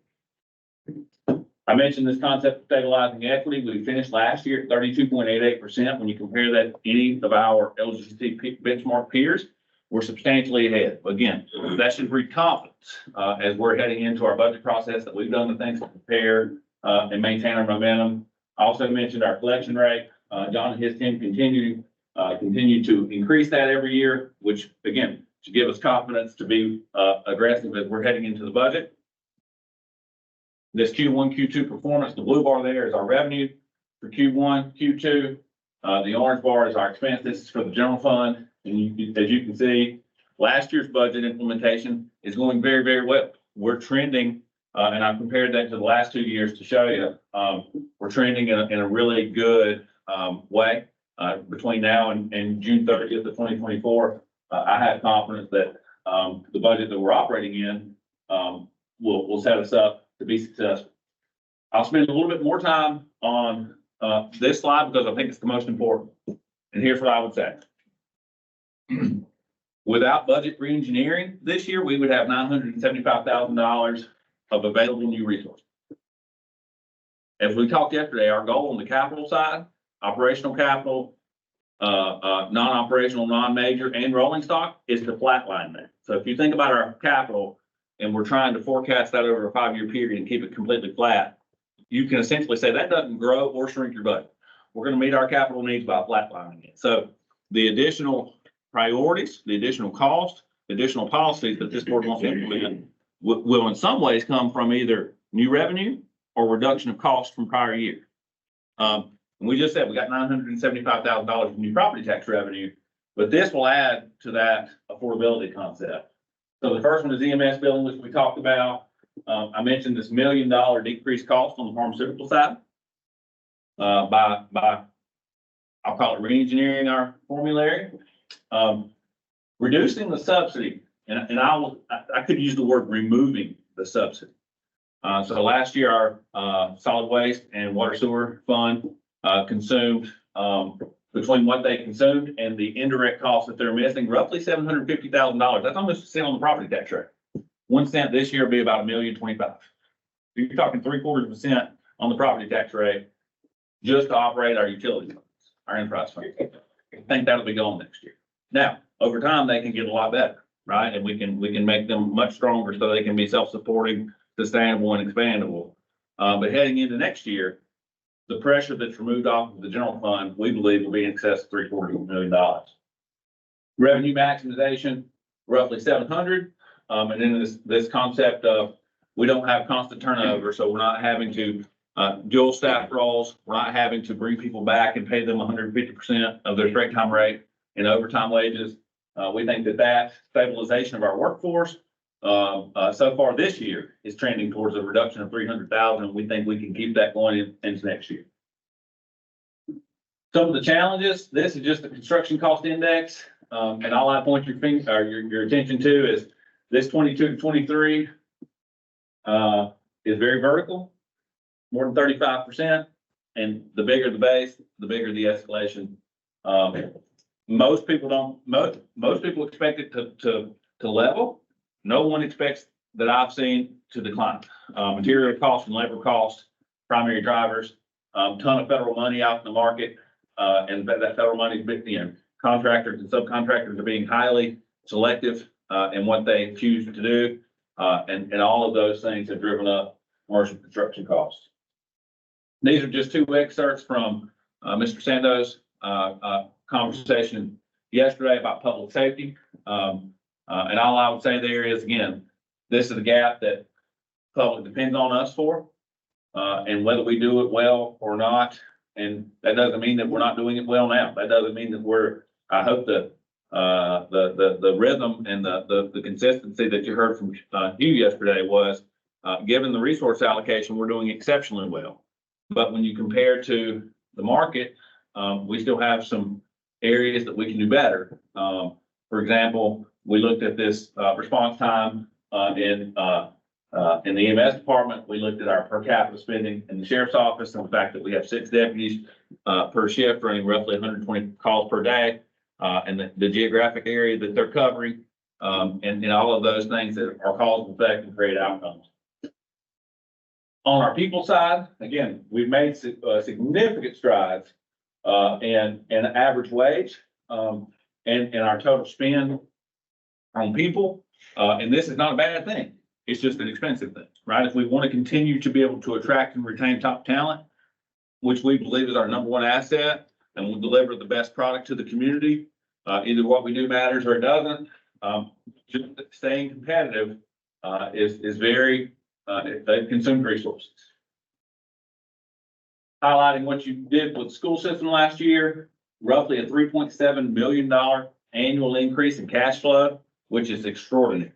Speaker 2: I mentioned this concept of stabilizing equity. We finished last year at 32.88%. When you compare that to any of our LGC benchmark peers, we're substantially ahead. Again, that should breed confidence as we're heading into our budget process that we've done the things to prepare and maintain our momentum. I also mentioned our collection rate. John and his team continue to increase that every year, which again, should give us confidence to be aggressive as we're heading into the budget. This Q1, Q2 performance, the blue bar there is our revenue for Q1, Q2. The orange bar is our expense. This is for the general fund. And as you can see, last year's budget implementation is going very, very well. We're trending, and I've compared that to the last 2 years to show you, we're trending in a really good way between now and June 30th of 2024. I have confidence that the budget that we're operating in will set us up to be successful. I'll spend a little bit more time on this slide because I think it's the most important. And here's what I would say. Without budget reengineering this year, we would have $975,000 of available new resources. As we talked yesterday, our goal on the capital side, operational capital, non-operational, non-major, and rolling stock is to flatline that. So if you think about our capital and we're trying to forecast that over a 5-year period and keep it completely flat, you can essentially say that doesn't grow or shrink your budget. We're going to meet our capital needs by flatlining it. So the additional priorities, the additional cost, the additional policies that this board wants to implement will in some ways come from either new revenue or reduction of cost from prior year. And we just said we got $975,000 in new property tax revenue, but this will add to that affordability concept. So the first one is EMS billing, which we talked about. I mentioned this $1 million decreased cost on the pharmaceutical side by I'll call it reengineering our formulary. Reducing the subsidy, and I could use the word removing the subsidy. So last year, our solid waste and water sewer fund consumed between what they consumed and the indirect costs that they're missing, roughly $750,000. That's almost a cent on the property tax rate. 1 cent this year will be about $1,025,000. You're talking 0.75% on the property tax rate just to operate our utility funds, our enterprise fund. think that'll be gone next year. Now, over time, they can get a lot better, right? And we can make them much stronger so they can be self-supporting, sustainable and expandable. But heading into next year, the pressure that's removed off of the general fund, we believe will be in excess of $750 million. Revenue maximization, roughly 700. And then this concept of we don't have constant turnover, so we're not having to dual staff roles. We're not having to bring people back and pay them 150% of their straight time rate and overtime wages. We think that stabilization of our workforce so far this year is trending towards a reduction of 300,000. We think we can keep that going into next year. Some of the challenges, this is just the construction cost index. And all I point your attention to is this 22 to 23 is very vertical, more than 35%. And the bigger the base, the bigger the escalation. Most people expect it to level. No one expects that I've seen to decline. Material costs and labor costs, primary drivers, ton of federal money out in the market. And that federal money, contractors and subcontractors are being highly selective in what they choose to do. And all of those things have driven up commercial construction costs. These are just two excerpts from Mr. Sando's conversation yesterday about public safety. And all I would say there is, again, this is a gap that public depends on us for, and whether we do it well or not. And that doesn't mean that we're not doing it well now. That doesn't mean that I hope that the rhythm and the consistency that you heard from Hugh yesterday was, given the resource allocation, we're doing exceptionally well. But when you compare to the market, we still have some areas that we can do better. For example, we looked at this response time in the EMS department. We looked at our per capita spending in the sheriff's office and the fact that we have 6 deputies per shift running roughly 120 calls per day, and the geographic area that they're covering, and all of those things that are cause and effect and create outcomes. On our people side, again, we've made significant strides in average wage and our total spend on people. And this is not a bad thing. It's just an expensive thing, right? If we want to continue to be able to attract and retain top talent, which we believe is our #1 asset, and we'll deliver the best product to the community, either what we do matters or it doesn't. Just staying competitive is very they consume resources. Highlighting what you did with the school system last year, roughly a $3.7 million annual increase in cash flow, which is extraordinary.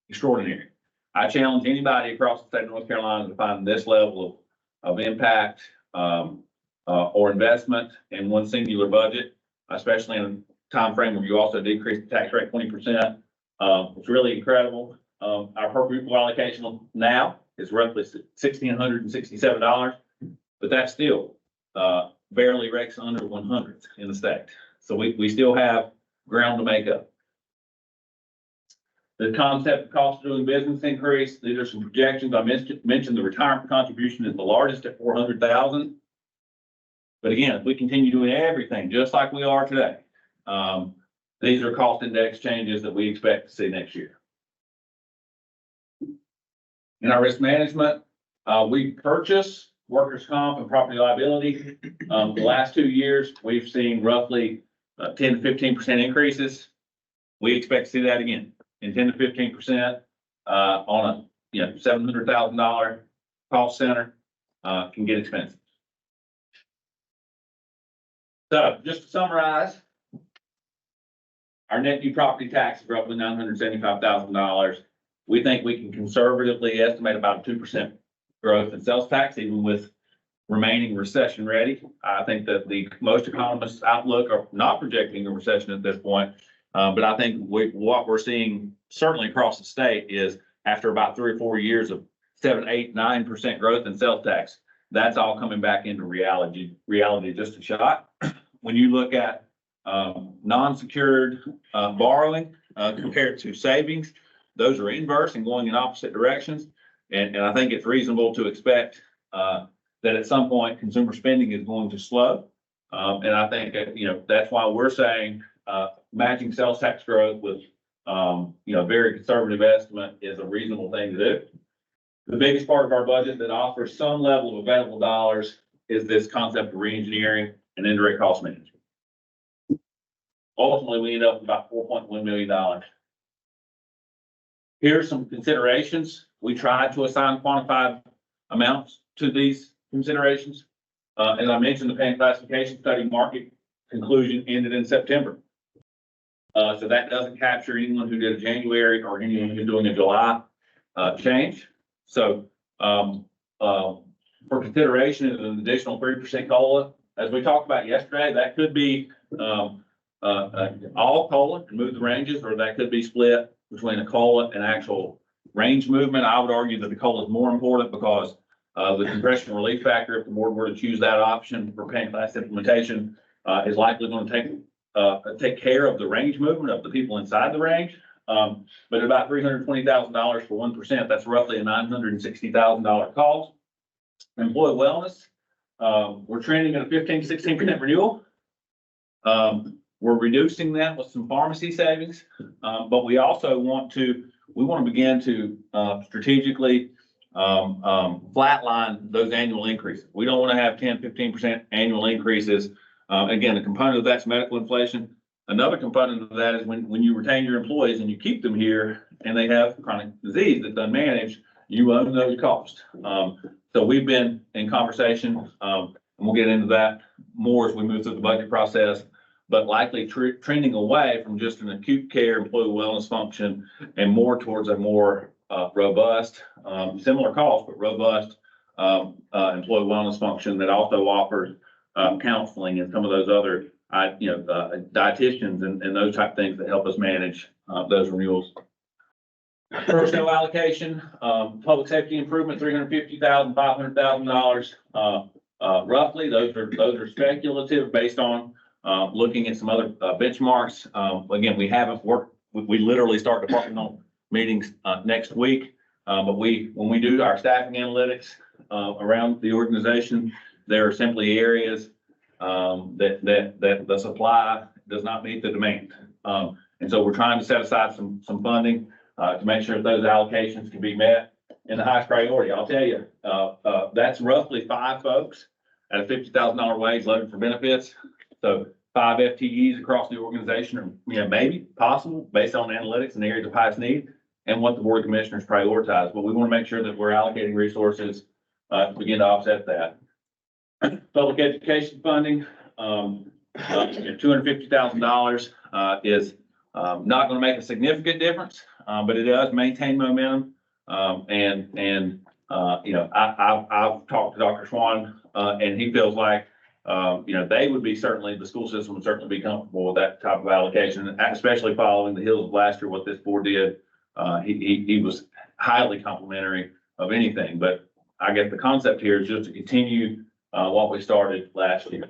Speaker 2: Extraordinary. I challenge anybody across the state of North Carolina to find this level of impact or investment in one singular budget, especially in a time frame where you also decrease the tax rate 20%. It's really incredible. Our per pupil allocation now is roughly $1,667, but that still barely ranks under 100th in the state. So we still have ground to make up. The concept of cost of doing business increase, these are some projections. I mentioned the retirement contribution is the largest at $400,000. But again, if we continue doing everything just like we are today, these are cost index changes that we expect to see next year. In our risk management, we purchase workers' comp and property liability. The last 2 years, we've seen roughly 10 to 15% increases. We expect to see that again in 10 to 15% on a $700,000 cost center can get expensive. So just to summarize, our net new property tax is roughly $975,000. We think we can conservatively estimate about a 2% growth in sales tax, even with remaining recession ready. I think that the most economists' outlook are not projecting a recession at this point. But I think what we're seeing certainly across the state is after about 3 or 4 years of 7, 8, 9% growth in sales tax, that's all coming back into reality just a shot. When you look at non-secured borrowing compared to savings, those are inverse and going in opposite directions. And I think it's reasonable to expect that at some point consumer spending is going to slow. And I think that, that's why we're saying, matching sales tax growth with, very conservative estimate is a reasonable thing to do. The biggest part of our budget that offers some level of available dollars is this concept of reengineering and indirect cost management. Ultimately, we end up with about $4.1 million. Here's some considerations. We tried to assign quantified amounts to these considerations. As I mentioned, the paying classification study market conclusion ended in September. So that doesn't capture anyone who did a January or anyone who's doing a July change. So for consideration is an additional 3% COLA. As we talked about yesterday, that could be all COLA and move the ranges, or that could be split between a COLA and actual range movement. I would argue that the COLA is more important because the congressional relief factor, if the board were to choose that option for paying class implementation, is likely going to take care of the range movement of the people inside the range. But about $320,000 for 1%, that's roughly a $960,000 cost. Employee wellness, we're trending at a 15-16% renewal. We're reducing that with some pharmacy savings, but we also want to begin to strategically flatline those annual increases. We don't want to have 10-15% annual increases. Again, a component of that's medical inflation. Another component of that is when you retain your employees and you keep them here and they have chronic disease that's unmanaged, you own those costs. So we've been in conversation, and we'll get into that more as we move through the budget process, but likely trending away from just an acute care employee wellness function and more towards a more robust, similar cost, but robust employee wellness function that also offers counseling and some of those other, dietitians and those type of things that help us manage those renewals. Personnel allocation, public safety improvement, $350,000, $500,000, roughly. Those are speculative based on looking at some other benchmarks. Again, we haven't worked. We literally start departmental meetings next week. But when we do our staffing analytics around the organization, there are simply areas that the supply does not meet the demand. And so we're trying to set aside some funding to make sure that those allocations can be met in the highest priority. I'll tell you, that's roughly 5 folks at a $50,000 wage loaded for benefits. So 5 FTEs across the organization are, maybe possible based on analytics and areas of highest need and what the board of commissioners prioritize. But we want to make sure that we're allocating resources to begin to offset that. Public education funding, $250,000 is not going to make a significant difference, but it does maintain momentum. I've talked to Dr. Swan, and he feels like, they would be the school system would certainly be comfortable with that type of allocation, especially following the heels of last year, what this board did. He was highly complimentary of anything, but I guess the concept here is just to continue what we started last year.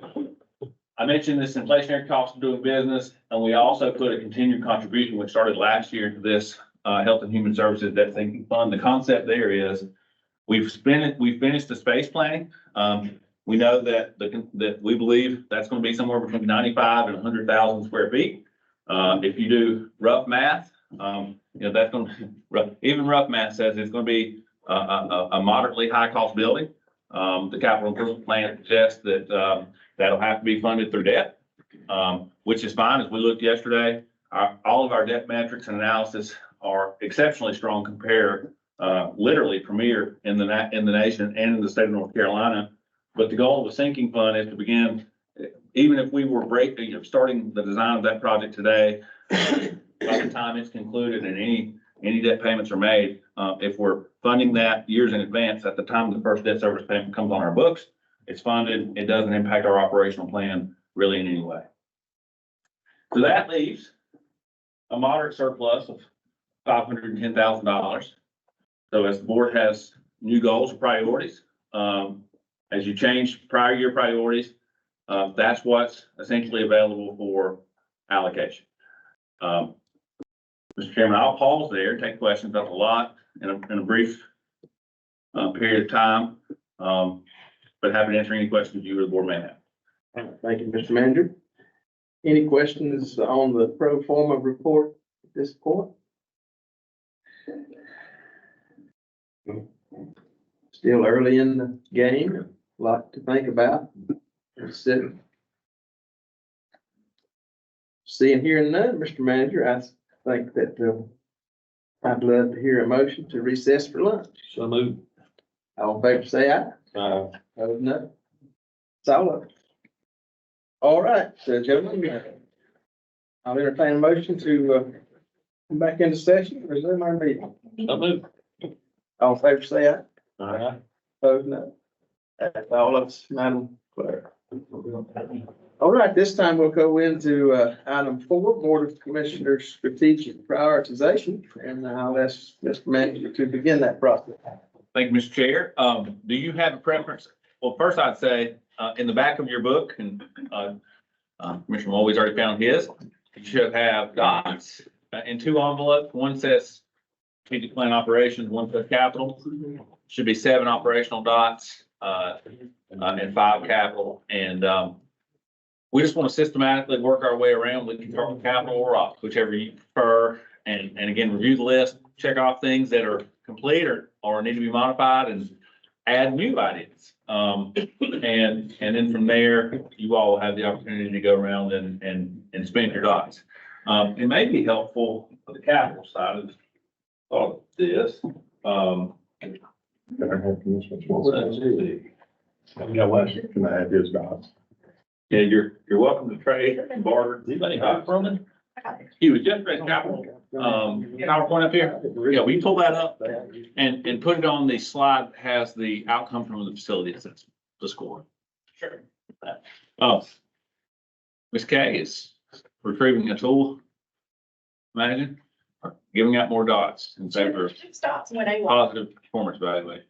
Speaker 2: I mentioned this inflationary cost of doing business, and we also put a continued contribution, which started last year, into this Health and Human Services Debt Sinking Fund. The concept there is we've finished the space planning. We know that we believe that's going to be somewhere between 95 and 100,000 square feet. If you do rough math, that's going to even rough math says it's going to be a moderately high cost building. The capital improvement plan suggests that that'll have to be funded through debt, which is fine. As we looked yesterday, all of our debt metrics and analysis are exceptionally strong, compared literally premier in the nation and in the state of North Carolina. But the goal of the sinking fund is to begin, even if we were starting the design of that project today, by the time it's concluded and any debt payments are made, if we're funding that years in advance, at the time the first debt service payment comes on our books, it's funded. It doesn't impact our operational plan really in any way. So that leaves a moderate surplus of $510,000. So as the board has new goals or priorities, as you change prior year priorities, that's what's essentially available for allocation. Mr. Chairman, I'll pause there, take questions. That's a lot in a brief period of time, but happy to answer any questions you or the board may have.
Speaker 1: Thank you, Mr. Manager. Any questions on the pro forma report at this point? Still early in the game, a lot to think about. Let's see. Seeing here and none, Mr. Manager, I think that I'd love to hear a motion to recess for lunch.
Speaker 6: So move.
Speaker 1: All in favor, say aye. Opposed, no. It's all of it. All right, so gentlemen, I'll entertain a motion to come back into session, resume our meeting.
Speaker 6: So move.
Speaker 1: All in favor, say aye. Opposed, no. That's all of us, Madam Clerk. All right, this time we'll go into item 4, Board of Commissioners Strategic Prioritization, and I'll ask Mr. Manager to begin that process.
Speaker 2: Thank you, Mr. Chair. Do you have a preference? Well, first I'd say, in the back of your book, and, Commissioner Molwy's already found his, you should have dots in 2 envelopes. One says strategic plan operations, one says capital. Should be 7 operational dots, and 5 capital. And, we just want to systematically work our way around. We can start with capital or ops, whichever you prefer. And again, review the list, check off things that are complete or need to be modified and add new ideas. And then from there, you all have the opportunity to go around and spend your dots. It may be helpful for the capital side of this. Let's see.
Speaker 5: Can I have his dots?
Speaker 2: Yeah, you're welcome to trade and barter. Anybody have Roman? He was just at capital, PowerPoint up here. Yeah, we pull that up and put it on the slide that has the outcome from the facility assessment, the score. Sure. Oh, Ms. K is retrieving a tool, imagine, giving out more dots in favor of
Speaker 9: Stops when I walk.
Speaker 2: positive performance evaluation.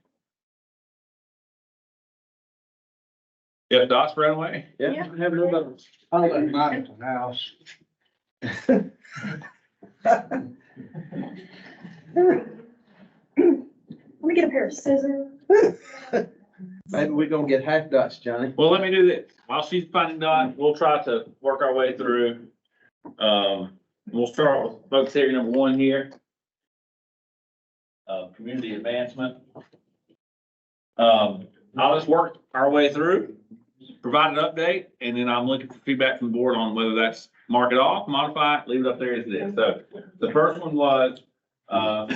Speaker 2: You have dots right away?
Speaker 1: Yeah,
Speaker 9: Yeah.
Speaker 1: have no buttons.
Speaker 7: I like mine at the house.
Speaker 9: Let me get a pair of scissors.
Speaker 1: Maybe we're gonna get half dots, Johnny.
Speaker 2: Well, let me do this. While she's finding dots, we'll try to work our way through. We'll start with focus area number 1 here. Community advancement. I'll just work our way through, provide an update, and then I'm looking for feedback from the board on whether that's mark it off, modify it, leave it up there as it is. So the first one was,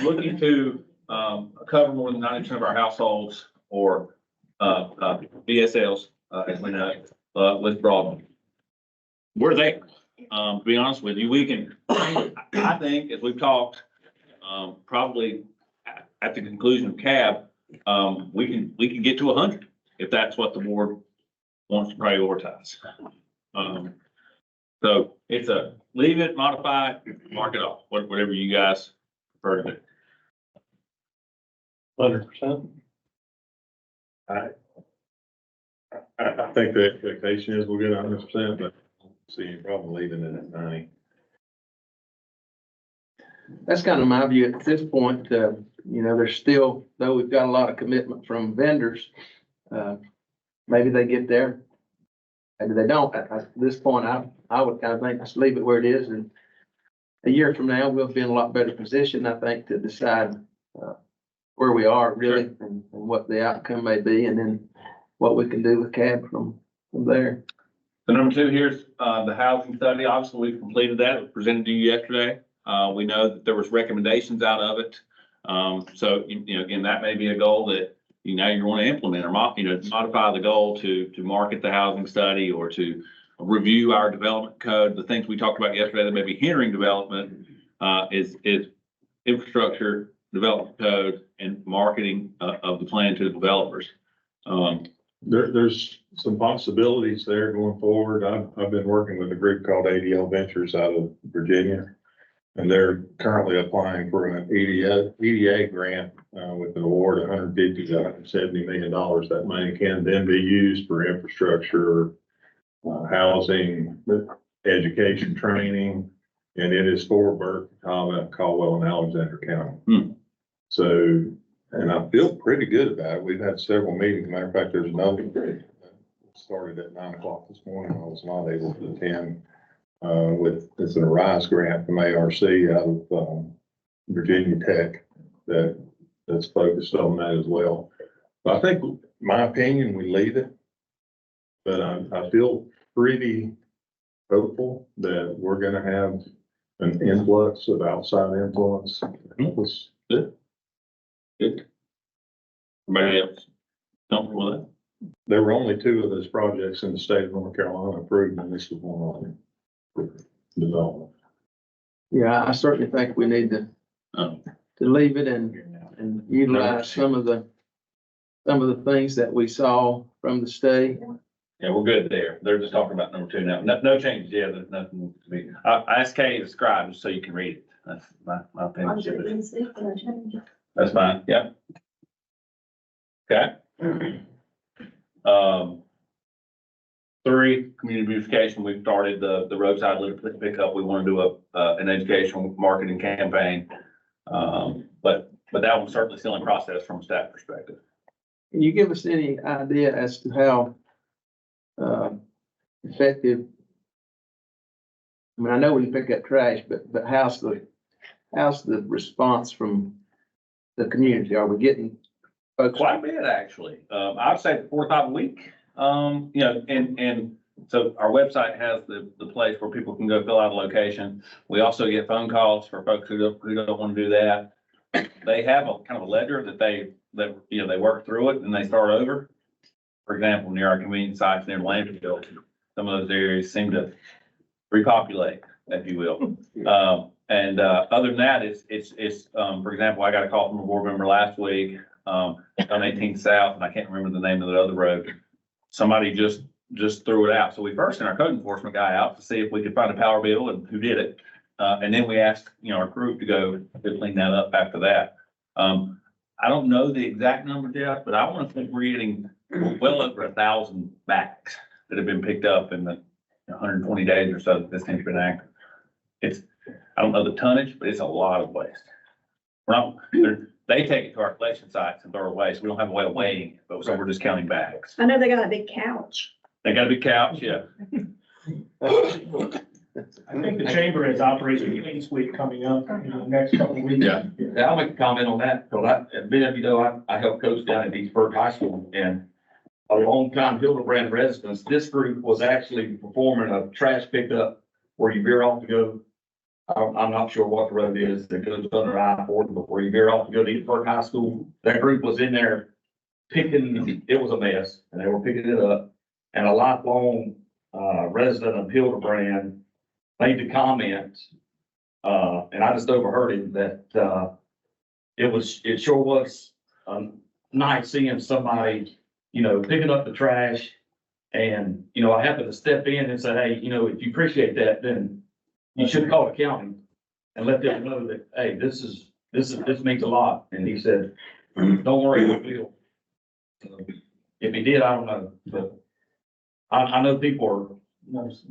Speaker 2: looking to, cover more than 90% of our households or, BSLs, as we know, with broadband. We're there. To be honest with you, we can, I think, as we've talked, probably at the conclusion of CAB, we can get to 100 if that's what the board wants to prioritize. So it's a leave it, modify it, mark it off, whatever you guys prefer to do.
Speaker 6: 100%.
Speaker 5: I think the expectation is we'll get 100%, but I don't see any problem leaving it at 90.
Speaker 1: That's kind of my view at this point. There's still, though we've got a lot of commitment from vendors, maybe they get there, maybe they don't. At this point, I would kind of think let's leave it where it is, and a year from now, we'll be in a lot better position, I think, to decide where we are really and what the outcome may be, and then what we can do with CAB from there.
Speaker 2: So number 2, here's the housing study. Obviously, we've completed that. It was presented to you yesterday. We know that there was recommendations out of it. So, again, that may be a goal that you want to implement or modify the goal to market the housing study or to review our development code. The things we talked about yesterday that may be hindering development is infrastructure, development code, and marketing of the plan to the developers.
Speaker 5: There's some possibilities there going forward. I've been working with a group called ADL Ventures out of Virginia. And they're currently applying for an EDA grant with an award of $150 to $170 million. That money can then be used for infrastructure, housing, education, training, and it is for Burke, Caldwell, and Alexander County. So, and I feel pretty good about it. We've had several meetings. Matter of fact, there's another started at 9 o'clock this morning. I was not able to attend, it's an Arise grant from ARC out of, Virginia Tech that's focused on that as well. But I think, my opinion, we leave it. But I feel pretty hopeful that we're gonna have an influx of outside influence.
Speaker 2: Good. Everybody else comfortable with that?
Speaker 5: There were only 2 of those projects in the state of North Carolina approved, and this is one of them for development.
Speaker 1: Yeah, I certainly think we need to leave it and utilize some of the things that we saw from the state.
Speaker 2: Yeah, we're good there. They're just talking about number 2 now. No changes. Yeah, there's nothing to be. I asked Kay to describe just so you can read it. That's my opinion. That's fine. Yeah. Okay. 3, community beautification. We've started the roadside litter pickup. We want to do an educational marketing campaign. But that one's certainly still in process from a staff perspective.
Speaker 1: Can you give us any idea as to how effective? I mean, I know we pick up trash, but how's the response from the community? Are we getting folks?
Speaker 2: Quite a bit, actually. I'd say 4 or 5 a week. And so our website has the place where people can go fill out a location. We also get phone calls for folks who don't want to do that. They have a kind of a ledger that they work through it and they start over. For example, near our convenience sites, near landfill, some of those areas seem to repopulate, if you will. Other than that, it's for example, I got a call from a board member last week, on 18th South, and I can't remember the name of the other road. Somebody just threw it out. So we first sent our code enforcement guy out to see if we could find a power bill and who did it. And then we asked, our group to go to clean that up after that. I don't know the exact number, Jeff, but I want to think we're getting well over 1,000 bags that have been picked up in the 120 days or so that this thing's been active. I don't know the tonnage, but it's a lot of waste. They take it to our collection sites and throw it away, so we don't have a way of weighing it, but so we're just counting bags.
Speaker 9: I know they got a big couch.
Speaker 2: They got a big couch, yeah.
Speaker 10: I think the chamber has Operation Clean Sweep coming up in the next couple of weeks.
Speaker 11: Yeah. I'll make a comment on that, because many of you know, I help coach down at Eastburg High School, and a longtime Hildebrand residents, this group was actually performing a trash pickup where you veer off to go. I'm not sure what the road is that goes under I-40 before you veer off to go to Eastburg High School. That group was in there picking, it was a mess, and they were picking it up. And a lifelong resident of Hildebrand made the comment, and I just overheard him, that it sure was nice seeing somebody, picking up the trash. And, I happened to step in and say, hey, if you appreciate that, then you should call the county and let them know that, hey, this means a lot. And he said, don't worry, we'll. So if he did, I don't know, but I know people are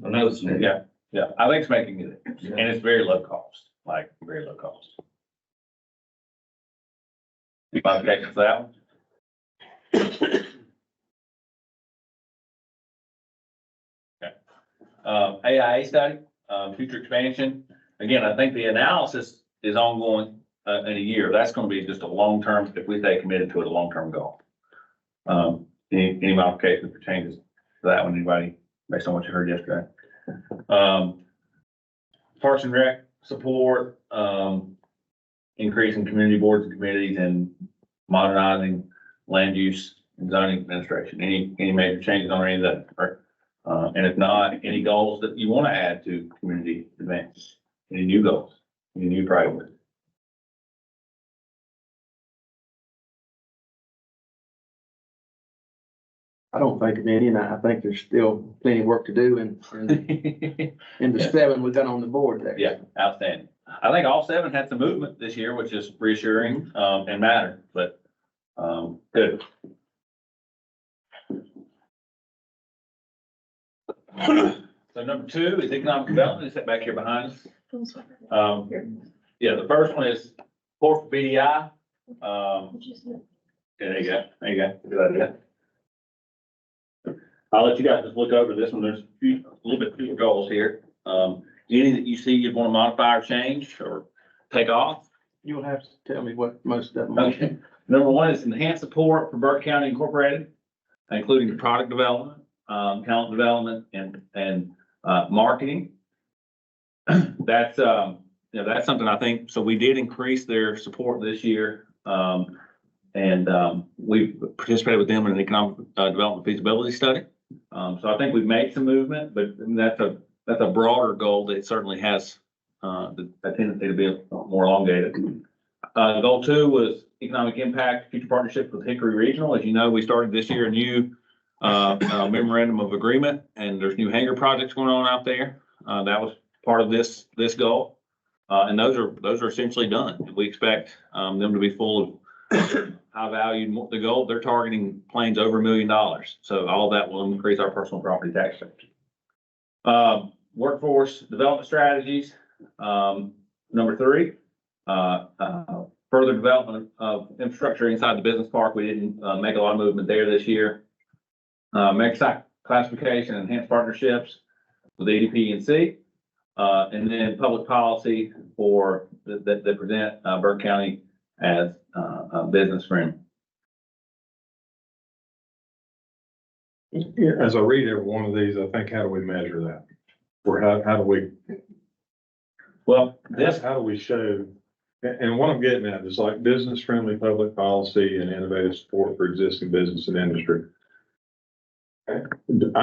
Speaker 11: noticing it.
Speaker 2: Yeah, yeah, I think it's making it, and it's very low cost, like very low cost. You mind taking that one? Okay. AIA study, future expansion. Again, I think the analysis is ongoing in a year. That's going to be just a long-term, if we stay committed to it, a long-term goal. Any modifications or changes to that one, anybody, based on what you heard yesterday? Parks and Rec support, increasing community boards and committees, and modernizing land use and zoning administration. Any major changes on any of that? And if not, any goals that you want to add to community events? Any new goals? Any new priorities?
Speaker 1: I don't think of any, and I think there's still plenty of work to do in the 7 we got on the board there.
Speaker 2: Yeah, outstanding. I think all 7 had some movement this year, which is reassuring, and mattered, but, good. So number 2 is economic development. It's set back here behind us. Yeah, the first one is support for BDI. There you go. Good idea. I'll let you guys just look over this one. There's a little bit fewer goals here. Any that you see you'd want to modify or change or take off?
Speaker 1: You'll have to tell me what most of them are.
Speaker 2: Okay. Number one is enhanced support for Burke County Incorporated, including product development, talent development, and marketing. That's, that's something I think, so we did increase their support this year. We participated with them in an economic development feasibility study. So I think we've made some movement, but that's a broader goal that certainly has a tendency to be more elongated. Goal 2 was economic impact, future partnership with Hickory Regional. As you know, we started this year a new memorandum of agreement, and there's new hangar projects going on out there. That was part of this goal. And those are essentially done. We expect them to be full of high valued. The goal, they're targeting planes over $1 million. So all of that will increase our personal property tax rate. Workforce development strategies. Number 3, further development of infrastructure inside the business park. We didn't make a lot of movement there this year. Mega site classification, enhanced partnerships with EDP and C. And then public policy for that present Burke County as business friendly.
Speaker 5: Yeah, as I read every one of these, I think, how do we measure that? Or how do we,
Speaker 2: Well, this,
Speaker 5: how do we show? And what I'm getting at is like business friendly public policy and innovative support for existing business and industry. I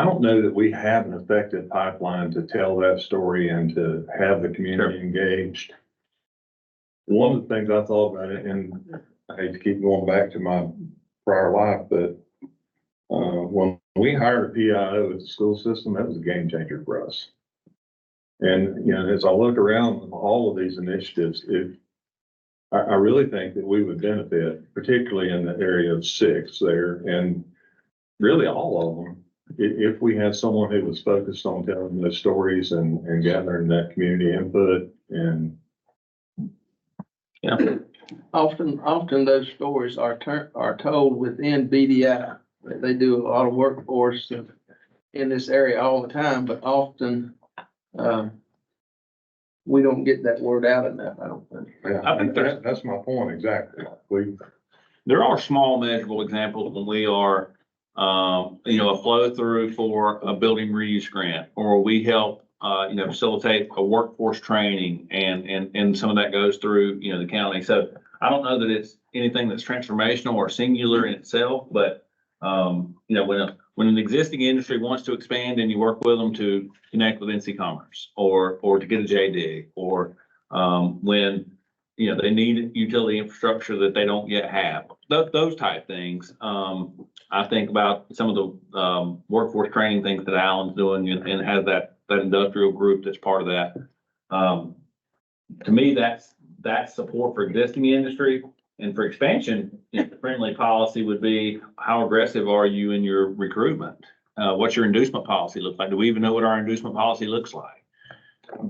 Speaker 5: don't know that we have an effective pipeline to tell that story and to have the community engaged. One of the things I thought about it, and I hate to keep going back to my prior life, but when we hired a PIO at the school system, that was a game changer for us. And, you know, as I look around all of these initiatives, I really think that we would benefit, particularly in the area of 6 there, and really all of them, if we had someone who was focused on telling those stories and gathering that community input and.
Speaker 2: yeah,
Speaker 1: Often those stories are told within BDI. They do a lot of workforce in this area all the time, but often, we don't get that word out enough, I don't think.
Speaker 5: Yeah,
Speaker 2: I think
Speaker 5: that's my point, exactly.
Speaker 2: there are small measurable examples when we are, a flow through for a building reuse grant, or we help, facilitate a workforce training and some of that goes through, the county. So I don't know that it's anything that's transformational or singular in itself, but, when an existing industry wants to expand and you work with them to connect with NC Commerce or to get a JD, or, when, they need utility infrastructure that they don't yet have, those type things. I think about some of the workforce training things that Alan's doing and has that industrial group that's part of that. To me, that's support for existing industry. And for expansion, friendly policy would be, how aggressive are you in your recruitment? What's your inducement policy look like? Do we even know what our inducement policy looks like?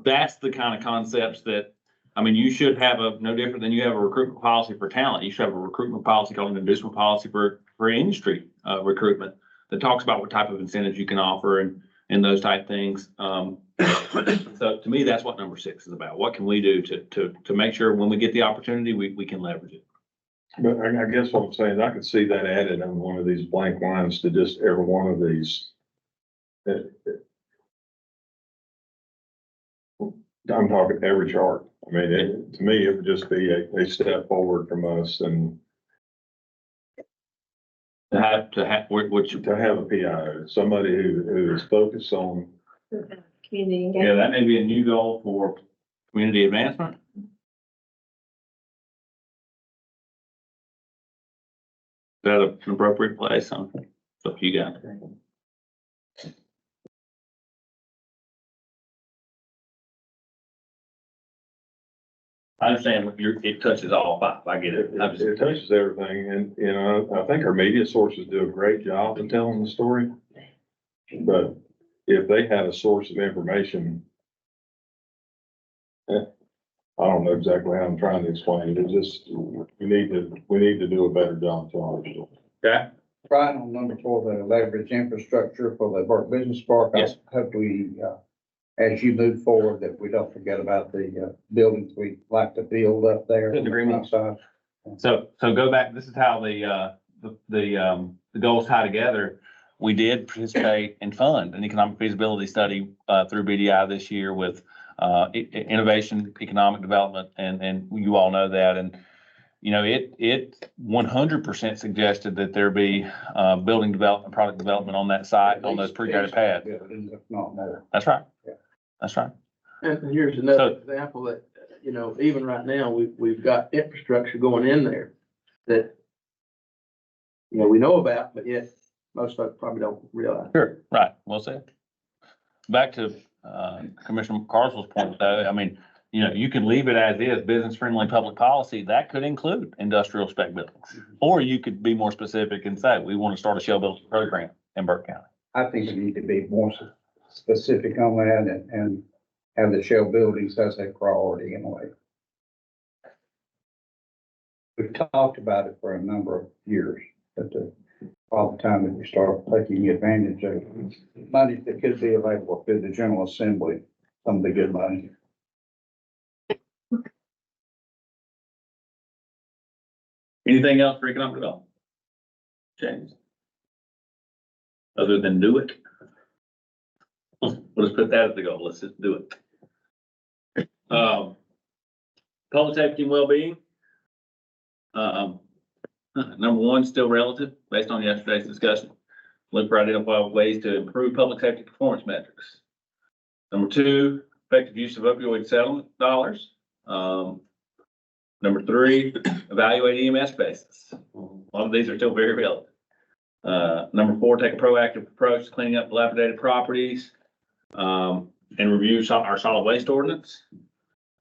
Speaker 2: That's the kind of concepts that, you should have no different than you have a recruitment policy for talent. You should have a recruitment policy called an inducement policy for industry recruitment that talks about what type of incentives you can offer and those type things. So to me, that's what number 6 is about. What can we do to make sure when we get the opportunity, we can leverage it?
Speaker 5: But I guess what I'm saying is I could see that added on one of these blank lines to just every one of these. I'm talking every chart. To me, it would just be a step forward from us and
Speaker 2: To have, which,
Speaker 5: to have a PIO, somebody who is focused on.
Speaker 4: Community engagement.
Speaker 2: yeah, that may be a new goal for community advancement. Is that an appropriate place? It's up to you guys. I understand it touches all 5. I get it.
Speaker 5: It touches everything, and, I think our media sources do a great job of telling the story. But if they had a source of information, I don't know exactly how I'm trying to explain it. It's just, we need to do a better job telling the story.
Speaker 2: Okay.
Speaker 7: Brian, on number 4, the leverage infrastructure for the Burke Business Park.
Speaker 2: Yes.
Speaker 7: I hope we, as you move forward, that we don't forget about the, buildings we like to build up there.
Speaker 2: Couldn't agree more.
Speaker 7: Outside.
Speaker 2: So go back, this is how the goals tie together. We did participate and fund an economic feasibility study, through BDI this year with, innovation, economic development, and you all know that. And, you know, it 100% suggested that there be, building development, product development on that site, on those pre-graded pads.
Speaker 7: Buildings, if not more.
Speaker 2: That's right.
Speaker 7: Yeah.
Speaker 2: That's right.
Speaker 1: And here's another example that, you know, even right now, we've got infrastructure going in there that, you know, we know about, but yet most folks probably don't realize.
Speaker 2: Sure, right, well said. Back to Commissioner Carswell's point, though, I mean, you know, you can leave it as is, business-friendly public policy, that could include industrial spec buildings. Or you could be more specific and say, we want to start a shell building program in Burke County.
Speaker 7: I think we need to be more specific on that and have the shell buildings as a priority in a way. We've talked about it for a number of years, but all the time that we start taking advantage of money that could be available through the General Assembly, some of the good money.
Speaker 2: Anything else for economic development? James? Other than do it? Let's put that as the goal, let's just do it. Public safety and well-being. Number one, still relative, based on yesterday's discussion. Look for identifying ways to improve public safety performance metrics. Number two, effective use of opioid settlement dollars. Number three, evaluate EMS basis. A lot of these are still very relevant. Number four, take a proactive approach to cleaning up dilapidated properties, and review our solid waste ordinance.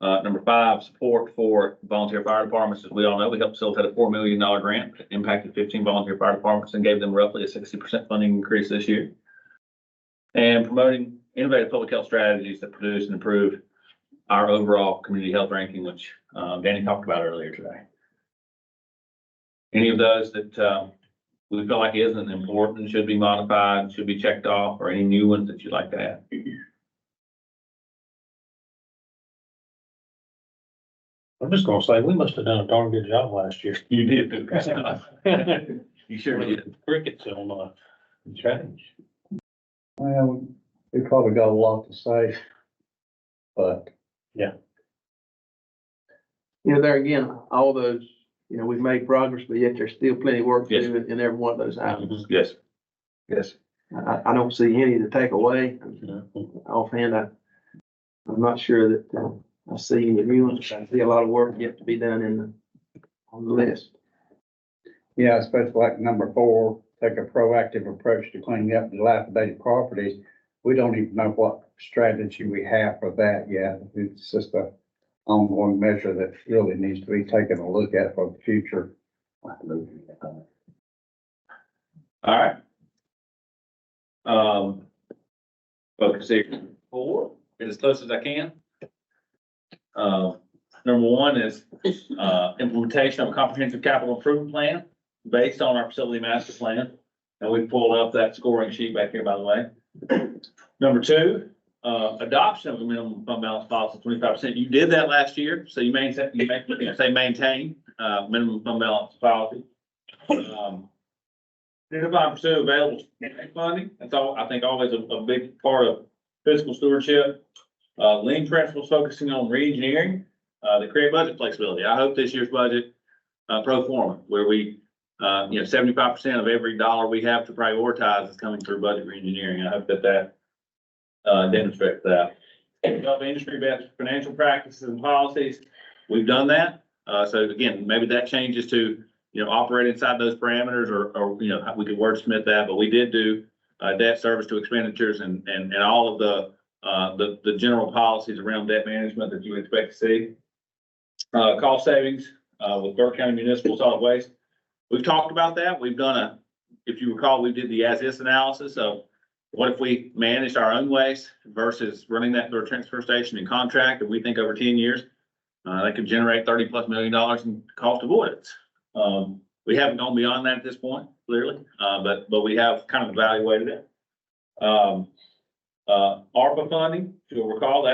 Speaker 2: Number five, support for volunteer fire departments. As we all know, we helped facilitate a $4 million grant that impacted 15 volunteer fire departments and gave them roughly a 60% funding increase this year. And promoting innovative public health strategies that produce and improve our overall community health ranking, which Danny talked about earlier today. Any of those that we feel like isn't important, should be modified, should be checked off, or any new ones that you'd like to add?
Speaker 6: I'm just gonna say, we must have done a darn good job last year.
Speaker 2: You did do good stuff. You sure did.
Speaker 6: Crickets on, change.
Speaker 7: Well, we probably got a lot to say, but
Speaker 1: You know, there again, all those, you know, we've made progress, but yet there's still plenty of work to do in every one of those items.
Speaker 2: Yes.
Speaker 1: Yes. I don't see any to take away. Offhand, I'm not sure that I see any new ones. I see a lot of work yet to be done on the list.
Speaker 7: yeah, especially like number 4, take a proactive approach to cleaning up dilapidated properties. We don't even know what strategy we have for that yet. It's just a ongoing measure that really needs to be taken a look at for the future.
Speaker 2: All right. Focus area 4, get as close as I can. Number one is, implementation of a comprehensive capital improvement plan based on our facility master plan. And we pulled up that scoring sheet back here, by the way. Number two, adoption of a minimum fund balance policy of 25%. You did that last year, so you maintain, maintain, minimum fund balance policy. 25% available funding. That's all, I think, always a big part of fiscal stewardship. Lean principles focusing on reengineering, that create budget flexibility. I hope this year's budget, Proforma, where we, 75% of every dollar we have to prioritize is coming through budget reengineering. I hope that demonstrates that. Develop industry best financial practices and policies. We've done that. So again, maybe that changes to, operate inside those parameters or we could wordsmith that, but we did do debt service to expenditures and all of the general policies around debt management that you would expect to see. Cost savings with Burke County Municipal Solid Waste. We've talked about that. We've done if you recall, we did the as-is analysis of what if we managed our own waste versus running that through a transfer station and contract, and we think over 10 years, that could generate $30+ million in cost avoidance. We haven't gone beyond that at this point, clearly, but we have kind of evaluated it. ARPA funding, if you'll recall,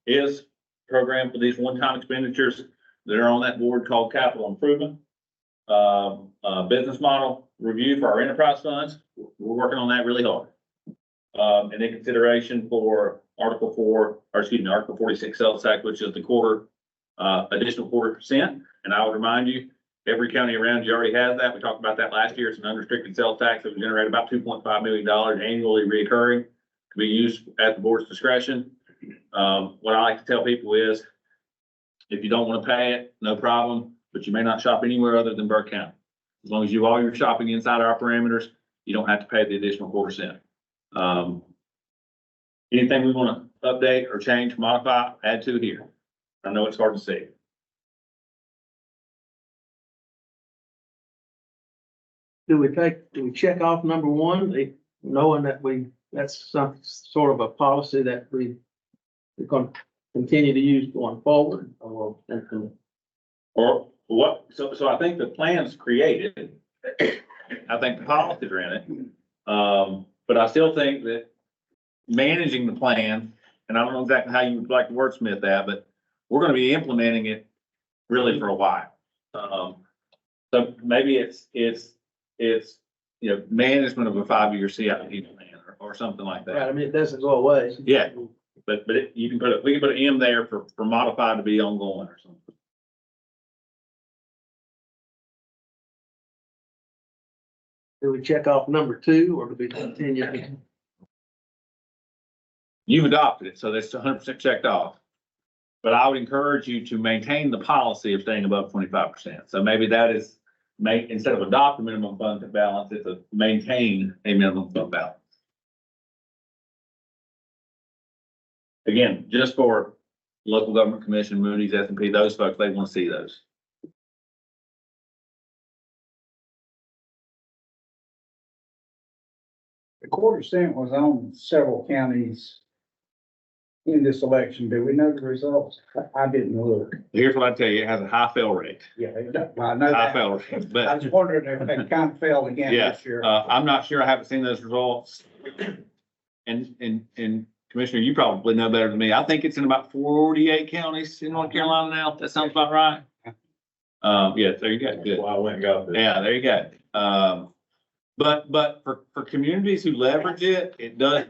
Speaker 2: is a program for these one-time expenditures that are on that board called capital improvement. Business model review for our enterprise funds. We're working on that really hard. And in consideration for Article 46 sales tax, which is the additional 0.25%. And I would remind you, every county around you already has that. We talked about that last year. It's an unrestricted sales tax that would generate about $2.5 million annually recurring to be used at the board's discretion. What I like to tell people is, if you don't want to pay it, no problem, but you may not shop anywhere other than Burke County. As long as you all your shopping inside our parameters, you don't have to pay the additional 0.25%. Anything we want to update or change, modify, add to here? I know it's hard to see.
Speaker 1: Do we check off number one, knowing that that's some sort of a policy that we're going to continue to use going forward, or?
Speaker 2: Or what, so I think the plan's created. I think the policies are in it. But I still think that managing the plan, and I don't know exactly how you would like to wordsmith that, but we're gonna be implementing it really for a while. So maybe it's, management of a 5-year CIP plan or something like
Speaker 1: Right,
Speaker 2: that.
Speaker 1: I mean, it doesn't go away.
Speaker 2: Yeah. But you can we can put an M there for modified to be ongoing or something.
Speaker 1: Do we check off number two, or do we continue?
Speaker 2: You've adopted it, so that's 100% checked off. But I would encourage you to maintain the policy of staying above 25%. So maybe that is instead of adopt a minimum fund balance, it's maintain a minimum fund balance. Again, just for local government commission, Moody's, S&P, those folks, they want to see those.
Speaker 7: The 0.25% was on several counties in this election. Do we know the results? I didn't look.
Speaker 2: Here's what I tell you, it has a high fail rate.
Speaker 7: Yeah, well, I know
Speaker 2: High
Speaker 7: that.
Speaker 2: fail rate,
Speaker 7: I
Speaker 2: but
Speaker 7: was wondering if they kind of failed again
Speaker 2: yeah,
Speaker 7: this year.
Speaker 2: I'm not sure. I haven't seen those results. And Commissioner, you probably know better than me. I think it's in about 48 counties in North Carolina now. That sounds about right. Yeah, there you go. Good.
Speaker 5: That's why I went and got this.
Speaker 2: Yeah, there you go. But for communities who leverage it, it does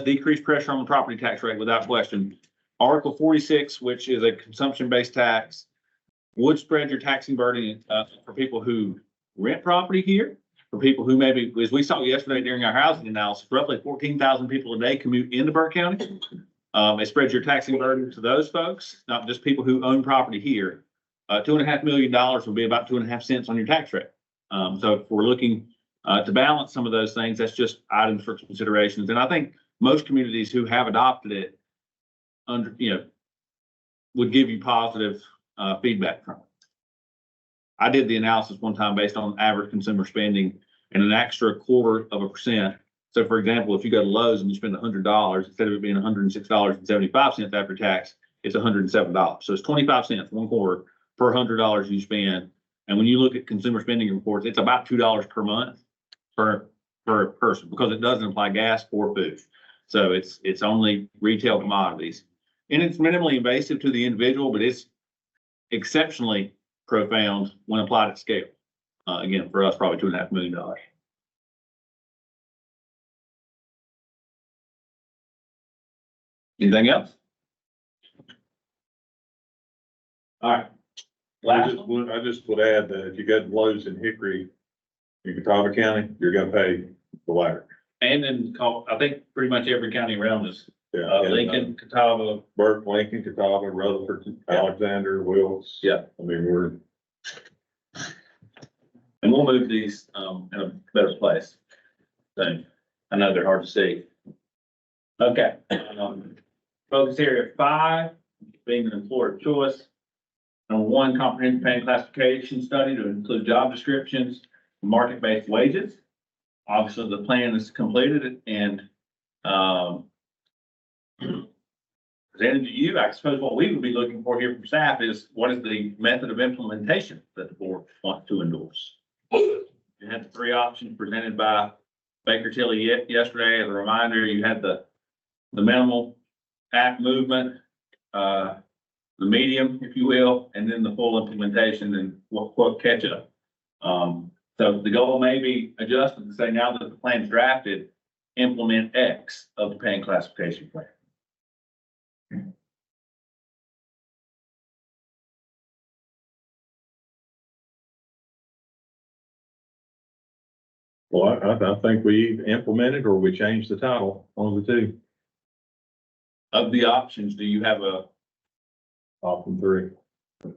Speaker 2: decrease pressure on the property tax rate without question. Article 46, which is a consumption-based tax, would spread your taxing burden for people who rent property here, for people who maybe, as we saw yesterday during our housing analysis, roughly 14,000 people a day commute into Burke County. It spreads your taxing burden to those folks, not just people who own property here. $2.5 million will be about 2.5 cents on your tax rate. So if we're looking to balance some of those things, that's just items for considerations. And I think most communities who have adopted it would give you positive feedback from it. I did the analysis one time based on average consumer spending and an extra 0.25%. So for example, if you go to Lowe's and you spend $100, instead of it being $106.75 after tax, it's $107. So it's 25 cents, 1/4 per $100 you spend. And when you look at consumer spending reports, it's about $2 per month per person, because it doesn't apply gas or food. So it's only retail commodities. And it's minimally invasive to the individual, but it's exceptionally profound when applied at scale. Again, for us, probably $2.5 million. Anything else? All right. Last one.
Speaker 5: I just would add that if you go to Lowe's in Hickory, in Catawba County, you're gonna pay the latter.
Speaker 2: And then I think pretty much every county around us,
Speaker 5: Yeah.
Speaker 2: Lincoln, Catawba.
Speaker 5: Burke, Lincoln, Catawba, Rutherford, Alexander, Wilkes.
Speaker 2: Yeah.
Speaker 5: I mean, we're.
Speaker 2: And we'll move these in a better place. So I know they're hard to see. Okay. Focus area 5, being an employer of choice. Number 1, comprehensive pay and classification study to include job descriptions, market-based wages. Obviously, the plan is completed and presented to you. I suppose what we would be looking for here from staff is what is the method of implementation that the board wants to endorse? You had the three options presented by Baker Tilly yesterday. As a reminder, you had the minimal act movement, the medium, if you will, and then the full implementation and what catch up. So the goal may be adjusted to say now that the plan's drafted, implement X of the pay and classification plan.
Speaker 5: Well, I think we implemented or we changed the title on the two,
Speaker 2: Of the options, do you have a,
Speaker 5: option three.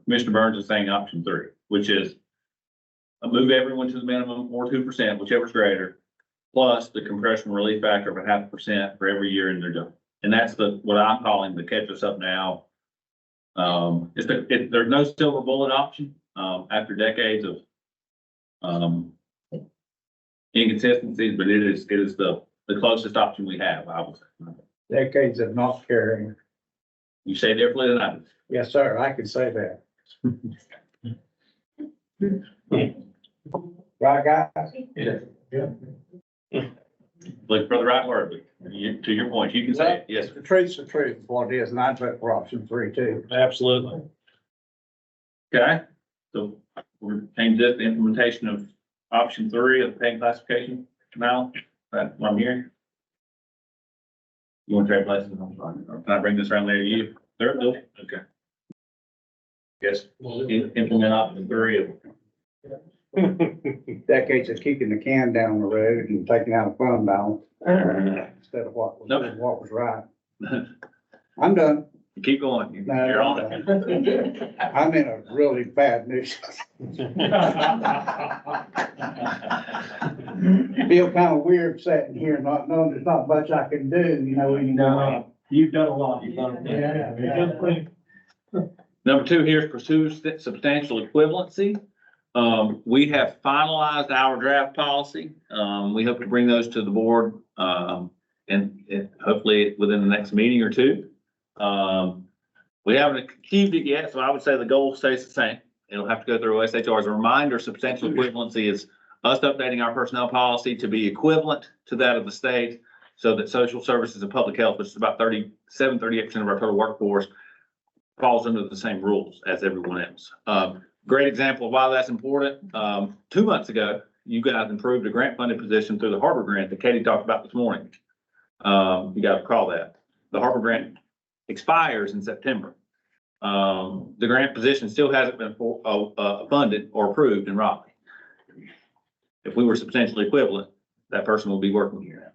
Speaker 2: Mr. Burns is saying option 3, which is move everyone to the minimum or 2%, whichever's greater, plus the compression relief factor of 0.5% for every year in their job. And that's what I'm calling the catch us up now. There's no silver bullet option, after decades of, inconsistencies, but it is the closest option we have, I would say.
Speaker 7: Decades of not caring.
Speaker 2: You say differently than I do.
Speaker 7: Yes, sir, I can say that. Right, guys?
Speaker 2: Look for the right word, but to your point, you can say it, yes.
Speaker 7: The truth's the truth, what it is, and I'd vote for option 3 too.
Speaker 6: Absolutely.
Speaker 2: Okay, so we're changing this, the implementation of option 3 of the pay and classification now, that's what I'm hearing. You want to trade places? I'm sorry. Or can I bring this around later to you? Third, Bill? Okay. Guess implement option 3 of.
Speaker 7: Decades of kicking the can down the road and taking out a fund balance instead of what was right. I'm done.
Speaker 2: Keep going. You're on it.
Speaker 7: I'm in a really bad news. Feel kind of weird sitting here, not knowing there's not much I can do, you know.
Speaker 10: No, you've done a lot. You've done.
Speaker 2: Number 2 here is pursue substantial equivalency. We have finalized our draft policy. We hope to bring those to the board, and hopefully within the next meeting or two. We haven't achieved it yet, so I would say the goal stays the same. It'll have to go through OSHR. As a reminder, substantial equivalency is us updating our personnel policy to be equivalent to that of the state, so that social services and public health, which is about 38% of our total workforce, falls under the same rules as everyone else. Great example of why that's important. 2 months ago, you guys improved a grant funded position through the Harbor Grant that Katie talked about this morning. You got to recall that. The Harbor Grant expires in September. The grant position still hasn't been funded or approved in Raleigh. If we were substantially equivalent, that person will be working here.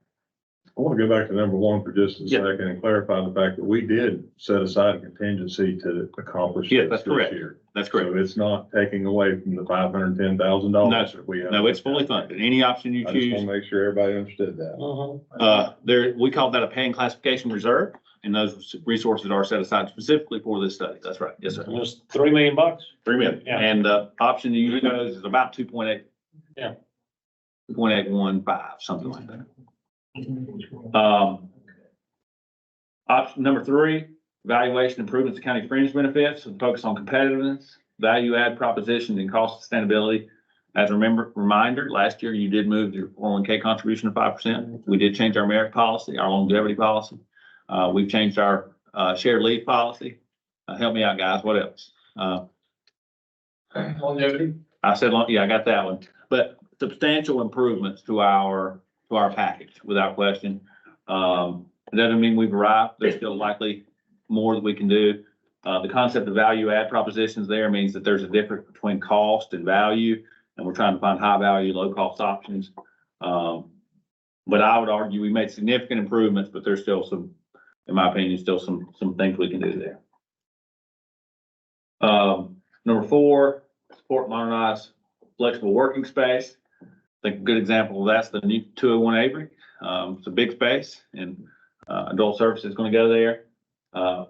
Speaker 5: I want to go back to number 1 for just a
Speaker 2: Yeah.
Speaker 5: second and clarify the fact that we did set aside a contingency to accomplish
Speaker 2: Yeah,
Speaker 5: this
Speaker 2: that's correct.
Speaker 5: year.
Speaker 2: That's correct.
Speaker 5: So it's not taking away from the $510,000 that we have.
Speaker 2: No, it's fully funded. Any option you
Speaker 5: I just want
Speaker 2: choose.
Speaker 5: to make sure everybody understood that.
Speaker 2: We call that a pay and classification reserve, and those resources are set aside specifically for this study. That's right. Yes, sir.
Speaker 6: It was $3 million.
Speaker 2: 3 million.
Speaker 6: Yeah.
Speaker 2: And the option you chose is about 2.8.
Speaker 6: Yeah.
Speaker 2: 2.815, something like that. Option number 3, evaluation improvements to county fringe benefits with focus on competitiveness, value add propositions, and cost sustainability. As a reminder, last year you did move your 401k contribution to 5%. We did change our merit policy, our longevity policy. We've changed our shared leave policy. Help me out, guys. What else?
Speaker 10: Longevity.
Speaker 2: I said, yeah, I got that one. But substantial improvements to our package, without question. It doesn't mean we've arrived. There's still likely more that we can do. The concept of value add propositions there means that there's a difference between cost and value, and we're trying to find high value, low cost options. But I would argue we made significant improvements, but there's still some, in my opinion, still some things we can do there. Number 4, support modernized flexible working space. I think a good example of that's the new 201 Avery. It's a big space, and adult services is going to go there.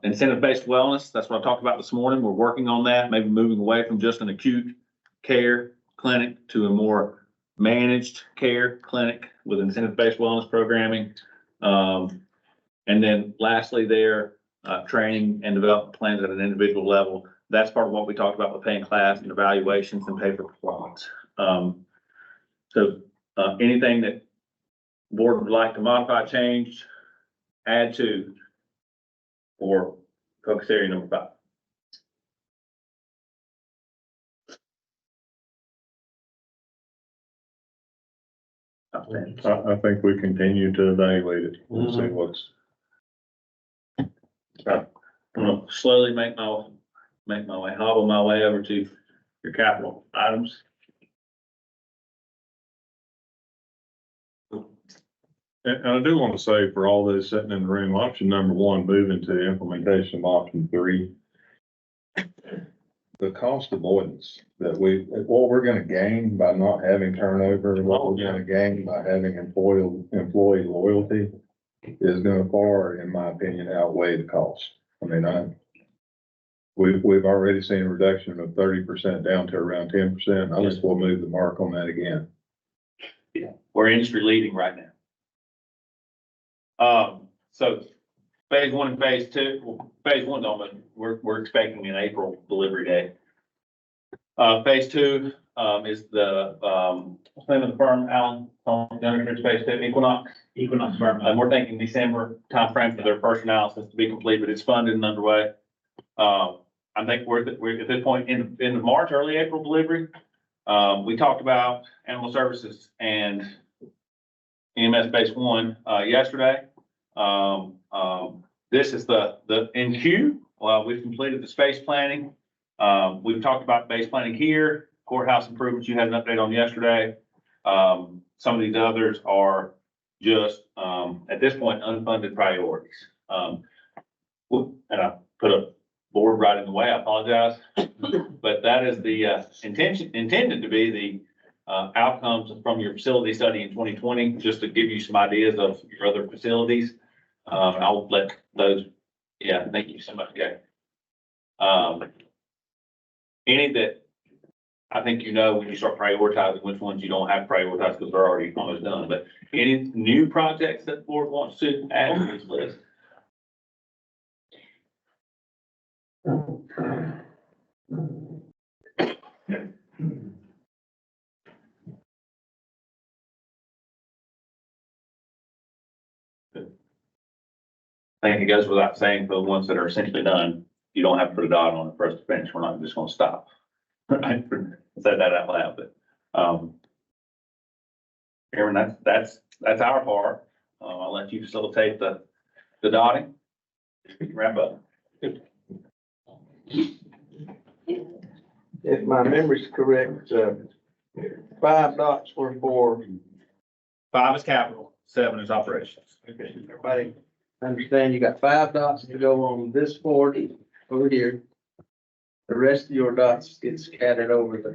Speaker 2: Incentive-based wellness, that's what I talked about this morning. We're working on that, maybe moving away from just an acute care clinic to a more managed care clinic with incentive-based wellness programming. And then lastly there, training and development plans at an individual level. That's part of what we talked about with paying class and evaluations and pay for performance. Anything that board would like to modify, change, add to, or focus area number 5.
Speaker 5: I think we continue to evaluate it and see what's.
Speaker 2: I'm gonna slowly make my way, hobble my way over to your capital items.
Speaker 5: And I do want to say for all those sitting in the room, option number 1, moving to implementation of option 3. The cost avoidance that what we're gonna gain by not having turnover, what we're gonna gain by having employee loyalty is gonna far, in my opinion, outweigh the cost. I mean, we've already seen a reduction of 30% down to around 10%. I just will move the mark on that again.
Speaker 2: Yeah, we're industry leading right now. So phase 1 and phase 2, well, phase 1, we're expecting an April delivery date. Phase 2, is the, what's the name of the firm, Alan? Phase 2, Equinox firm. And we're thinking December timeframe for their first analysis to be complete, but it's funded and underway. I think we're at this point in March, early April delivery. We talked about animal services and EMS phase 1, yesterday. This is the NQ. We've completed the space planning. We've talked about base planning here, courthouse improvements you had an update on yesterday. Some of these others are just, at this point, unfunded priorities. And I put a board right in the way, I apologize. But that is the intended to be the outcomes from your facility study in 2020, just to give you some ideas of your other facilities. I'll let those, thank you so much, Gary. Any that I think when you start prioritizing which ones you don't have to prioritize because they're already almost done, but any new projects that the board wants to add to this list? I think it goes without saying for the ones that are essentially done, you don't have to put a dot on it for us to finish. We're not just gonna stop. I said that out loud, but, Aaron, that's our part. I'll let you facilitate the dotting. Wrap up.
Speaker 1: If my memory's correct, 5 dots were for,
Speaker 2: 5 is capital, 7 is operations.
Speaker 1: okay, everybody understand you got 5 dots to go on this board over here. The rest of your dots get scattered over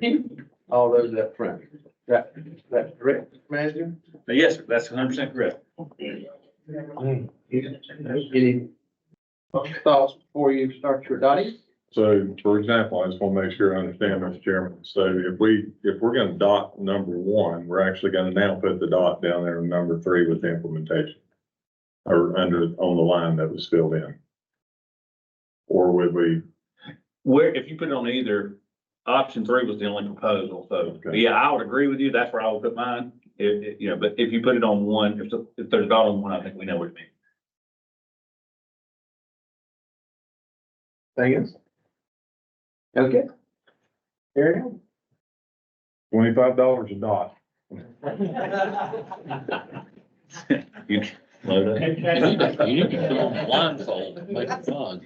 Speaker 1: all those up front. That's correct, Manager?
Speaker 2: Yes, sir, that's 100% correct.
Speaker 1: Any thoughts before you start your dotting?
Speaker 5: So, for example, I just want to make sure I understand, Mr. Chairman. So if we're going to dot number 1, we're actually going to now put the dot down there in number 3 with the implementation, or on the line that was filled in. Or would we?
Speaker 2: If you put it on either, option 3 was the only proposal, so,
Speaker 5: Okay.
Speaker 2: yeah, I would agree with you, that's where I would put mine. But if you put it on 1, if there's a dot on 1, I think we know what it means.
Speaker 1: Anything else? Okay. There you
Speaker 5: $25 a dot.
Speaker 2: You load up.
Speaker 12: You can put on blindfold, make it fun.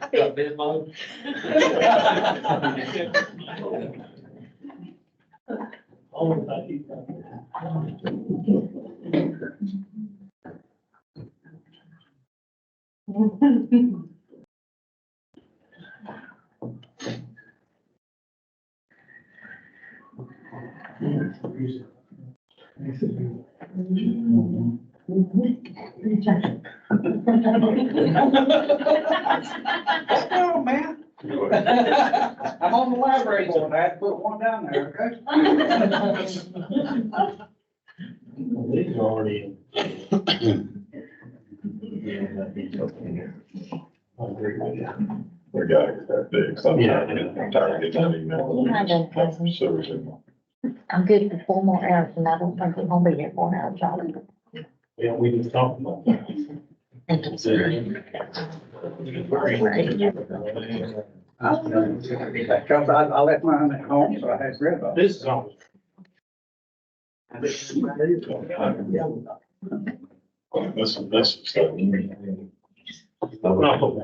Speaker 7: Oh, man. I'm on the library board. I had to put one down there, okay?
Speaker 10: These are already.
Speaker 5: We got it that big, so I'm tired of getting that email. So,
Speaker 9: I'm good for 4 more hours and I don't think I'm gonna be here 4 hours, y'all.
Speaker 6: Yeah, we just talked about that.
Speaker 7: Because I left mine at home, so I had read about it.
Speaker 6: This is on.
Speaker 5: this is stuff.
Speaker 6: No.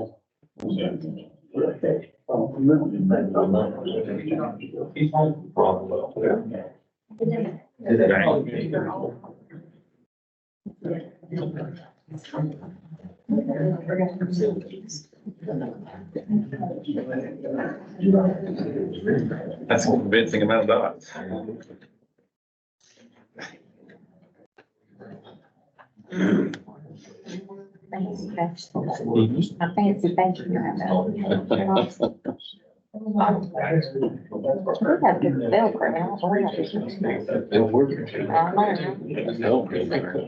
Speaker 2: That's a convincing amount of dots.
Speaker 9: Fancy vegetables. I fancy bacon right now. We have good Velcro, I don't know where that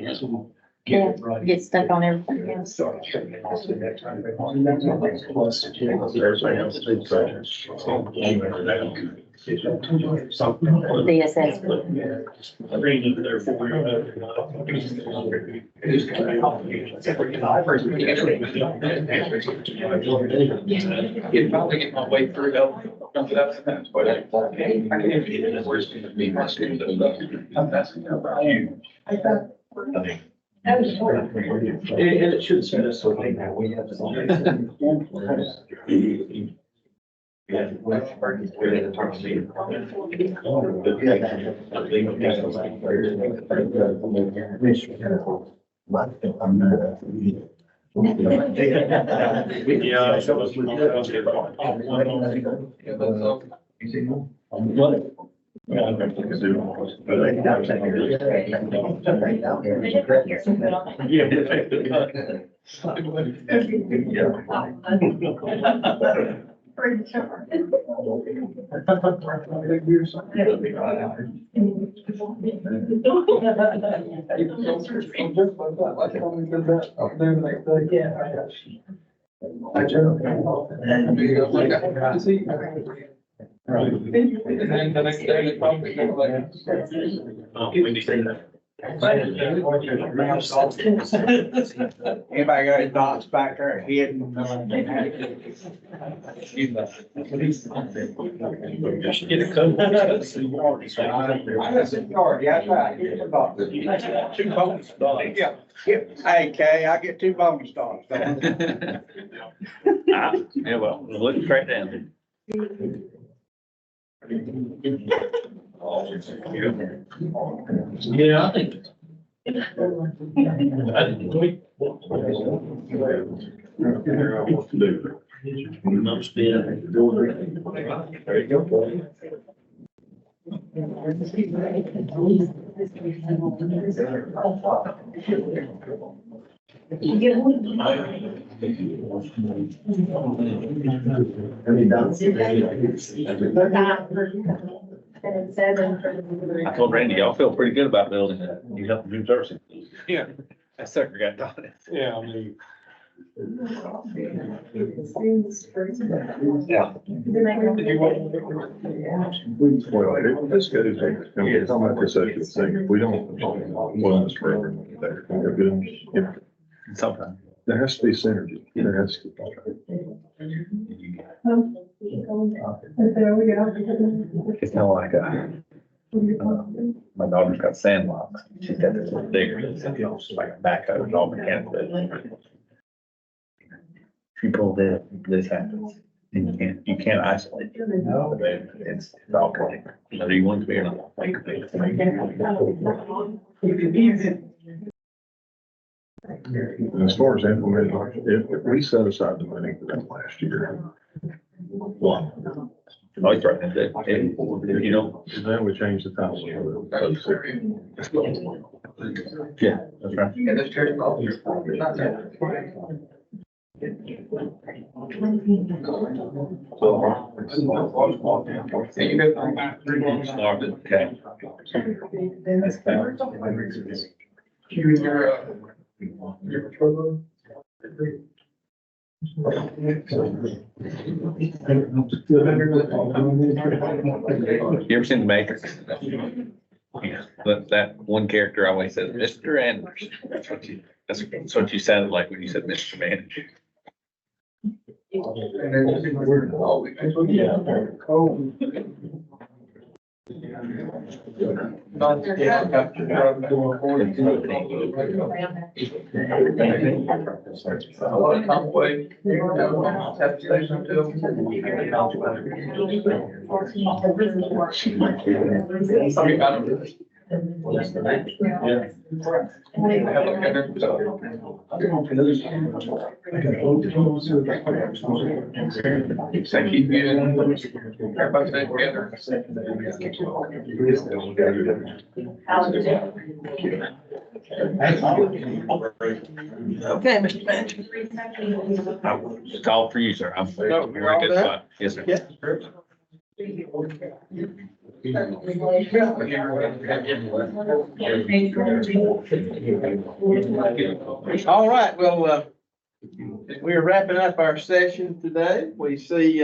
Speaker 9: is. Yeah, get stuck on everything else. DSS.
Speaker 11: You'd probably get my way through though. That's what I thought. Where's gonna be my student? I'm asking about you.
Speaker 10: And it should set us so late now, we have
Speaker 11: And then the next day, they probably go like.
Speaker 7: Anybody got any thoughts back there hidden?
Speaker 10: Get a coat.
Speaker 7: I got some card, yeah, that's right. Give us a box.
Speaker 10: 2 bonus dogs.
Speaker 7: Yeah, hey, Kay, I get 2 bonus dogs.
Speaker 2: Yeah, well, look straight down.
Speaker 10: Yeah, I think. There you go.
Speaker 2: I told Randy, y'all feel pretty good about building it. You helped do servicing.
Speaker 6: Yeah.
Speaker 2: That sucker got done.
Speaker 6: Yeah, I mean.
Speaker 5: Well, this goes, it's not like this actual thing, if we don't, well, this forever, there, you know,
Speaker 2: Sometimes.
Speaker 5: there has to be synergy, there has to.
Speaker 2: It's not like my daughter's got sandlots. She's got this little digger, it's like a backhoe, it's all mechanical. If you pull this happens, and you can't isolate it. It's all connected, whether you want it to be or not.
Speaker 5: As far as implementing, if we set aside the money for that last year. Well,
Speaker 2: Oh, it's right, that's it. You know,
Speaker 5: then we changed the title.
Speaker 2: yeah, that's right.
Speaker 11: Yeah, this church.
Speaker 2: Okay.
Speaker 12: You ever seen The Matrix? Yeah, that one character always says, Mr. Anders. That's what you sounded like when you said Mr. Manager.
Speaker 11: Thank you. Everybody stay together.
Speaker 1: Okay, Mr. Manager.
Speaker 12: It's all for you, sir. I'm
Speaker 1: No, you're
Speaker 12: we're in a
Speaker 1: all
Speaker 12: good
Speaker 1: done?
Speaker 12: spot. Yes, sir.
Speaker 1: Yeah. All right, well, we're wrapping up our session today. We see,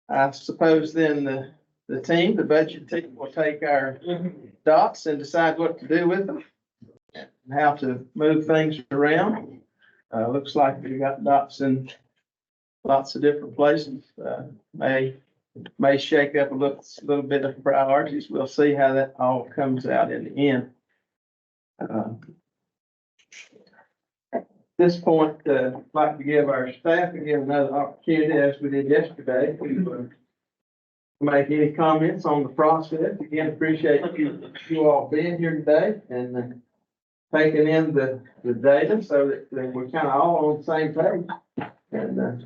Speaker 1: I suppose then the team, the budget team will take our dots and decide what to do with them. And how to move things around. Looks like we got dots in lots of different places. May shake up a little bit of priorities. We'll see how that all comes out in the end. At this point, I'd like to give our staff again another opportunity, as we did yesterday, to make any comments on the process. Again, appreciate you all being here today and taking in the data so that we're kind of all on the same page. And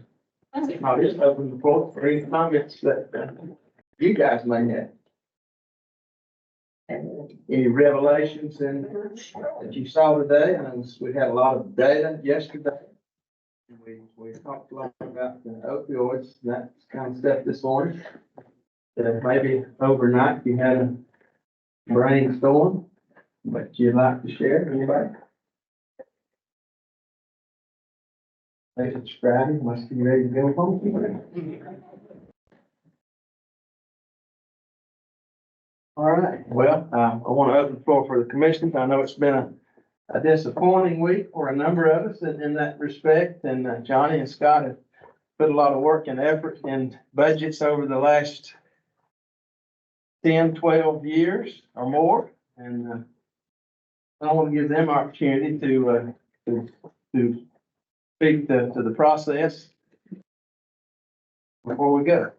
Speaker 1: I'll just open the floor for any comments that you guys may have. Any revelations that you saw today? And we had a lot of data yesterday. We talked a lot about the opioids, that kind of stuff this morning. Maybe overnight you had a brainstorm, but you'd like to share, anybody? Maybe it's Friday, must be ready to go home. All right, well, I want to open the floor for the commissioners. I know it's been a disappointing week for a number of us in that respect, and Johnny and Scott have put a lot of work and effort in budgets over the last 10, 12 years or more, and I want to give them opportunity to speak to the process before we go.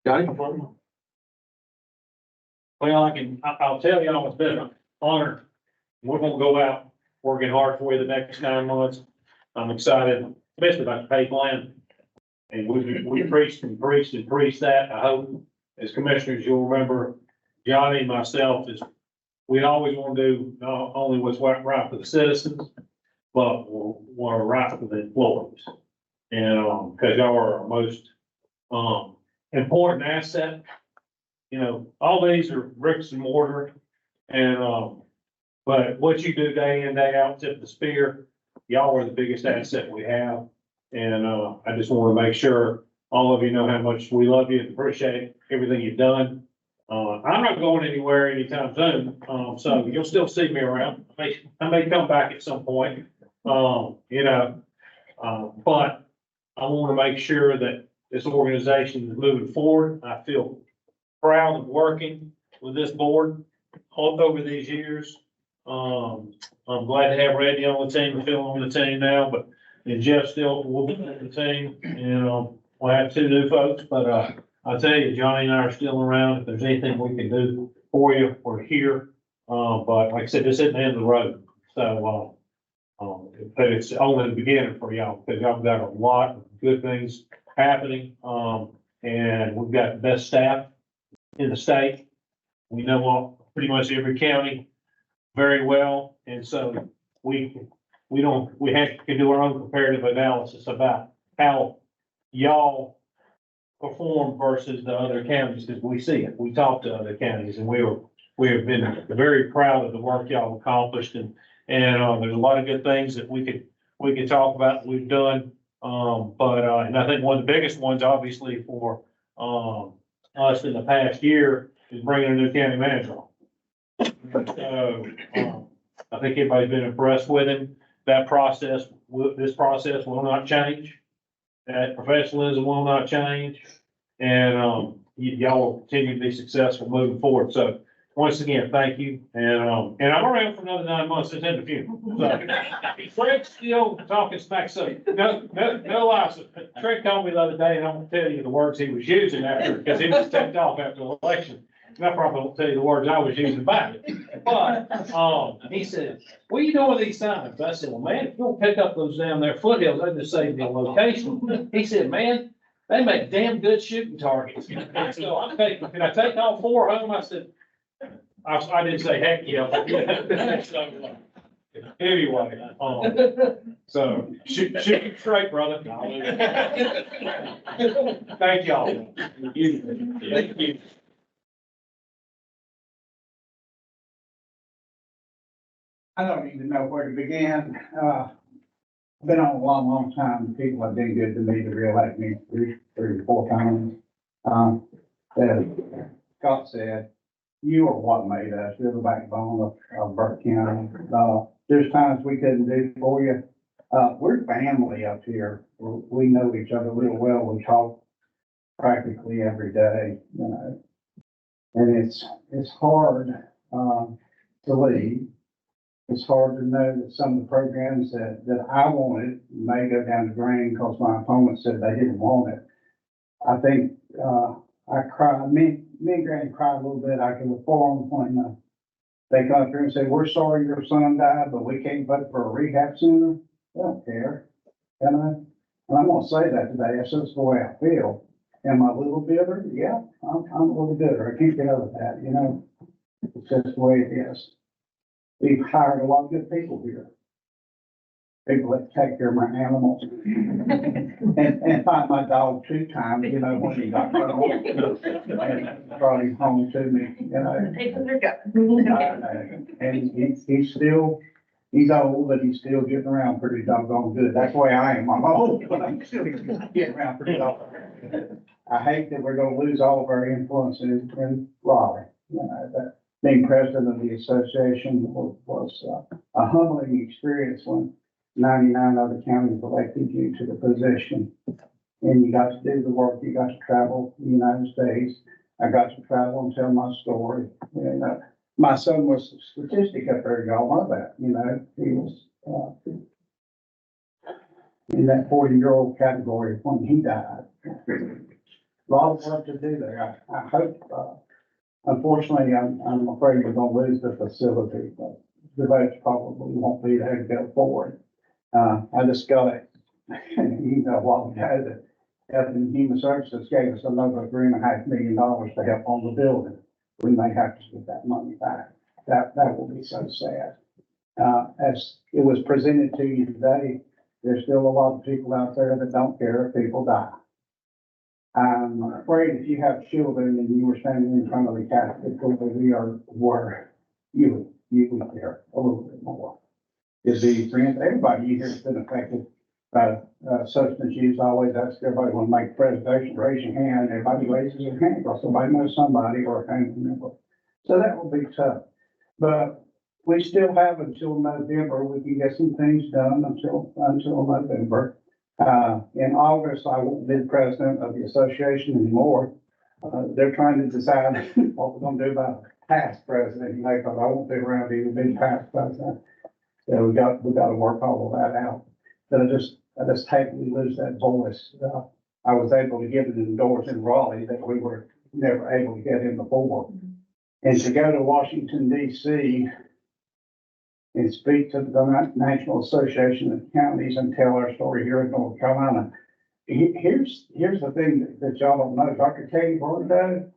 Speaker 1: Johnny?
Speaker 6: Well, I'll tell y'all, it's been an honor. We're gonna go out working hard for you the next 9 months. I'm excited, especially about the pay plan. And we preached and preached and preached that. I hope as commissioners, you'll remember Johnny and myself is, we always want to do not only what's right for the citizens, but what are right for the employees. And, cause y'all are our most, important asset. You know, all these are bricks and mortar and, but what you do day in, day out, tip the spear, y'all are the biggest asset we have. And, I just want to make sure all of you know how much we love you and appreciate everything you've done. I'm not going anywhere anytime soon, so you'll still see me around. I may come back at some point, you know, but I want to make sure that this organization is moving forward. I feel proud of working with this board all over these years. I'm glad to have Randy on the team and Phil on the team now, but and Jeff still will be on the team. And we'll have 2 new folks, but I'll tell you, Johnny and I are still around. If there's anything we can do for you, we're here. But like I said, this isn't the end of the road. So, but it's only the beginning for y'all because y'all got a lot of good things happening. And we've got the best staff in the state. We know pretty much every county very well. And so we can do our own comparative analysis about how y'all perform versus the other counties, because we see it. We talk to other counties and we have been very proud of the work y'all accomplished and there's a lot of good things that we we can talk about that we've done. And I think one of the biggest ones, obviously, for, us in the past year is bringing a new county manager on. So, I think everybody's been impressed with him. That process, this process will not change. That professionalism will not change. And, y'all will continue to be successful moving forward. So once again, thank you. And I'm around for another 9 months. It's in the funeral. So Fred's still talking smack. So no lies. Fred called me the other day and I'm gonna tell you the words he was using after, because he was ticked off after the election. And I probably won't tell you the words I was using back. But, he said, what are you doing with these signs? I said, well, man, if you don't pick up those down there foothills, they just save the location. He said, man, they make damn good shooting targets. And so I'm taking, can I take all 4 home? I said, I didn't say heck yeah, but yeah. So, anyway, so shoot straight, brother. Thank y'all. Thank you.
Speaker 7: I don't even know where to begin. I've been on a long, long time. People have been good to me to reelect me 3 or 4 times. As Scott said, you are what made us. You're the backbone of Burke County. There's times we couldn't do for you. We're family up here. We know each other real well. We talk practically every day, you know. And it's hard, to leave. It's hard to know that some of the programs that I wanted may go down the drain because my opponent said they didn't want it. I think, I cried, me and Granny cried a little bit. I can reform when, they come through and say, we're sorry your son died, but we can't vote for a rehab center. They don't care, you know? And I'm gonna say that today. That's just the way I feel. Am I a little bitter? Yeah, I'm a little bitter. I can't get over that, you know? It's just the way it is. We've hired a lot of good people here. People that take care of my animals and find my dog 2 times, you know, when he got home. And brought him home to me, you know. And he's old, but he's still getting around pretty doggone good. That's the way I am. I'm old, but I'm still getting around pretty doggone. I hate that we're gonna lose all of our influence in Raleigh, you know, that. Being president of the association was a humbling experience when 99 other counties elected you to the position. And you got to do the work, you got to travel the United States. I got to travel and tell my story. And my son was a statistic up there, y'all know that, you know, he was in that 40-year-old category when he died. A lot of work to do there. I hope, unfortunately, I'm afraid we're gonna lose the facility, but the votes probably won't be there to go forward. I just got a email a while ago that Health and Human Services gave us another $3.5 million to help on the building. We may have to get that money back. That will be so sad. As it was presented to you today, there's still a lot of people out there that don't care if people die. I'm afraid if you have children and you were standing in front of the casket where you would care a little bit more. It'd be friends, everybody you hear has been affected by substance use. I always ask everybody when I make a presentation, raise your hand. Everybody raises their hand because somebody knows somebody or a family member. So that will be tough. But we still have until November. We can get some things done until November. In August, I won't be the president of the association anymore. They're trying to decide what we're gonna do about past president, you know, because I won't be around to even be past president. So we got to work all of that out. But I just hate we lose that voice. I was able to get it endorsed in Raleigh that we were never able to get in before. And to go to Washington, D.C. and speak to the National Association of Counties and tell our story here in North Carolina. Here's the thing that y'all don't know. Dr. Katie Bordeaux,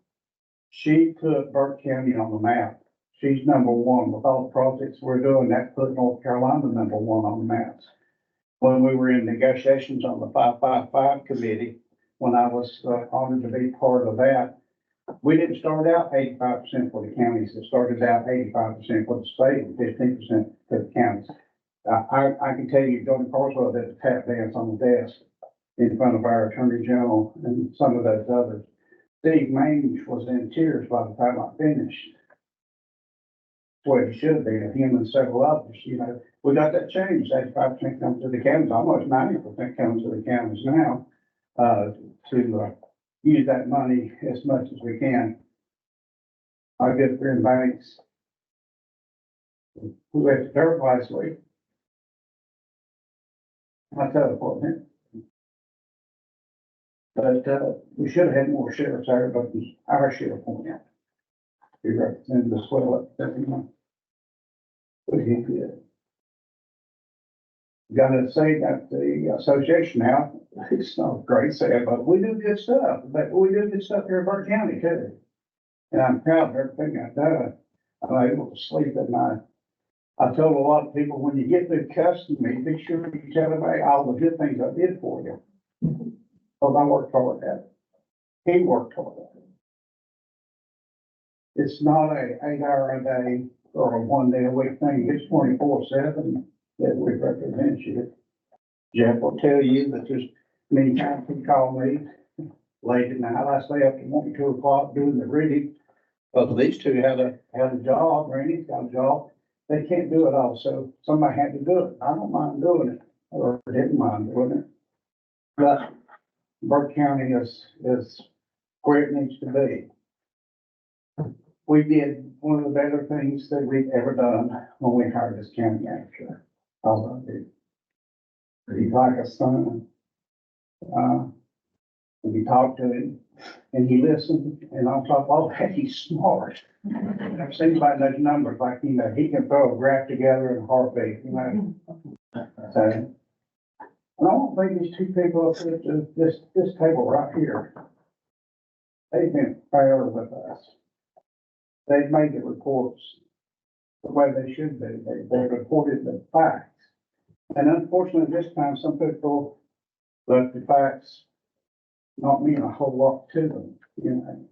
Speaker 7: she put Burke County on the map. She's #1 with all the projects we're doing. That put North Carolina #1 on the maps. When we were in negotiations on the 555 committee, when I was honored to be part of that, we didn't start out 85% for the counties. It started out 85% for the state and 15% for the counties. I can tell you, Jordan Carswell did a tap dance on the desk in front of our Attorney General and some of those others. Steve Mange was in tears by the time I finished. Where he should have been, him and several others, you know, we got that changed, 85% comes to the counties, almost 90% comes to the counties now, to use that money as much as we can. Our good friend Banks, who went to Durham last week, I telephoned him. But, we should have had more sheriffs there, but our sheriff went out. He represented the swell up every month. But he did. Gotta say that the association now, it's not great saying, but we do good stuff, but we do good stuff here in Burke County too. And I'm proud of everything I've done. I'm able to sleep at night. I told a lot of people, when you get through cussing me, be sure you tell everybody all the good things I did for you. Because I worked hard at it. He worked hard at it. It's not a 8 hour a day or a 1 day a week thing. It's 24/7 that we represent you. Jeff will tell you that there's many times he called me late at night. I stay up to 1, 2 o'clock doing the reading. But these two had a job, Randy's got a job. They can't do it all, so somebody had to do it. I don't mind doing it, or didn't mind doing it. But Burke County is where it needs to be. We did one of the better things that we've ever done when we hired this county manager. I loved it. He's like a son. We talked to him and he listened, and on top of all that, he's smart. I've never seen anybody those numbers like, you know, he can throw a graph together in a heartbeat, you know. So, and I want to bring these two people up to this table right here. They've been fair with us. They've made the reports the way they should be. They reported the facts. And unfortunately, this time, some people let the facts not mean a whole lot to them, you know.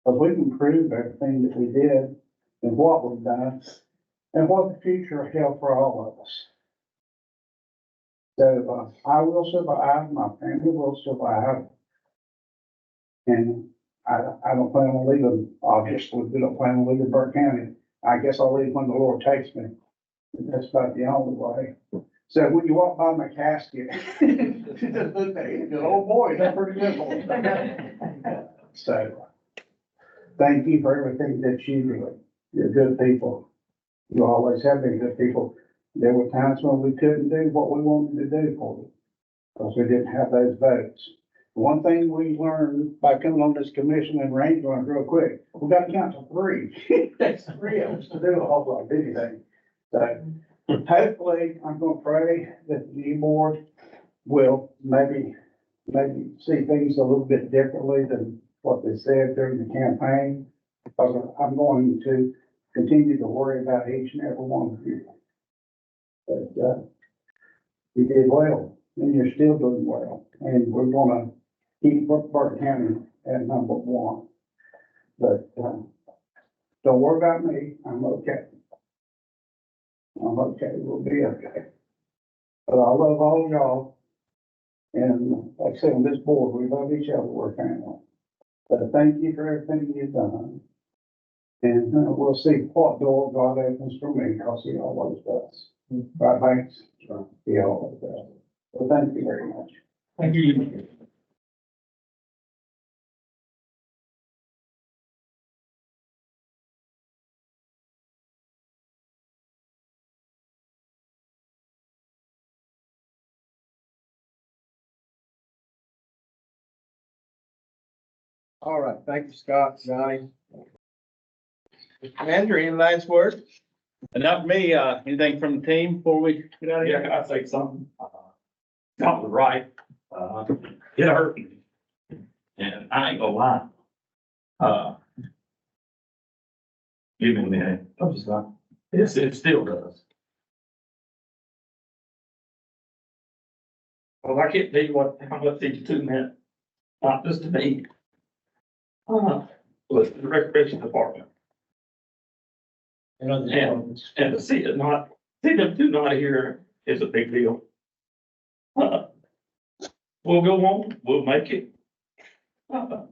Speaker 7: But we can prove everything that we did and what we've done and what the future held for all of us. So, I will survive, my family will survive. And I don't plan on leaving, obviously, we don't plan on leaving Burke County. I guess I'll leave when the Lord takes me. That's about the only way. So when you walk by my casket, just look at it, oh boy, that's pretty good boy. So, thank you for everything that you do. You're good people. You always have been good people. There were times when we couldn't do what we wanted to do for you, because we didn't have those votes. One thing we learned by coming on this commission and range one real quick, we got to count to 3. That's 3 of us to do a whole lot of anything. So hopefully, I'm going to pray that the new board will maybe see things a little bit differently than what they said during the campaign. Because I'm going to continue to worry about each and every one of you. But you did well, and you're still doing well, and we're going to keep Burke County at #1. But don't worry about me. I'm okay. I'm okay. We'll be okay. But I love all y'all. And like I said, on this board, we love each other. We're family. But thank you for everything you've done. And we'll see what door God opens for me, because he always does. Right, Banks? He always does. Well, thank you very much.
Speaker 6: Thank you.
Speaker 1: All right, thank you, Scott, Johnny. Andrew, any last words?
Speaker 2: Enough for me, anything from the team before we get out of here?
Speaker 6: Yeah, I say something. Scott was right. It hurt me. And I ain't gonna lie. Give me a minute. I'm just not. It still does. Well, I can't tell you how much these 2 meant, not just to me. But to the recreation department. And to see them 2 not here
Speaker 11: is a big deal. We'll go on, we'll make it. But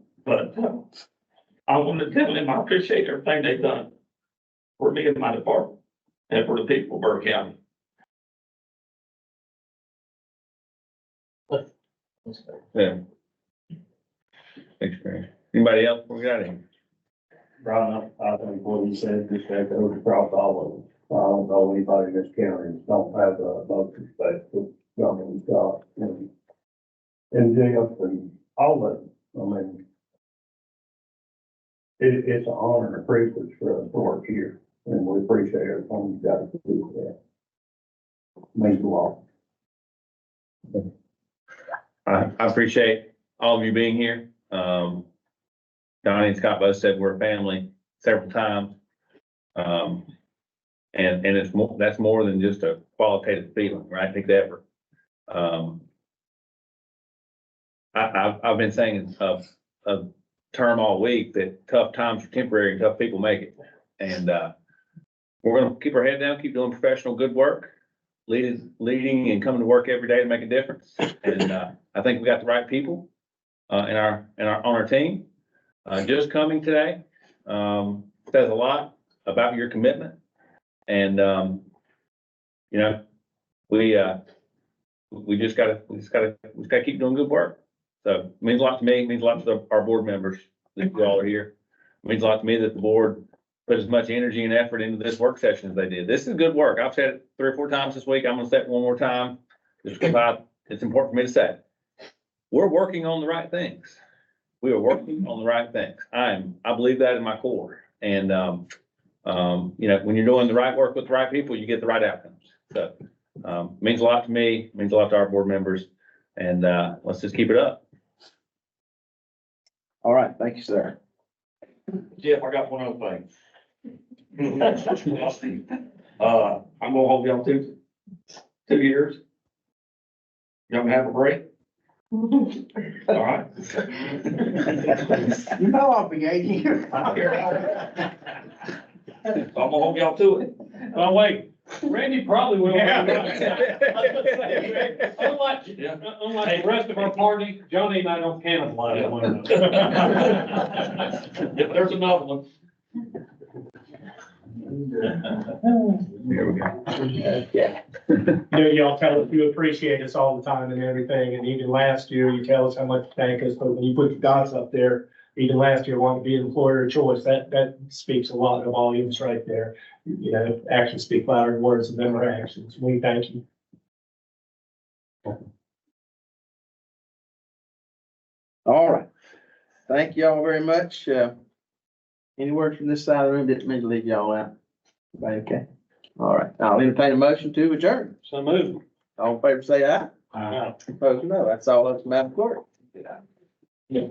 Speaker 11: I want to tell them I appreciate everything they've done for me and my department and for the people of Burke County.
Speaker 12: Yeah. Thanks, Barry. Anybody else? We got any?
Speaker 10: Brian, I think what he said, just echoes across all of them. I don't know anybody in this county that don't have a most respect for John Scott and Jeff and all of them. I mean, it's an honor and a privilege for us to work here, and we appreciate everything you've got to do for that. Means a lot.
Speaker 12: I appreciate all of you being here. Donnie and Scott both said we're a family several times. And it's more, that's more than just a qualitative feeling, right? Take the effort. I've been saying a term all week that tough times are temporary and tough people make it. And, we're gonna keep our head down, keep doing professional, good work, leading and coming to work every day to make a difference. And, I think we got the right people, on our team. Just coming today, says a lot about your commitment. And, you know, we just gotta keep doing good work. So it means a lot to me, it means a lot to our board members that you all are here. It means a lot to me that the board put as much energy and effort into this work session as they did. This is good work. I've said it 3 or 4 times this week. I'm gonna say it one more time. Just because it's important for me to say. We're working on the right things. We are working on the right things. I believe that in my core. And, you know, when you're doing the right work with the right people, you get the right outcomes. So, means a lot to me, means a lot to our board members, and, let's just keep it up.
Speaker 1: All right, thank you, sir.
Speaker 11: Jeff, I got one other thing. I'm gonna hold y'all 2 years. Y'all gonna have a break? All right.
Speaker 7: You know I'll be 80 here.
Speaker 11: I'm gonna hold y'all to it.
Speaker 6: Oh, wait, Randy probably will.
Speaker 11: Yeah.
Speaker 6: Unlike the rest of our party, Johnny and I don't cannibalize one another.
Speaker 11: If there's another one.
Speaker 12: Here we go.
Speaker 13: You know, y'all tell us you appreciate us all the time and everything, and even last year, you tell us how much you thank us, but when you put the dots up there, even last year, wanting to be an employer of choice, that speaks a lot of volumes right there. You know, actions speak louder than words, and then our actions. We thank you.
Speaker 1: All right. Thank you all very much. Any words from this side of the room? Didn't mean to leave y'all out. Everybody okay? All right. I'll entertain a motion to adjourn.
Speaker 6: So move.
Speaker 1: All in favor, say aye.
Speaker 6: Aye.
Speaker 1: Opposed, no. That's all up to Madam Clerk.
Speaker 6: Yeah.